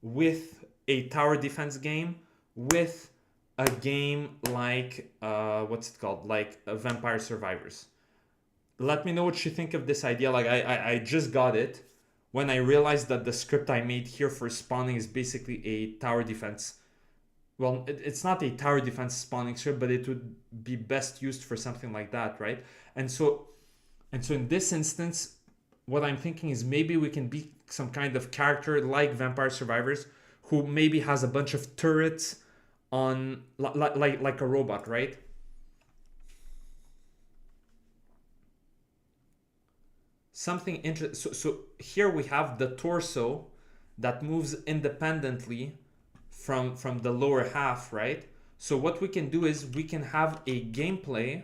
with a tower defense game with a game like what's it called, like Vampire Survivors. Let me know what you think of this idea. Like I just got it when I realized that the script I made here for spawning is basically a tower defense. Well, it's not a tower defense spawning script, but it would be best used for something like that, right? And so in this instance, what I'm thinking is maybe we can be some kind of character like Vampire Survivors, who maybe has a bunch of turrets on like a robot, right? Something interesting. So here we have the torso that moves independently from the lower half, right? So what we can do is we can have a gameplay,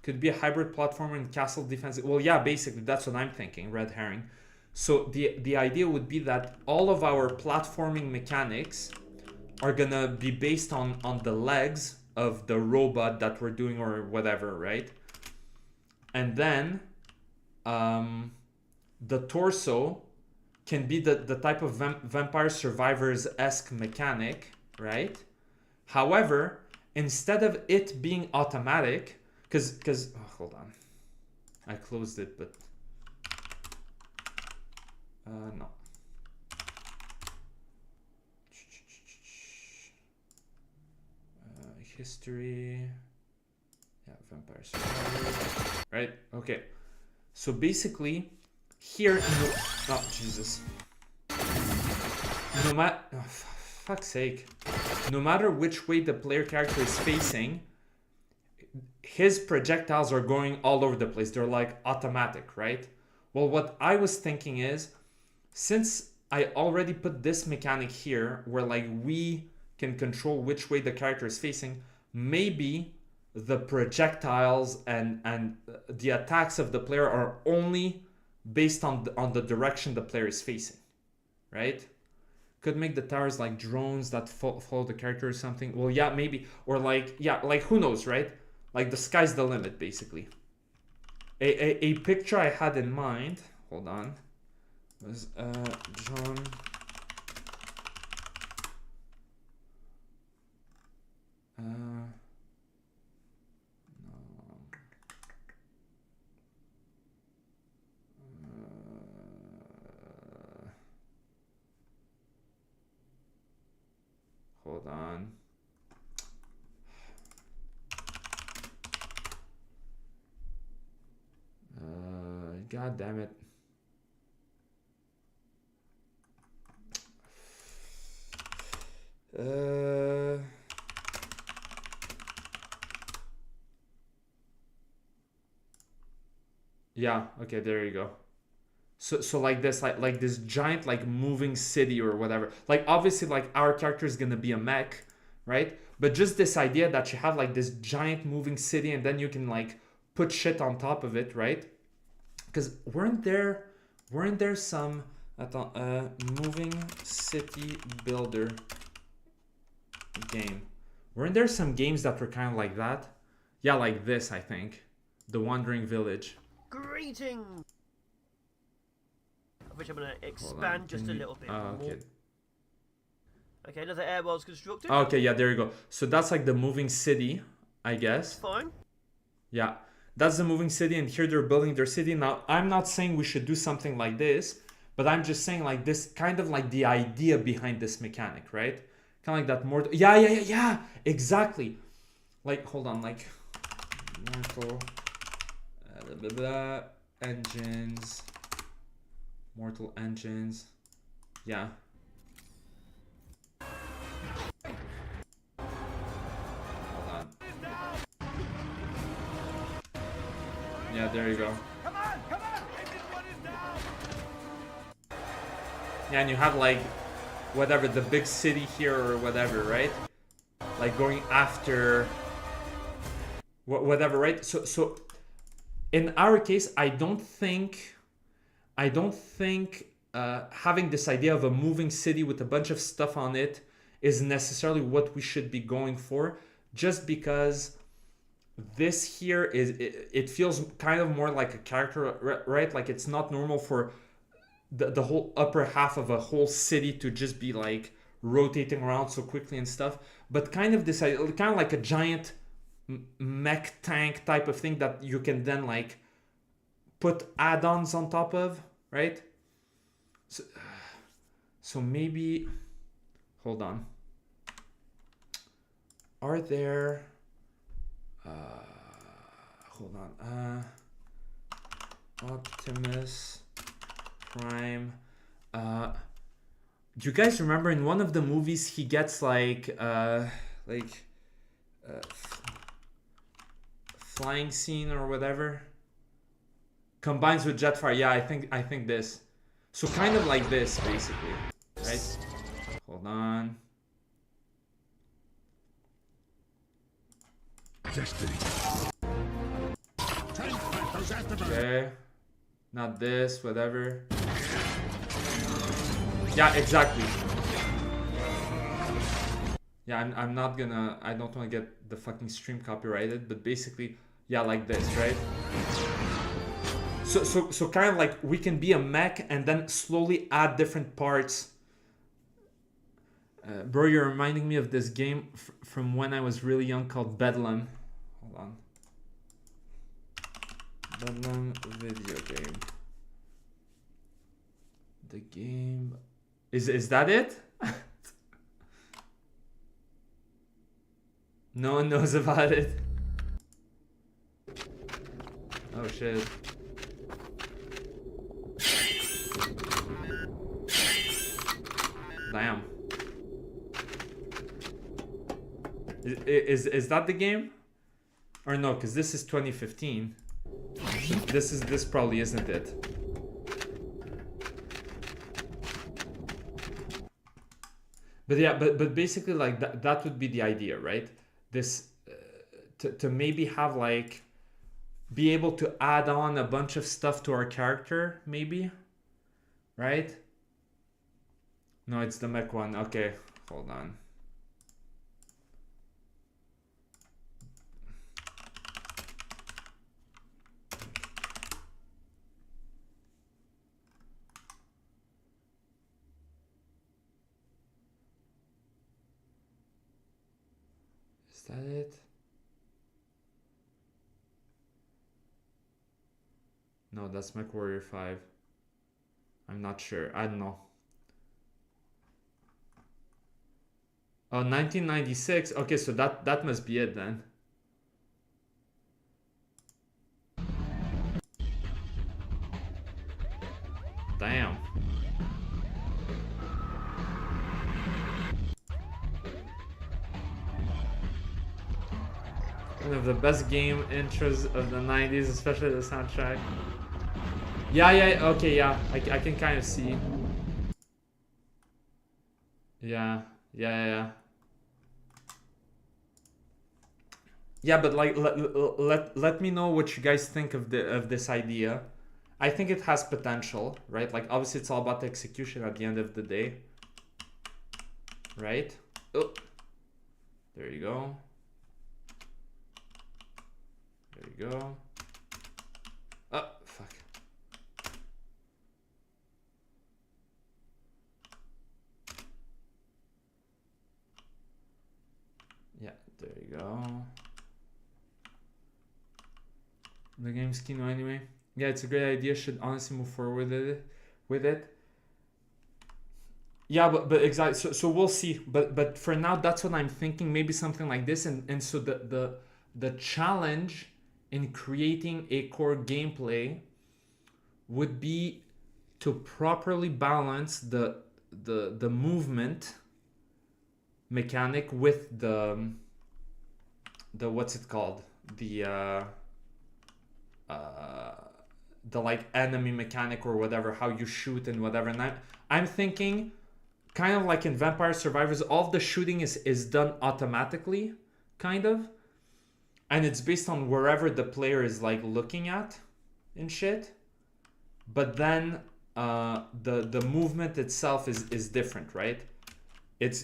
could be a hybrid platformer and castle defense. Well, yeah, basically that's what I'm thinking, red herring. So the idea would be that all of our platforming mechanics are gonna be based on the legs, of the robot that we're doing or whatever, right? And then the torso can be the type of Vampire Survivors-esque mechanic, right? However, instead of it being automatic, because hold on, I closed it, but no. History, yeah, Vampire Survivors, right? Okay, so basically here, oh Jesus, no matter, oh, fuck's sake, no matter which way the player character is facing, his projectiles are going all over the place. They're like automatic, right? Well, what I was thinking is, since I already put this mechanic here where like we can control which way the character is facing, maybe the projectiles and the attacks of the player are only based on the direction the player is facing, right? Could make the towers like drones that follow the character or something. Well, yeah, maybe. Or like, yeah, like who knows, right? Like the sky's the limit, basically. A picture I had in mind, hold on, was John. No. Hold on. God damn it. Yeah, okay, there you go. So like this, like this giant like moving city or whatever. Like obviously like our character is gonna be a mech, right? But just this idea that you have like this giant moving city and then you can like put shit on top of it, right? Because weren't there some moving city builder game? Weren't there some games that were kind of like that? Yeah, like this, I think. The Wandering Village. Greetings! Which I'm going to expand just a little bit more. Okay. Okay, another air world's constructed. Okay, yeah, there you go. So that's like the moving city, I guess. Fine. Yeah, that's the moving city, and here they're building their city. Now, I'm not saying we should do something like this, but I'm just saying like this, kind of like the idea behind this mechanic, right? Kind of like that more. Yeah, exactly. Like, hold on, like mortal blah, blah, blah, engines, mortal engines. Yeah. Hold on. Yeah, there you go. Come on! Engine 1 is down! Yeah, and you have like whatever, the big city here or whatever, right? Like going after whatever, right? So in our case, I don't think having this idea of a moving city with a bunch of stuff on it is necessarily what we should be going for, just because this here it feels kind of more like a character, right? Like it's not normal for the whole upper half of a whole city to just be like rotating around so quickly and stuff, but kind of this kind of like a giant mech tank type of thing that you can then like put add-ons on top of, right? So maybe, hold on, are there hold on, Optimus Prime, do you guys remember in one of the movies he gets like flying scene or whatever, combines with Jetfire? Yeah, I think this. So kind of like this, basically, right? Hold on. Destiny. Okay. Not this, whatever. Yeah, exactly. Yeah, I'm not gonna, I don't want to get the fucking stream copyrighted, but basically, yeah, like this, right? So kind of like we can be a mech and then slowly add different parts. Bro, you're reminding me of this game from when I was really young called Bedlam. Hold on. Bedlam video game. The game... Is that it? No one knows about it. Oh shit. Damn. Is that the game? Or no, because this is 2015. So this probably isn't it. But yeah, but basically like that would be the idea, right? This to maybe have like be able to add on a bunch of stuff to our character, maybe, right? No, it's the mech one. Okay, hold on. Is that it? No, that's MechWarrior 5. I'm not sure. I don't know. Oh, 1996. Okay, so that must be it then. Damn. One of the best game intros of the 90s, especially the soundtrack. Yeah, okay, yeah. I can kind of see. Yeah. Yeah, but like let me know what you guys think of this idea. I think it has potential, right? Like obviously it's all about the execution at the end of the day. Right? Oh. There you go. There you go. Oh, fuck. Yeah, there you go. The game's Kino anyway. Yeah, it's a great idea. Should honestly move forward with it. Yeah, but exactly. So we'll see. But for now, that's what I'm thinking. Maybe something like this. And so the challenge in creating a core gameplay would be to properly balance the movement mechanic with the what's it called, the like enemy mechanic or whatever, how you shoot and whatever. And I'm thinking kind of like in Vampire Survivors, all of the shooting is done automatically, kind of, and it's based on wherever the player is like looking at and shit. But then the movement itself is different, right? It's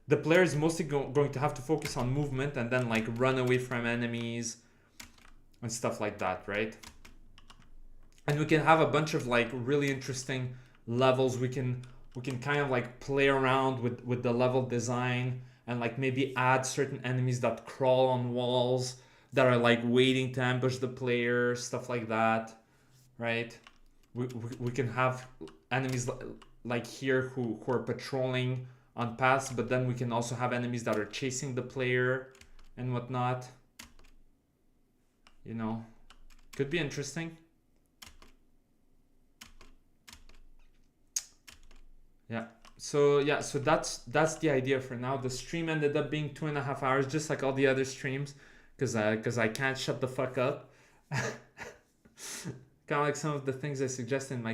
the player is mostly going to have to focus on movement and then like run away from enemies and stuff like that, right? And we can have a bunch of like really interesting levels. We can kind of like play around with the level design and like maybe add certain enemies that crawl on walls that are like waiting to ambush the player, stuff like that, right? We can have enemies like here who are patrolling on paths, but then we can also have enemies that are chasing the player and whatnot. You know, could be interesting. So that's the idea for now. The stream ended up being 2.5 hours, just like all the other streams, because I can't shut the fuck up. Kind of like some of the things I suggested in my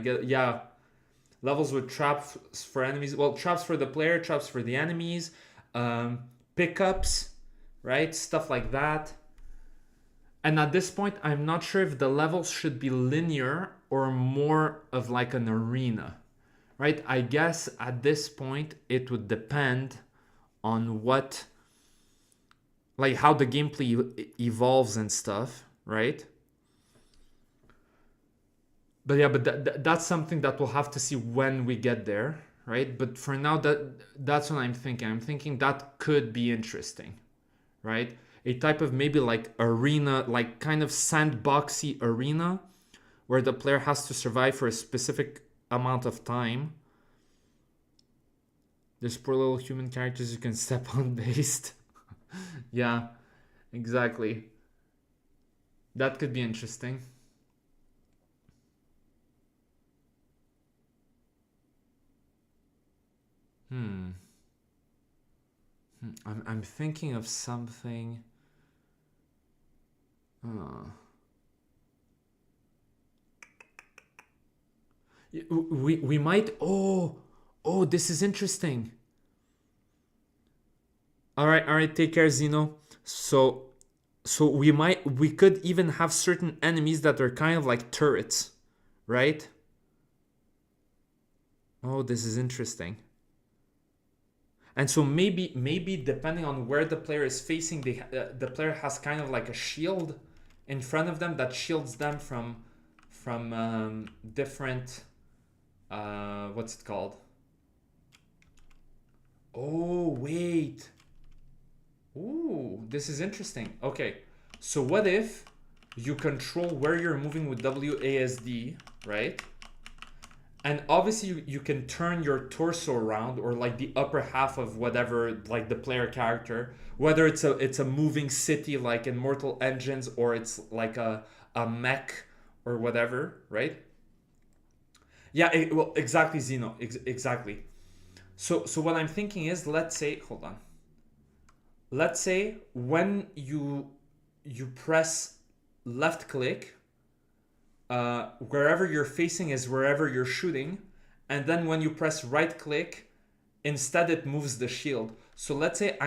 levels with traps for enemies. Well, traps for the player, traps for the enemies, pickups, right? Stuff like that. And at this point, I'm not sure if the levels should be linear or more of like an arena, right? I guess at this point, it would depend what, like how the gameplay evolves and stuff, right? But yeah, but that's something that we'll have to see when we get there, right? But for now, that's what I'm thinking. I'm thinking that could be interesting, right? A type of maybe like arena, like kind of sandboxy arena, where the player has to survive for a specific amount of time. There's poor little human characters you can step on based. Yeah, exactly. That could be interesting. I'm thinking of something. We might. Oh, this is interesting. All right. Take care, Zeno. So we could even have certain enemies that are kind of like turrets, right? Oh, this is interesting. And so maybe depending on where the player is facing, the player has kind of like a shield in front of them that shields them from different what's it called? Oh wait. Ooh, this is interesting. Okay, so what if you control where you're moving with WASD, right? And obviously you can turn your torso around, or like the upper half of whatever, like the player character, whether it's a moving city like in Mortal Engines, or it's like a mech or whatever, right? Yeah, well, exactly, Zeno, exactly. So what I'm thinking is, let's say, hold on. Let's say when you press left click, wherever you're facing is wherever you're shooting, and then when you press right click, instead it moves the shield. So let's say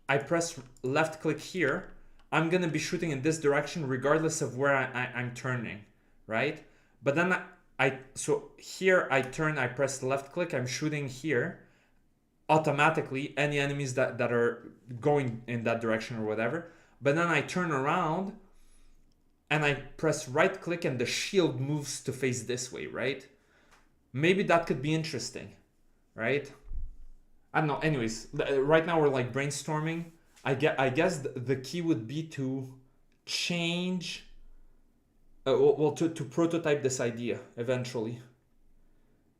I press left click here, I'm gonna be shooting in this direction regardless of where I'm turning, right? But then so here I turn, I press left click, I'm shooting here. Automatically, any enemies that are going in that direction or whatever. But then I turn around and I press right click and the shield moves to face this way, right? Maybe that could be interesting, right? I don't know. Anyways, right now we're like brainstorming. I guess the key would be to change, well, to prototype this idea eventually.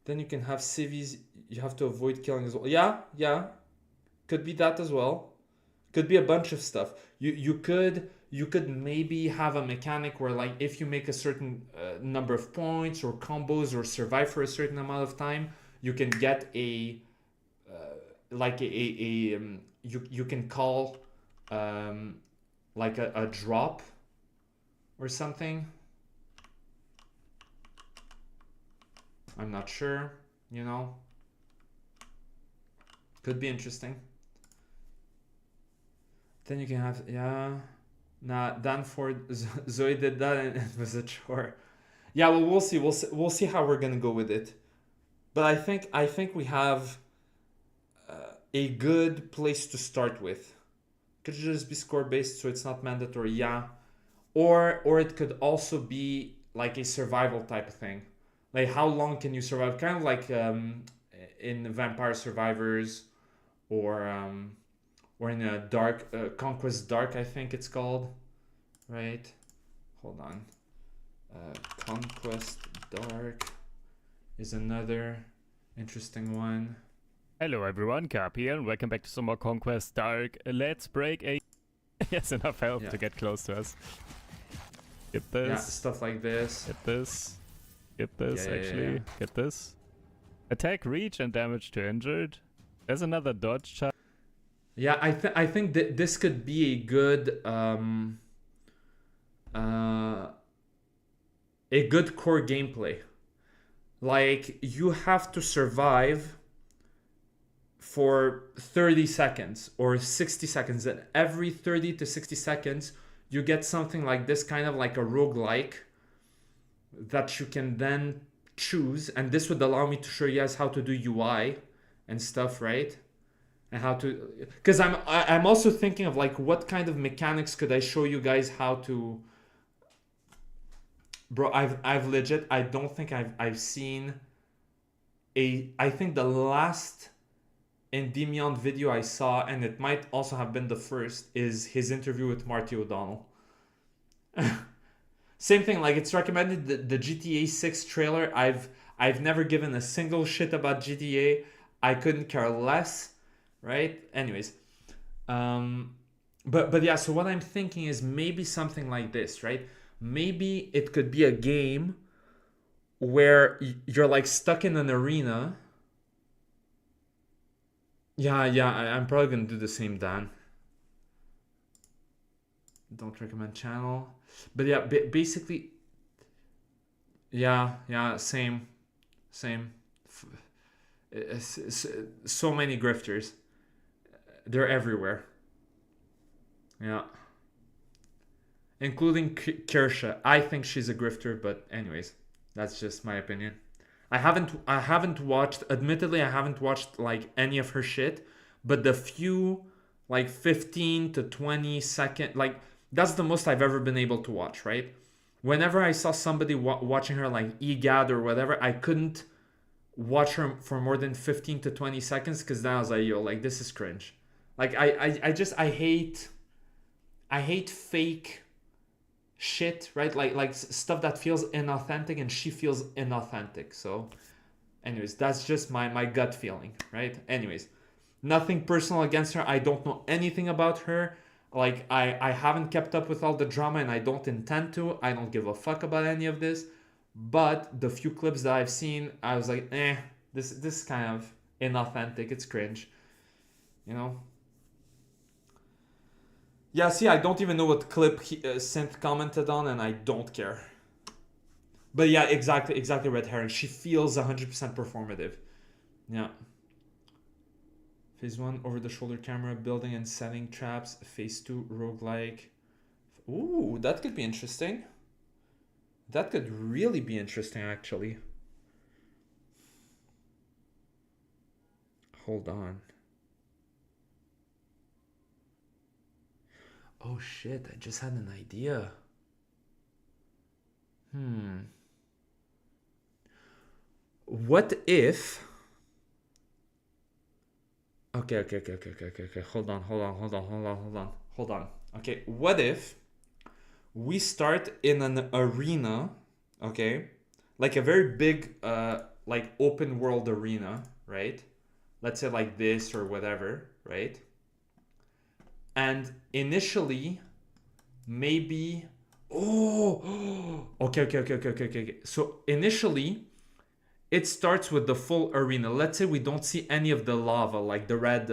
Then you can have civvies. You have to avoid killing as well. Yeah, could be that as well. Could be a bunch of stuff. You could maybe have a mechanic where, like, if you make a certain number of points or combos or survive for a certain amount of time, you can get like you can call like a drop or something. I'm not sure, you know. Could be interesting. Then you can have, yeah. Nah, Danford, Zoe did that and it was a chore. Yeah, well, we'll see. We'll see how we're gonna go with it. But I think we have a good place to start with. Could just be score based, so it's not mandatory. Yeah, or it could also be like a survival type of thing. Like, how long can you survive? Kind of like in Vampire Survivors, or in a Dark Conquest Dark, I think it's called, right? Hold on. Conquest Dark is another interesting one. Hello everyone, Cap here, and welcome back to some more Conquest Dark. Let's break a... Yes, enough help to get close to us. Get this. Yeah, stuff like this. Get this. Get this, actually. Yeah. Get this. Attack, reach, and damage to injured. There's another dodge chart. Yeah, I think that this could be a good core gameplay. Like, you have to survive for 30 seconds or 60 seconds, and every 30 to 60 seconds you get something like this, kind of like a roguelike, that you can then choose. And this would allow me to show you guys how to do UI and stuff, right? and how to, because I'm also thinking of like what kind of mechanics could I show you guys how to. Bro, I've legit, I don't think I've seen I think the last Endymion video I saw, and it might also have been the first, is his interview with Marty O'Donnell. Same thing, like it's recommended the GTA 6 trailer. I've never given a single shit about GTA. I couldn't care less, right? Anyways, but yeah. So what I'm thinking is maybe something like this, right? Maybe it could be a game where you're like stuck in an arena. Yeah, I'm probably gonna do the same, Dan. Don't recommend channel. But yeah, basically, yeah, same. So many grifters. They're everywhere. Yeah. Including Kirsha. I think she's a grifter, but anyways, that's just my opinion. I haven't watched, admittedly I haven't watched like any of her shit, but the few like 15 to 20 second, like that's the most I've ever been able to watch, right? Whenever I saw somebody watching her like EGAD or whatever, I couldn't watch her for more than 15 to 20 seconds because then I was like, yo, like this is cringe. Like I hate fake shit, right? Like stuff that feels inauthentic, and she feels inauthentic. So anyways, that's just my gut feeling, right? Anyways, nothing personal against her. I don't know anything about her. Like I haven't kept up with all the drama, and I don't intend to. I don't give a fuck about any of this. But the few clips that I've seen, I was like, this is kind of inauthentic. It's cringe, you know. Yeah, see, I don't even know what clip Synth commented on, and I don't care. But yeah, exactly, Red Herring. She feels 100% performative. Yeah. Phase 1, over-the-shoulder camera, building and setting traps. Phase 2, roguelike. Ooh, that could be interesting. That could really be interesting, actually. Hold on. Oh shit, I just had an idea. What if... Okay. Hold on. Okay, what if we start in an arena, okay? Like a very big, like open world arena, right? Let's say like this or whatever, right? And initially, maybe... Oh! Okay. So initially, it starts with the full arena. Let's say we don't see any of the lava, like the red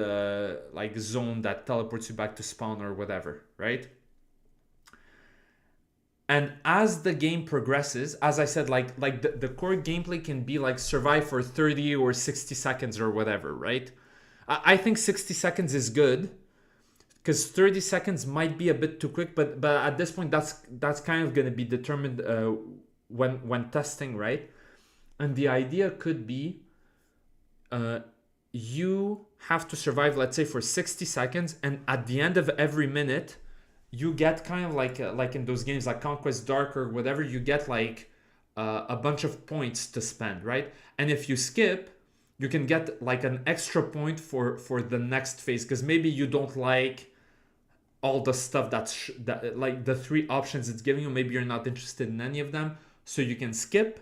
like zone that teleports you back to spawn or whatever, right? And as the game progresses, as I said, like the core gameplay can be like survive for 30 or 60 seconds or whatever, right? I think 60 seconds is good, because 30 seconds might be a bit too quick, but at this point that's kind of going to be determined when testing, right? And the idea could be you have to survive, let's say, for 60 seconds, and at the end of every minute you get kind of like in those games like Conquest Dark or whatever, you get like a bunch of points to spend, right? And if you skip, you can get like an extra point for the next phase, because maybe you don't like all the stuff that like the 3 options it's giving you, maybe you're not interested in any of them, so you can skip,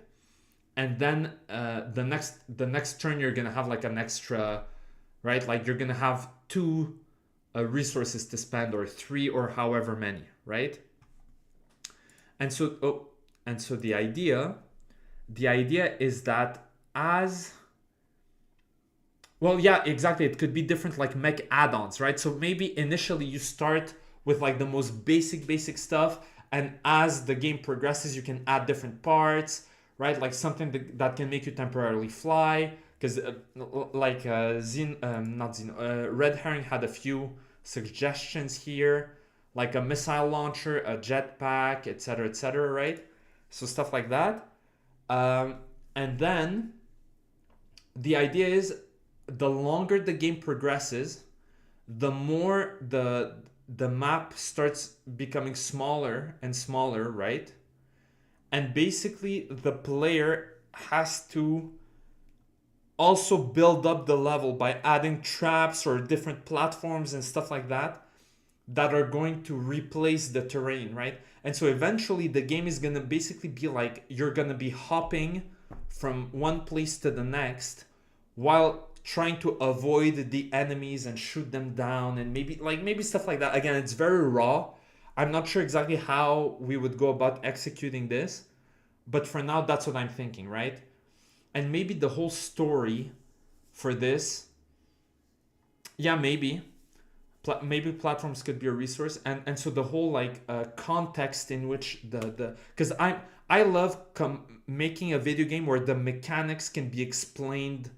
and then the next turn you're gonna have like an extra, right? Like you're gonna have 2 resources to spend, or 3, or however many, right? And so the idea is that as well, yeah, exactly. It could be different like mech add-ons, right? So maybe initially you start with like the most basic stuff, and as the game progresses, you can add different parts, right? Like something that can make you temporarily fly, because like Red Herring had a few suggestions here, like a missile launcher, a jetpack, etc., right? So stuff like that. And then the idea is, the longer the game progresses, the more the map starts becoming smaller and smaller, right? And basically the player has to also build up the level by adding traps or different platforms and stuff like that are going to replace the terrain, right? And so eventually the game is going to basically be like you're going to be hopping from one place to the next while trying to avoid the enemies and shoot them down, and maybe stuff like that. Again, it's very raw. I'm not sure exactly how we would go about executing this, but for now that's what I'm thinking, right? And maybe the whole story for this, yeah, maybe platforms could be a resource, and so the whole like context in which the because I love making a video game where the mechanics can be explained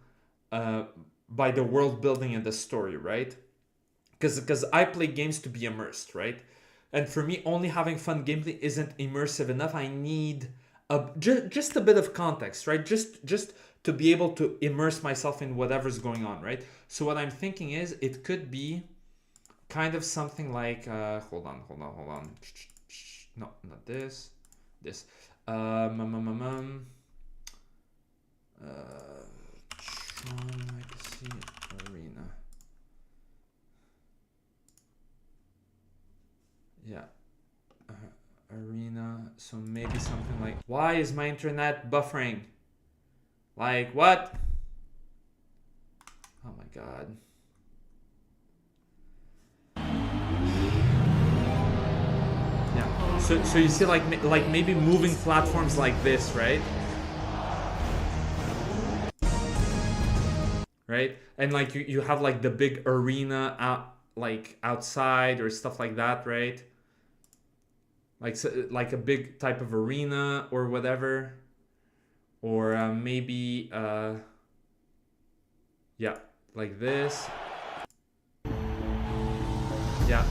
by the world building and the story, right? Because I play games to be immersed, right? And for me, only having fun gameplay isn't immersive enough. I need just a bit of context, right? Just to be able to immerse myself in whatever's going on, right? So what I'm thinking is it could be kind of something like hold on. No, not this. Tron Legacy Arena. Yeah. Arena. So maybe something like, why is my internet buffering? Like what? Oh my god. Yeah. So you see like maybe moving platforms like this, right? Right? And like you have like the big arena out like outside or stuff like that, right? Like like a big type of arena or whatever, or maybe yeah, like this. Yeah,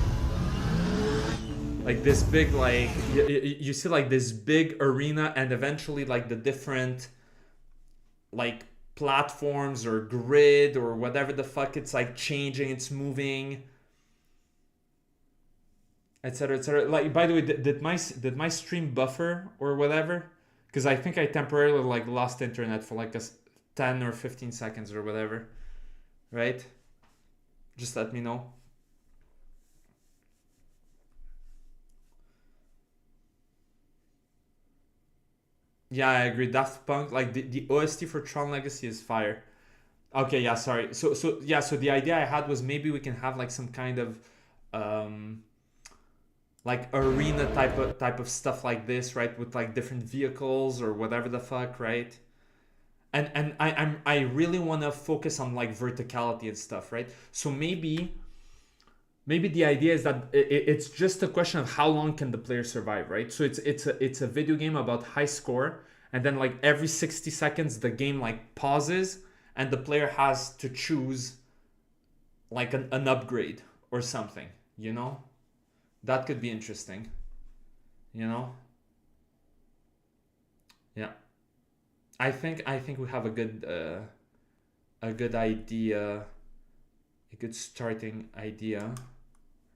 like this big, like you see like this big arena, and eventually like the different like platforms or grid or whatever the fuck, it's like changing, it's moving, etc, etc. Like, by the way, did my stream buffer or whatever? Because I think I temporarily like lost internet for like 10 or 15 seconds or whatever, right? Just let me know. Yeah, I agree. Daft Punk, like the OST for Tron Legacy is fire. Okay, yeah, sorry. So the idea I had was maybe we can have like some kind of um like arena type of stuff like this, right? With like different vehicles or whatever the fuck, right? And I really want to focus on like verticality and stuff, right? So maybe the idea is that it's just a question of how long can the player survive, right? So it's a video game about high score, and then like every 60 seconds the game like pauses and the player has to choose like an upgrade or something, you know? That could be interesting, you know? Yeah. I think we have a good idea, a good starting idea,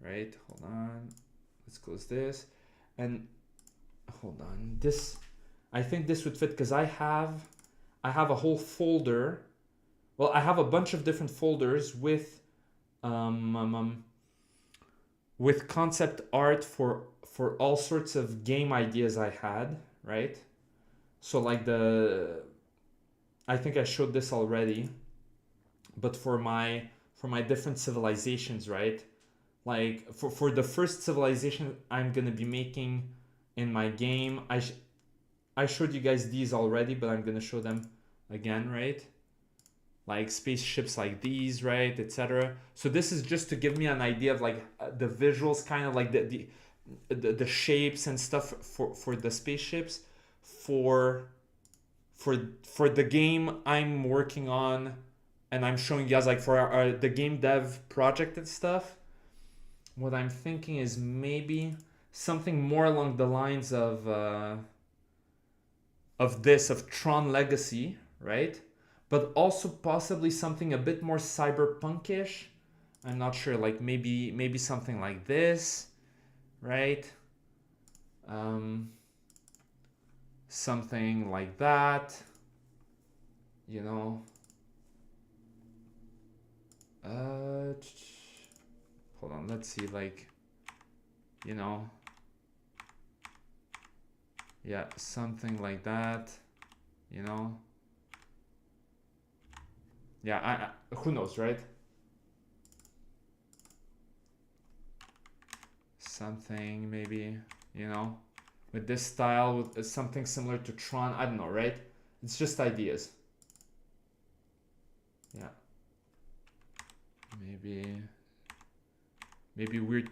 right? Hold on, let's close this, and hold on, this, I think this would fit because I have a whole folder. Well, I have a bunch of different folders with concept art for all sorts of game ideas I had, right? So like I think I showed this already, but for my different civilizations, right? Like for the first civilization I'm gonna be making in my game, I showed you guys these already, but I'm gonna show them again, right? Like spaceships like these, right, etc. So this is just to give me an idea of like the visuals, kind of like the shapes and stuff for the spaceships for the game I'm working on, and I'm showing you guys like for the game dev project and stuff. What I'm thinking is maybe something more along the lines of Tron Legacy, right? But also possibly something a bit more cyberpunkish, I'm not sure, like maybe something like this, right? Something like that, you know. Hold on, let's see, like, you know, yeah, something like that, you know. Yeah, who knows, right? Something maybe, you know, with this style, with something similar to Tron. I don't know, right? It's just ideas. Yeah. Maybe weird,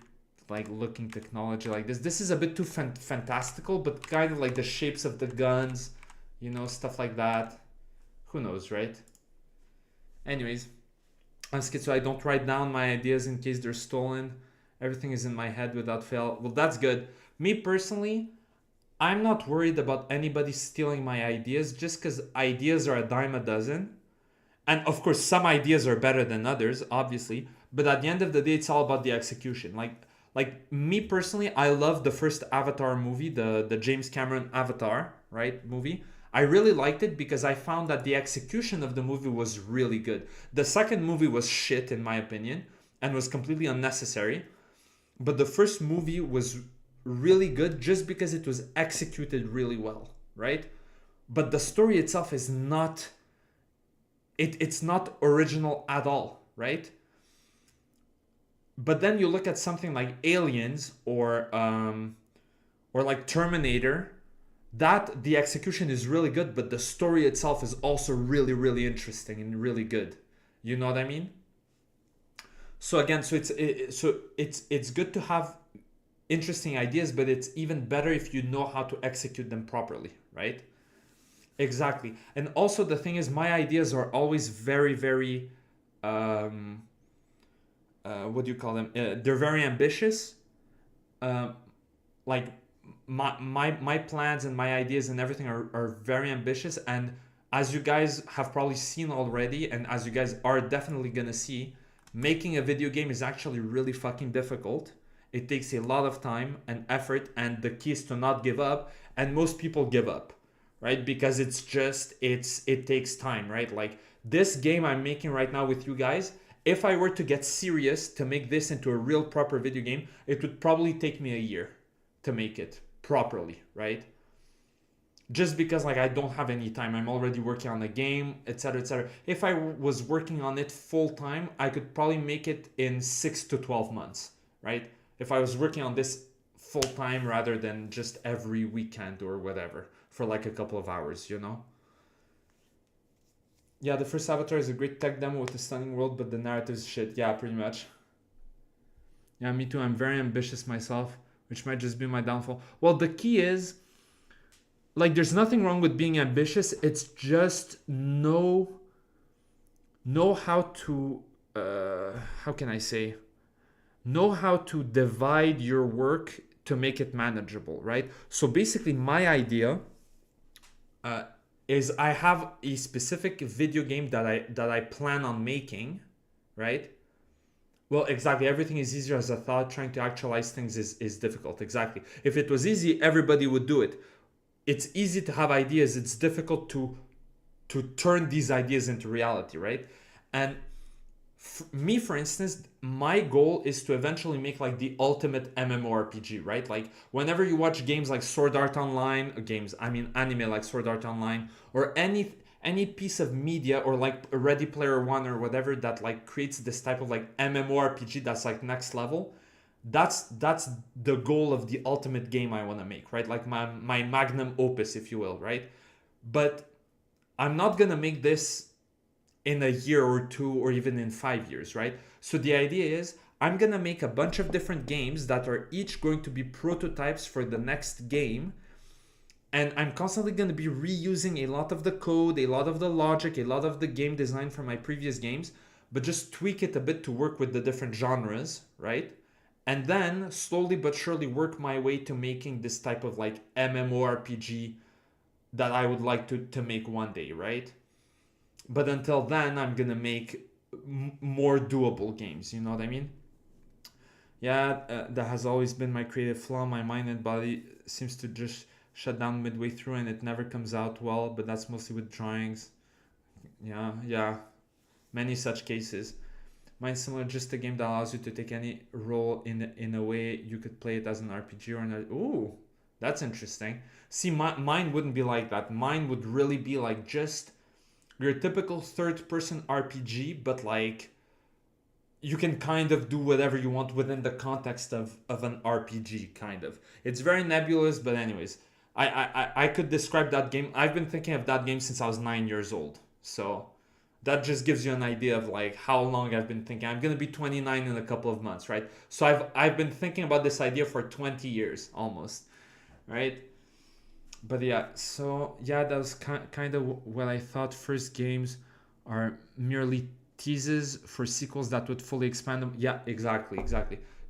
like, looking technology like this. This is a bit too fantastical, but kind of like the shapes of the guns, you know, stuff like that. Who knows, right? Anyways, so I don't write down my ideas in case they're stolen. Everything is in my head without fail. Well, that's good. Me personally, I'm not worried about anybody stealing my ideas just because ideas are a dime a dozen. And of course, some ideas are better than others, obviously. But at the end of the day, it's all about the execution. Like me personally, I love the first Avatar movie, the James Cameron Avatar, right, movie. I really liked it because I found that the execution of the movie was really good. The second movie was shit, in my opinion, and was completely unnecessary. But the first movie was really good just because it was executed really well, right? But the story itself is not it's not original at all, right? But then you look at something like Aliens or like Terminator, that the execution is really good, but the story itself is also really, really interesting and really good. You know what I mean? So again, it's good to have interesting ideas, but it's even better if you know how to execute them properly, right? Exactly. And also the thing is, my ideas are always very, very what do you call them? They're very ambitious. Uh, like my plans and my ideas and everything are very ambitious. And as you guys have probably seen already, and as you guys are definitely gonna see, making a video game is actually really fucking difficult. It takes a lot of time and effort, and the key is to not give up. And most people give up, right? Because it takes time, right? Like this game I'm making right now with you guys, if I were to get serious to make this into a real proper video game, it would probably take me a year to make it properly, right? Just because like I don't have any time. I'm already working on the game, etc., etc. If I was working on it full time, I could probably make it in 6 to 12 months, right? If I was working on this full time rather than just every weekend or whatever for like a couple of hours, you know? Yeah, the first Avatar is a great tech demo with a stunning world, but the narrative is shit. Yeah, pretty much. Yeah, me too. I'm very ambitious myself, which might just be my downfall. Well, the key is, like, there's nothing wrong with being ambitious. It's just know how to, how can I say, know how to divide your work to make it manageable, right? So basically, my idea is I have a specific video game that I plan on making, right? Well, exactly. Everything is easier as a thought. Trying to actualize things is difficult. Exactly. If it was easy, everybody would do it. It's easy to have ideas. It's difficult to turn these ideas into reality, right? And me, for instance, my goal is to eventually make like the ultimate MMORPG, right? Like whenever you watch games like Sword Art Online, anime like Sword Art Online, or any piece of media, or like Ready Player One or whatever that like creates this type of like MMORPG that's like next level. That's the goal of the ultimate game I want to make, right? Like my magnum opus, if you will, right? But I'm not gonna make this in a year or two or even in 5 years, right? So the idea is I'm gonna make a bunch of different games that are each going to be prototypes for the next game. And I'm constantly going to be reusing a lot of the code, a lot of the logic, a lot of the game design from my previous games, but just tweak it a bit to work with the different genres, right? And then slowly but surely work my way to making this type of like MMORPG that I would like to make one day, right? But until then, I'm gonna make more doable games. You know what I mean? Yeah, that has always been my creative flaw. My mind and body seems to just shut down midway through, and it never comes out well. But that's mostly with drawings. Yeah, many such cases. Mine's similar, just a game that allows you to take any role in a way you could play it as an RPG or an. Ooh, that's interesting. See, mine wouldn't be like that. Mine would really be like just your typical third-person RPG, but like you can kind of do whatever you want within the context of an RPG, kind of. It's very nebulous, but anyways, I could describe that game. I've been thinking of that game since I was 9 years old. So that just gives you an idea of like how long I've been thinking. I'm gonna be 29 in a couple of months, right? So I've been thinking about this idea for 20 years almost, right? But yeah, so yeah, that was kind of what I thought. First games are merely teases for sequels that would fully expand them. Yeah, exactly.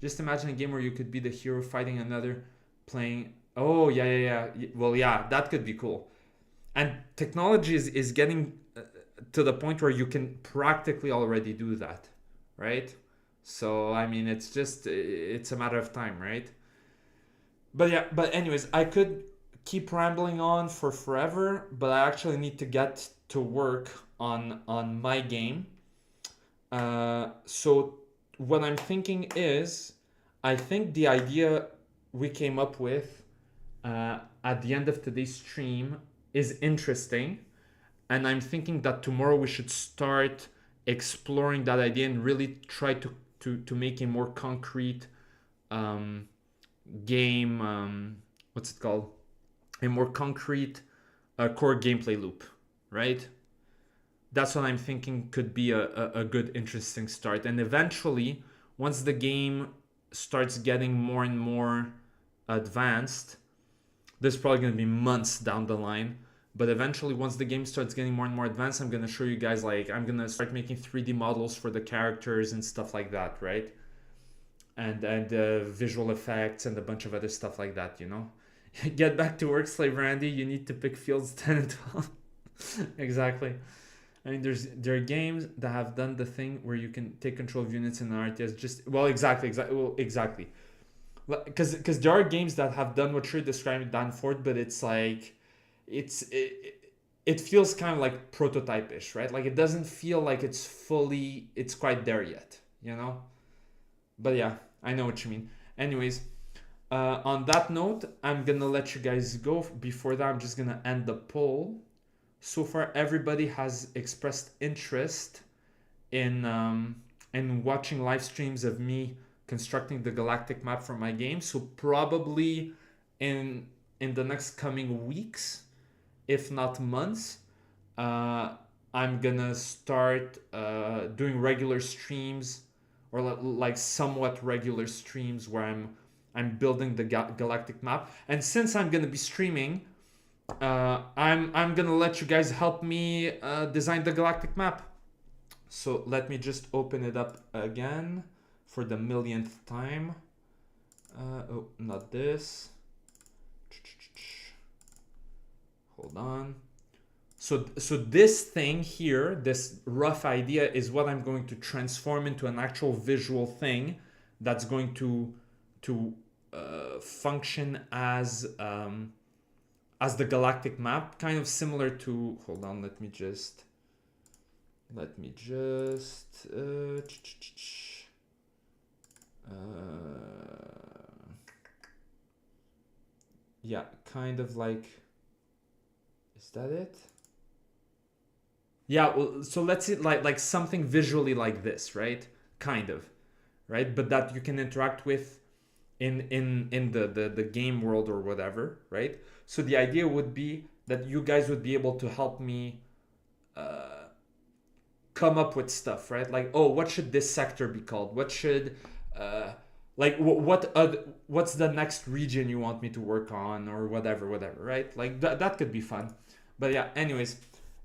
Just imagine a game where you could be the hero fighting another, playing. Oh yeah. Well, yeah, that could be cool. And technology is getting to the point where you can practically already do that, right? So I mean, it's a matter of time, right? But anyways, I could keep rambling on for forever, but I actually need to get to work on my game. So what I'm thinking is, I think the idea we came up with at the end of today's stream is interesting, and I'm thinking that tomorrow we should start exploring that idea and really try to make a more concrete game. What's it called? A more concrete core gameplay loop, right? That's what I'm thinking could be a good, interesting start. And eventually, once the game starts getting more and more advanced, this is probably going to be months down the line. But eventually, once the game starts getting more and more advanced, I'm going to show you guys, like, I'm going to start making 3D models for the characters and stuff like that, right? And visual effects and a bunch of other stuff like that, you know? Get back to work, Slave Randy. You need to pick fields 10 and 12. Exactly. I mean, there are games that have done the thing where you can take control of units in an RTS. Exactly. Because there are games that have done what you're describing, Dan Ford, but it's like, it feels kind of like prototype-ish, right? Like it doesn't feel like it's quite there yet, you know? But yeah, I know what you mean. Anyways, on that note, I'm gonna let you guys go. Before that, I'm just gonna end the poll. So far, everybody has expressed interest in watching live streams of me constructing the galactic map for my game. So probably in the next coming weeks, if not months, I'm gonna start doing regular streams, or like somewhat regular streams where I'm building the galactic map. And since I'm gonna be streaming, I'm gonna let you guys help me design the galactic map. So let me just open it up again for the millionth time. Oh, not this. Hold on. So this thing here, this rough idea, is what I'm going to transform into an actual visual thing that's going to function as the galactic map, kind of similar to. Hold on, let me just. Yeah, kind of like. Is that it? Yeah, well, so let's see, like something visually like this, right? Kind of, right? But that you can interact with in the game world or whatever, right? So the idea would be that you guys would be able to help me come up with stuff, right? Like, oh, what should this sector be called? What should what's the next region you want me to work on, or whatever, right? Like that could be fun. But yeah, anyways,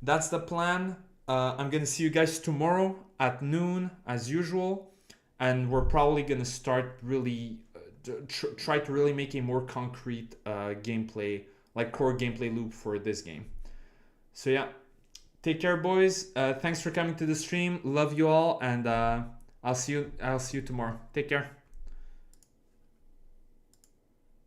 that's the plan. I'm gonna see you guys tomorrow at noon as usual, and we're probably gonna start really try to really make a more concrete gameplay, like core gameplay loop for this game. So yeah, Take care, boys. Thanks for coming to the stream. Love you all, and I'll see you tomorrow. Take care.